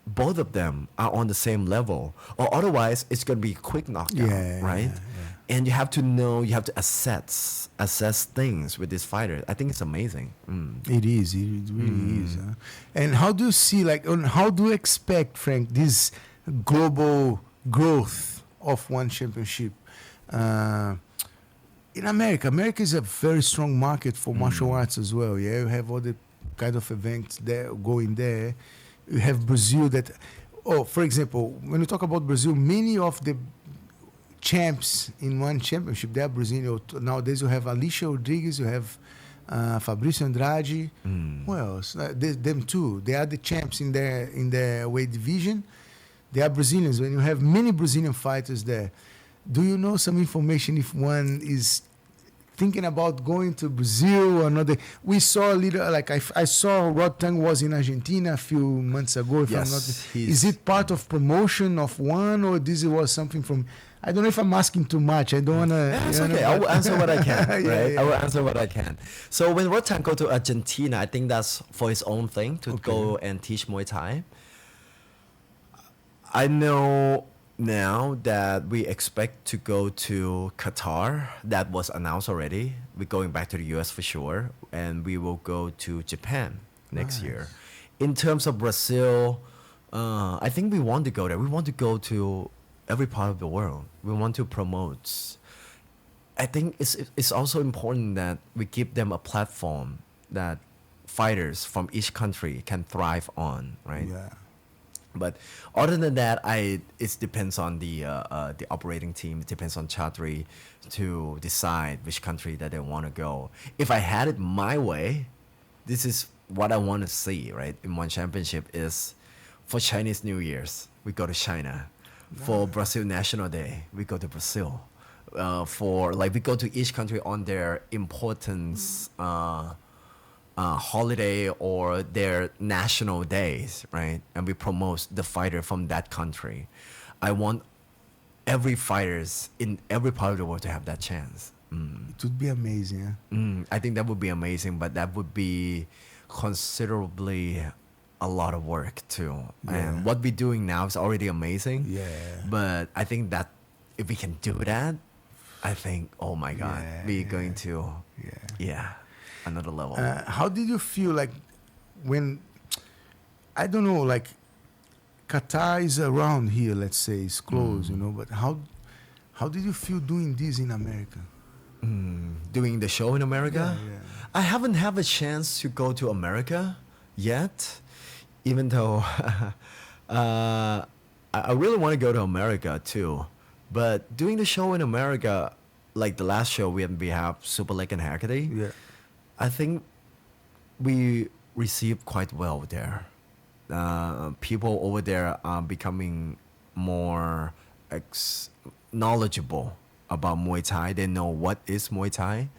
both of them are on the same level, or otherwise it's going to be a quick knockdown, right? And you have to know, you have to assess things with this fighter. I think it's amazing. It is. It really is. And how do you see, like, how do you expect, Frank, this global growth of one championship? In America is a very strong market for martial arts as well. Yeah, you have all the kind of events there going there. You have Brazil that, for example, when you talk about Brazil, many of the champs in one championship, they are Brazilian. Nowadays you have Alicia Rodriguez, you have Fabrício Andrade. Who else? Them too. They are the champs in their weight division. They are Brazilians. When you have many Brazilian fighters there, do you know some information if one is thinking about going to Brazil or not? We saw a little, like I saw Rod Tang was in Argentina a few months ago. If I'm not, is it part of promotion of one, or this was something from? I don't know if I'm asking too much. I don't want to. That's okay. I will answer what I can. Right? I will answer what I can. So when Rod Tang go to Argentina, I think that's for his own thing to go and teach Muay Thai. I know now that we expect to go to Qatar. That was announced already. We're going back to the US for sure, and we will go to Japan next year. In terms of Brazil, I think we want to go there. We want to go to every part of the world. We want to promote. I think it's also important that we give them a platform that fighters from each country can thrive on, right? Yeah. But other than that, it depends on the operating team. It depends on Chatri to decide which country that they want to go. If I had it my way, this is what I want to see, right? In one championship is for Chinese New Year's, we go to China. For Brazil National Day, we go to Brazil. We go to each country on their importance holiday or their national days, right? And we promote the fighter from that country. I want every fighters in every part of the world to have that chance. It would be amazing. I think that would be amazing, but that would be considerably a lot of work too. And what we're doing now is already amazing. Yeah. But I think that if we can do that, I think, oh my God, we're going to, another level. How did you feel like when, I don't know, like Qatar is around here, let's say, it's close, you know, but how did you feel doing this in America? Doing the show in America? Yeah. I haven't had a chance to go to America yet, even though I really want to go to America too. But doing the show in America, like the last show we have Super Lake and Haggerty, I think we received quite well there. People over there are becoming more knowledgeable about Muay Thai. They know what is Muay Thai.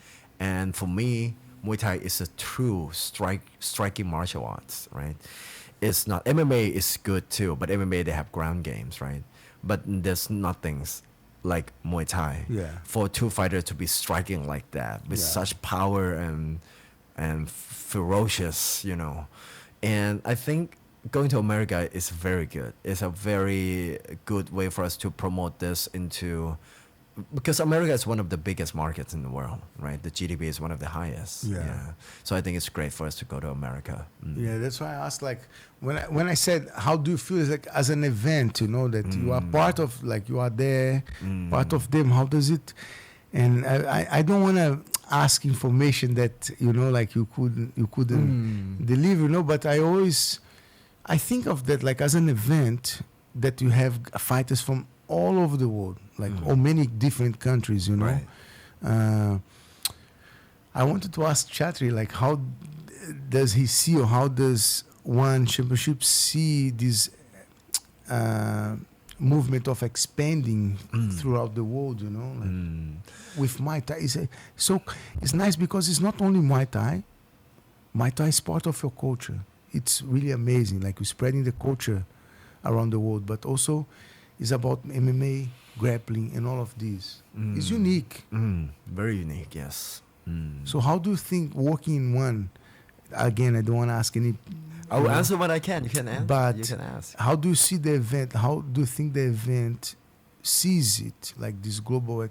And for me, Muay Thai is a true striking martial arts, right? It's not, MMA is good too, but MMA, they have ground games, right? But there's nothing like Muay Thai. For two fighters to be striking like that with such power and ferocious, you know. And I think going to America is very good. It's a very good way for us to promote this into, because America is one of the biggest markets in the world, right? The GDP is one of the highest. So I think it's great for us to go to America. Yeah, that's why I asked, like, when I said, how do you feel, it's like as an event, you know, that you are part of, like you are there, part of them, how does it, and I don't want to ask information that, you know, like you couldn't deliver, you know, but I think of that like as an event that you have fighters from all over the world, like or many different countries, you know. I wanted to ask Chatri, like, how does he see, or how does one championship see this movement of expanding throughout the world? You know, like with Muay Thai, it's nice because it's not only Muay Thai. Muay Thai is part of your culture. It's really amazing. Like, we're spreading the culture around the world, but also it's about MMA, grappling, and all of this. It's unique. Very unique, yes. So how do you think working in one, again, I don't want to ask any... I will answer what I can. You can ask. But you can ask. how do you see the event? How do you think the event sees it? Like this global...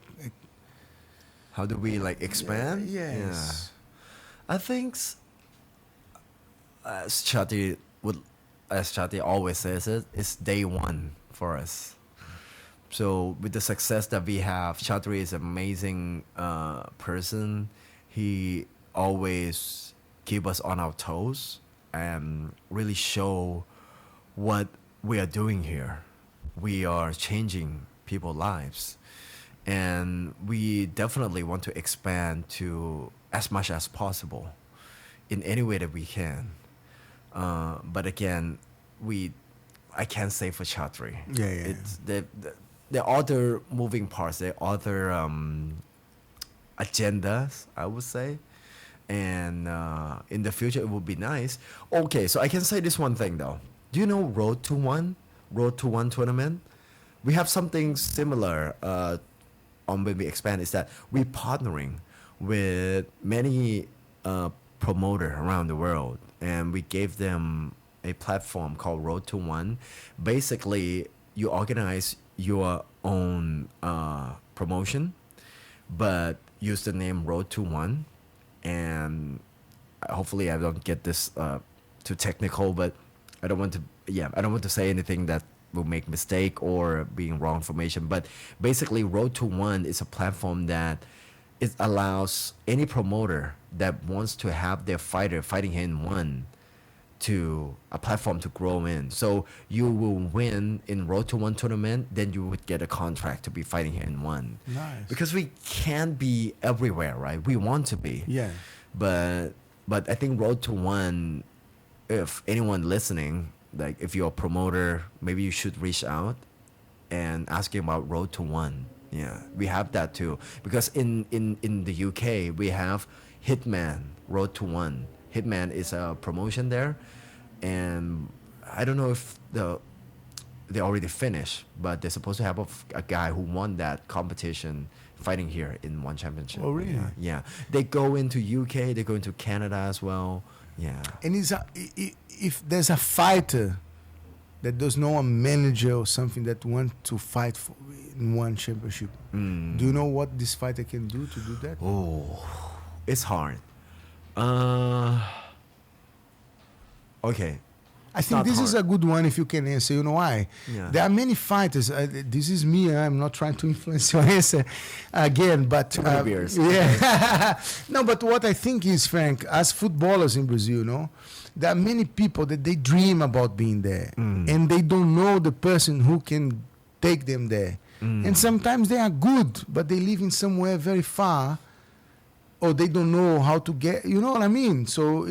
How do we like expand? Yes. Yeah. I think, as Chatri always says, it's day one for us. So with the success that we have, Chatri is an amazing person. He always keep us on our toes and really show what we are doing here. We are changing people's lives. And we definitely want to expand to as much as possible in any way that we can. But again, I can't say for Chatri. Yeah. It's the other moving parts, the other agendas, I would say. And in the future, it would be nice. Okay, so I can say this one thing, though. Do you know Road to One tournament? We have something similar on when we expand, is that we're partnering with many promoters around the world. And we gave them a platform called Road to One. Basically, you organize your own promotion, but use the name Road to One. And hopefully I don't get this too technical, but I don't want to say anything that will make mistake or being wrong information. But basically, Road to One is a platform that it allows any promoter that wants to have their fighter fighting here in one to a platform to grow in. So you will win in Road to One tournament, then you would get a contract to be fighting here in one. Nice. Because we can't be everywhere, right? We want to be. Yeah. But I think Road to One, if anyone listening, like if you're a promoter, maybe you should reach out and ask him about Road to One. Yeah, we have that too. Because in the UK, we have Hitman, Road to One. Hitman is a promotion there, and I don't know if they already finished, but they're supposed to have a guy who won that competition fighting here in one championship. Oh, really? Yeah. They go into UK, they go into Canada as well. Yeah. And if there's a fighter that does know a manager or something that want to fight in one championship, do you know what this fighter can do to do that? Oh, it's hard. Okay. I think this is a good one if you can answer. You know why? Yeah. There are many fighters. This is me. I'm not trying to influence your answer again, but beers. yeah. No, but what I think is, Frank, as footballers in Brazil, you know, there are many people that they dream about being there, and they don't know the person who can take them there. And sometimes they are good, but they live in somewhere very far, or they don't know how to get. You know what I mean? So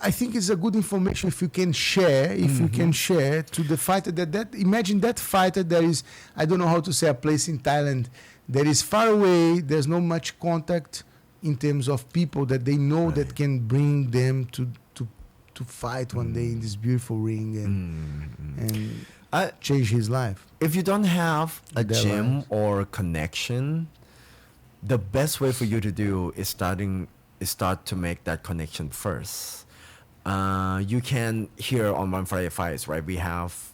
I think it's a good information if you can share, you can share to the fighter that imagine that fighter that is, I don't know how to say, a place in Thailand that is far away, there's not much contact in terms of people that they know that can bring them to fight one day in this beautiful ring and change his life. If you don't have a Their gym lives. or connection, the best way for you to do is start to make that connection first. You can hear on One Friday Fights, right? We have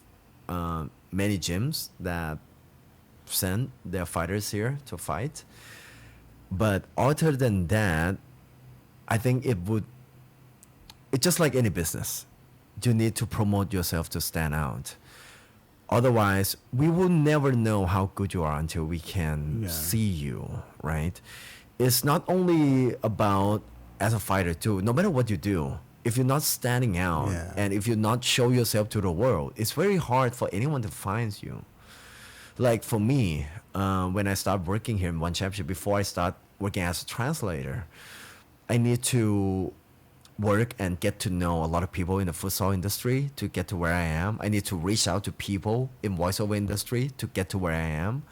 many gyms that send their fighters here to fight. But other than that, I think it's just like any business. You need to promote yourself to stand out. Otherwise, we will never know how good you are until we can see you, right? It's not only about as a fighter too. No matter what you do, if you're not standing out and if you're not show yourself to the world, it's very hard for anyone to find you. Like for me, when I start working here in One Championship, before I start working as a translator, I need to work and get to know a lot of people in the futsal industry to get to where I am. I need to reach out to people in voiceover industry to get to where I am.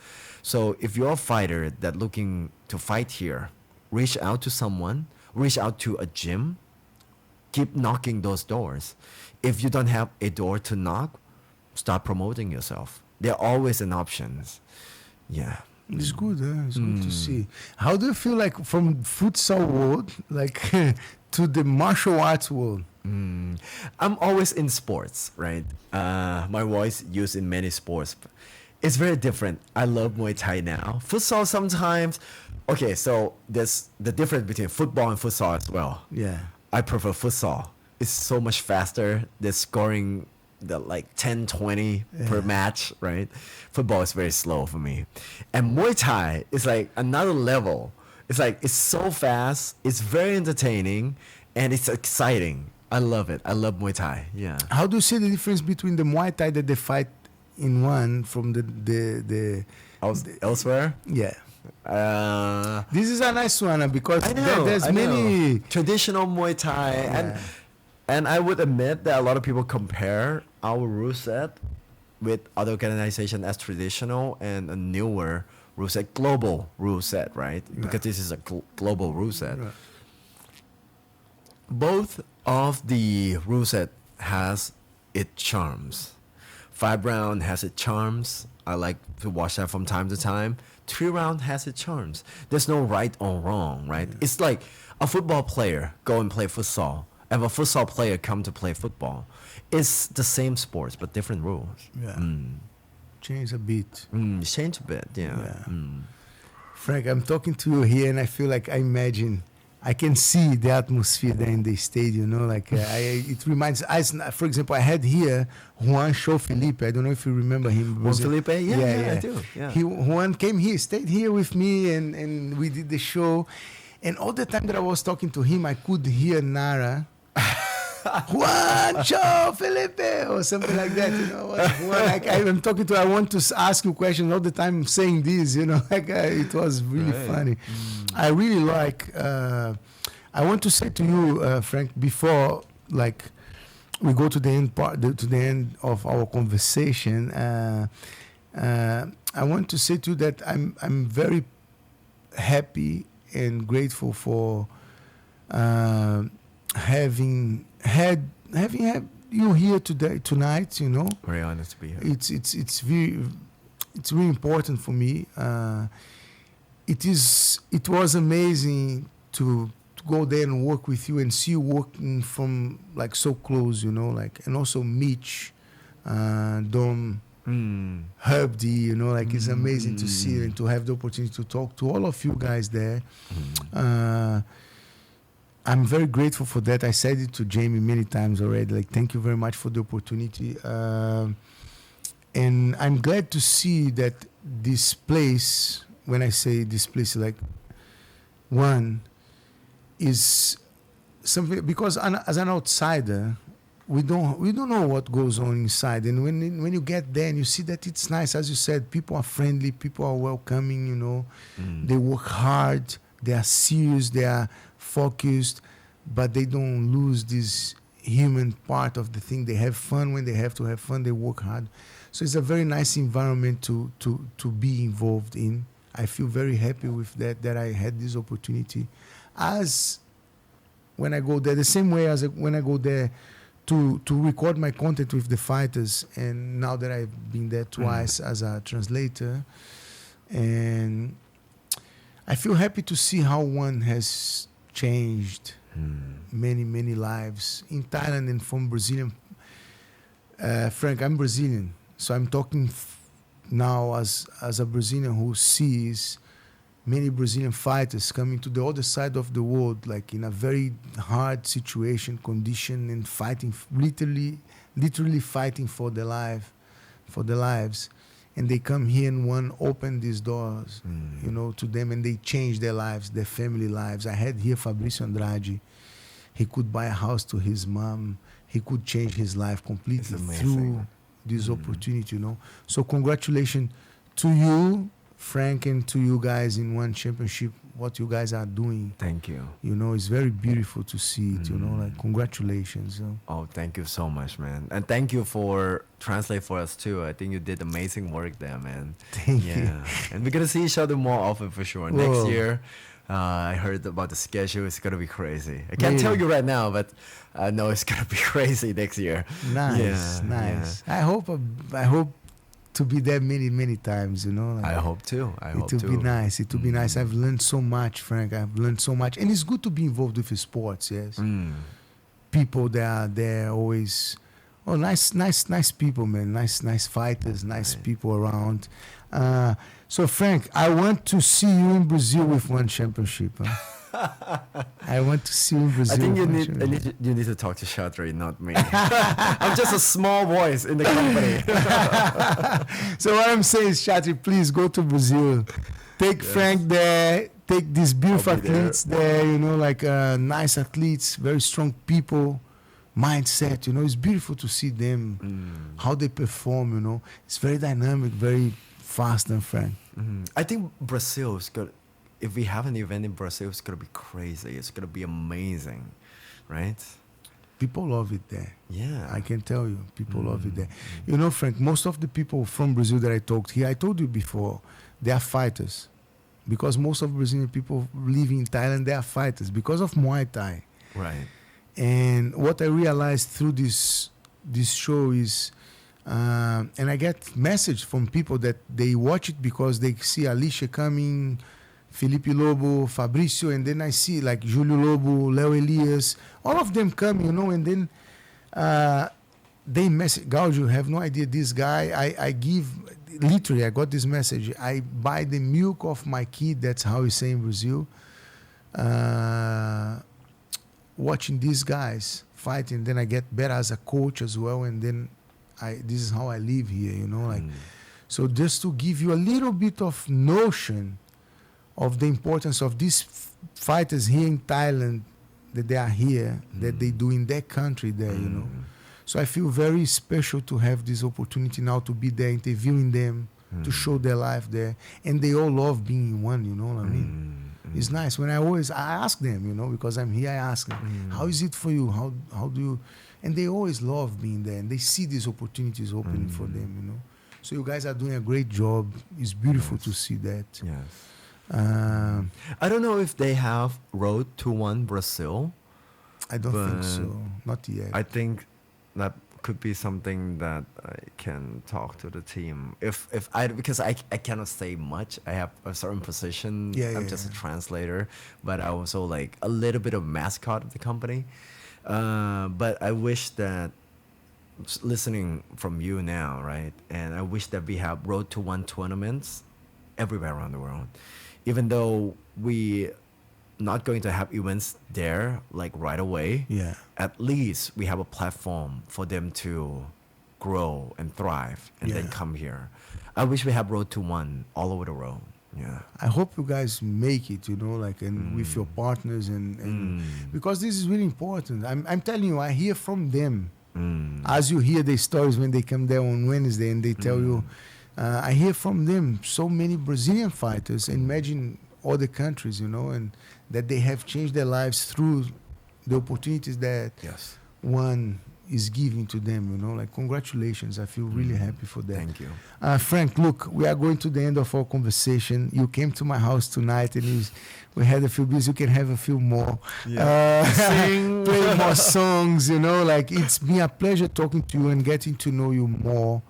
So if you're a fighter that looking to fight here, reach out to someone, reach out to a gym, keep knocking those doors. If you don't have a door to knock, start promoting yourself. There are always an options. Yeah. It's good, it's good to see. How do you feel like from futsal world, like to the martial arts world? I'm always in sports, right? My voice used in many sports. It's very different. I love Muay Thai now. Futsal sometimes. Okay, so there's the difference between football and futsal as well. Yeah. I prefer futsal. It's so much faster. They're scoring the like 10, 20 per match, right? Football is very slow for me. And Muay Thai is like another level. It's like, it's so fast, it's very entertaining, and it's exciting. I love it. I love Muay Thai. Yeah. How do you see the difference between the Muay Thai that they fight in one from the Elsewhere? yeah. This This is a nice one because I know, there's I know. many. Traditional Muay Thai, and I would admit that a lot of people compare our rule set with other organizations as traditional and a newer rule set, global rule set, right? Because this is a global rule set. Right. Both of the rule set has its charms. 5-round has its charms. I like to watch that from time to time. 3-round has its charms. There's no right or wrong, right? It's like a football player go and play futsal, and a futsal player come to play football. It's the same sports, but different rules. Yeah. Change a bit. Change a bit, yeah. Yeah. Frank, I'm talking to you here, and I feel like I can see the atmosphere there in the stadium. You know, like it reminds us. For example, I had here 𝘍𝘭𝘢. I don't know if you remember him. Felipe? Yeah, I do. Yeah. Juan came here, stayed here with me, and we did the show. And all the time that I was talking to him, I could hear Nara. 𝘍𝘭𝘢 or something like that, you know. I'm talking to. I want to ask you questions all the time, saying this, you know. Like it was really funny. I really like. I want to say to you, Frank, before like we go to the end to the end of our conversation. I want to say to you that I'm very happy and grateful for having had you here tonight. You know, Very honest to be here. it's really important for me. It was amazing to go there and work with you and see you working from like so close, you know, like, and also Mitch, Dom, Herbd, you know, like it's amazing to see and to have the opportunity to talk to all of you guys there. I'm very grateful for that. I said it to Jamie many times already. Like, thank you very much for the opportunity. And I'm glad to see that this place, when I say this place, like one is something, because as an outsider, we don't know what goes on inside. And when you get there and you see that it's nice, as you said, people are friendly, people are welcoming, you know, they work hard, they are serious, they are focused, but they don't lose this human part of the thing. They have fun when they have to have fun. They work hard. So it's a very nice environment to be involved in. I feel very happy with that I had this opportunity. As when I go there, the same way as when I go there to record my content with the fighters, and now that I've been there twice as a translator, and I feel happy to see how one has changed many lives in Thailand and from Brazilian. Frank, I'm Brazilian, so I'm talking now as a Brazilian who sees many Brazilian fighters coming to the other side of the world, like in a very hard situation, condition, and fighting, literally fighting for their lives. And they come here and one open these doors, you know, to them, and they change their lives, their family lives. I had here Fabrício Andrade. He could buy a house to his mom. He could change his life completely through this opportunity, you know. So congratulations to you, Frank, and to you guys in One Championship what you guys are doing. Thank you. You know, it's very beautiful to see it. You know, like congratulations. Oh, thank you so much, man. And thank you for translate for us too. I think you did amazing work there, man. Thank you. And we're gonna see each other more often for sure. Whoa. Next year, I heard about the schedule. It's gonna be crazy. I can't Really? tell you right now, but I know it's gonna be crazy next year. Nice, Yeah, nice. I hope to be there many times. You know, like, I hope too. I hope it too. will be nice. It will be nice. I've learned so much, Frank. I've learned so much, and it's good to be involved with sports. Yes, people that are there always. Oh, nice people, man. Nice fighters. Nice people around. So, Frank, I want to see you in Brazil with one championship. I want to see you in Brazil. I think you with one need, championship. you need to talk to 𝘍𝙧𝙖𝙧, not me. I'm just a small voice in the company. So what I'm saying is, Chatri, please go to Brazil. Take Frank there. Take these beautiful I'll be there. athletes there. You know, like nice athletes, very strong people, mindset. You know, it's beautiful to see them, how they perform. You know, it's very dynamic, very fast and frank. I think Brazil is good. If we have an event in Brazil, it's gonna be crazy. It's gonna be amazing, right? People love it there. Yeah. I can tell you, people love it there. You know, Frank, most of the people from Brazil that I talked here, I told you before, they are fighters. Because most of Brazilian people living in Thailand, they are fighters because of Muay Thai. Right. And what I realized through this show is, and I get message from people that they watch it because they see Alicia coming, Felipe Lobo, Fabrício, and then I see like Júlio Lobo, Léo Elias, all of them come, you know, and then they message, Gáudio, you have no idea, this guy, I give, literally, I got this message, I buy the milk of my kid, that's how we say in Brazil, watching these guys fighting, then I get better as a coach as well, and then this is how I live here, you know, like, so just to give you a little bit of notion of the importance of these fighters here in Thailand, that they are here, that they do in their country there, you know. So I feel very special to have this opportunity now to be there, interviewing them, to show their life there. And they all love being in one, you know what I mean? It's nice. When I ask them, you know, because I'm here, I ask them, how is it for you? How do you... And they always love being there, and they see these opportunities opening for them, you know. So you guys are doing a great job. It's beautiful to see that. Yes. I don't know if they have Road to One Brazil. I don't think But so. Not yet. I think that could be something that I can talk to the team. Because I cannot say much. I have a certain position. Yeah, I'm yeah, just a yeah. translator, but I also like a little bit of mascot of the company. But I wish that listening from you now, right? And I wish that we have Road to One tournaments everywhere around the world. Even though we not going to have events there like right away, Yeah. at least we have a platform for them to grow and thrive and then Yeah. come here. I wish we have Road to One all over the world. Yeah. I hope you guys make it, you know, like, and with your partners and because this is really important. I'm telling you, I hear from them. As you hear the stories when they come there on Wednesday and they tell you, I hear from them so many Brazilian fighters, imagine other countries, you know, and that they have changed their lives through the opportunities that Yes. one is giving to them, you know, like congratulations. I feel really happy for that. Thank you. Frank, look, we are going to the end of our conversation. You came to my house tonight and we had a few beers. You can have a few more. Sing. Play more songs, you know, like it's been a pleasure talking to you and getting to know you more,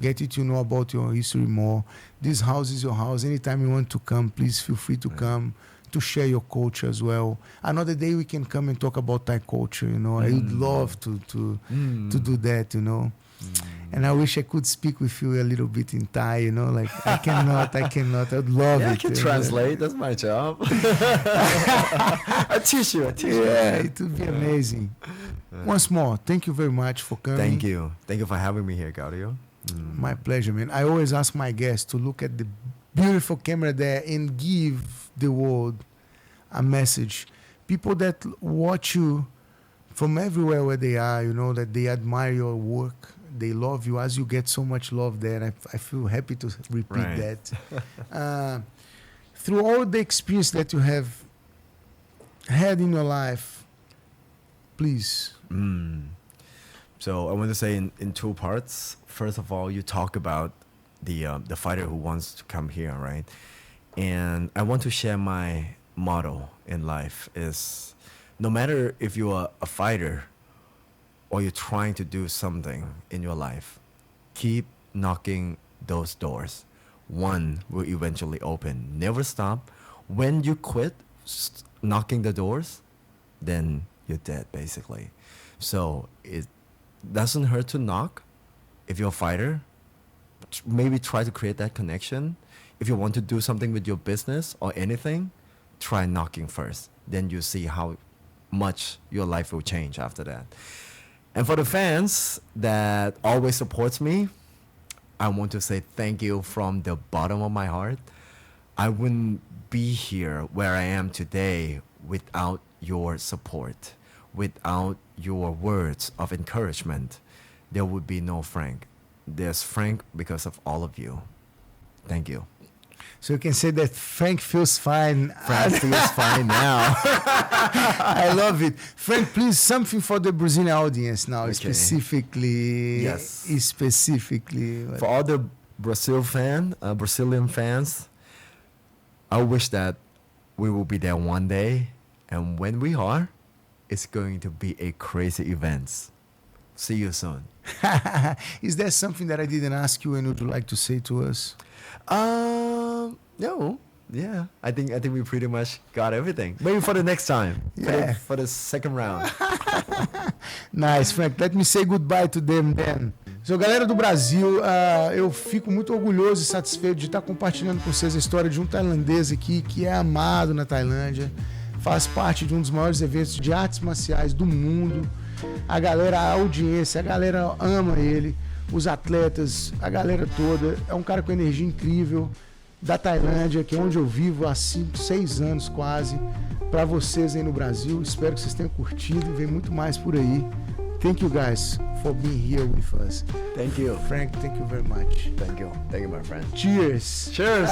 getting to know about your history more. This house is your house. Anytime you want to come, please feel free to come, to share your culture as well. Another day we can come and talk about Thai culture, you know. I would love to do that, you know. And I wish I could speak with you a little bit in Thai, you know, like I cannot. I'd love Yeah, it. I can you know. translate. That's my job. I teach you. Yeah, it would be amazing. Once more, thank you very much for coming. Thank you. Thank you for having me here, Gáudio. My pleasure, man. I always ask my guests to look at the beautiful camera there and give the world a message. People that watch you from everywhere where they are, you know, that they admire your work. They love you as you get so much love there. I feel happy to repeat Right. that. through all the experience that you have had in your life, please. So I want to say in two parts. First of all, you talk about the fighter who wants to come here, right? And I want to share my motto in life is no matter if you are a fighter or you're trying to do something in your life, keep knocking those doors. One will eventually open. Never stop. When you quit knocking the doors, then you're dead, basically. So it doesn't hurt to knock. If you're a fighter, maybe try to create that connection. If you want to do something with your business or anything, try knocking first. Then you see how much your life will change after that. And for the fans that always supports me, I want to say thank you from the bottom of my heart. I wouldn't be here where I am today without your support, without your words of encouragement. There would be no Frank. There's Frank because of all of you. Thank you. So you can say that Frank feels fine. Frank feels fine now. I love it. Frank, please, something for the Brazilian audience now, Okay. specifically. Yes. Specifically. For all the Brazilian fans, I wish that we will be there one day. And when we are, it's going to be a crazy event. See you soon. Is there something that I didn't ask you and would you like to say to us? No. Yeah. I think we pretty much got everything. Maybe for the next time. Yeah. For the second round. Nice, Frank. Let me say goodbye to them then. So, galera do Brasil, eu fico muito orgulhoso e satisfeito de estar compartilhando com vocês a história de um tailandês aqui que é amado na Tailândia, faz parte de um dos maiores eventos de artes marciais do mundo. A galera, a audiência, a galera ama ele, os atletas, a galera toda. É um cara com energia incrível da Tailândia, que é onde eu vivo há 5, 6 anos quase. Para vocês aí no Brasil, espero que vocês tenham curtido. Vem muito mais por aí. Thank you guys for being here with us. Thank you. Frank, thank you very much. Thank you. Thank you, my friend. Cheers. Cheers.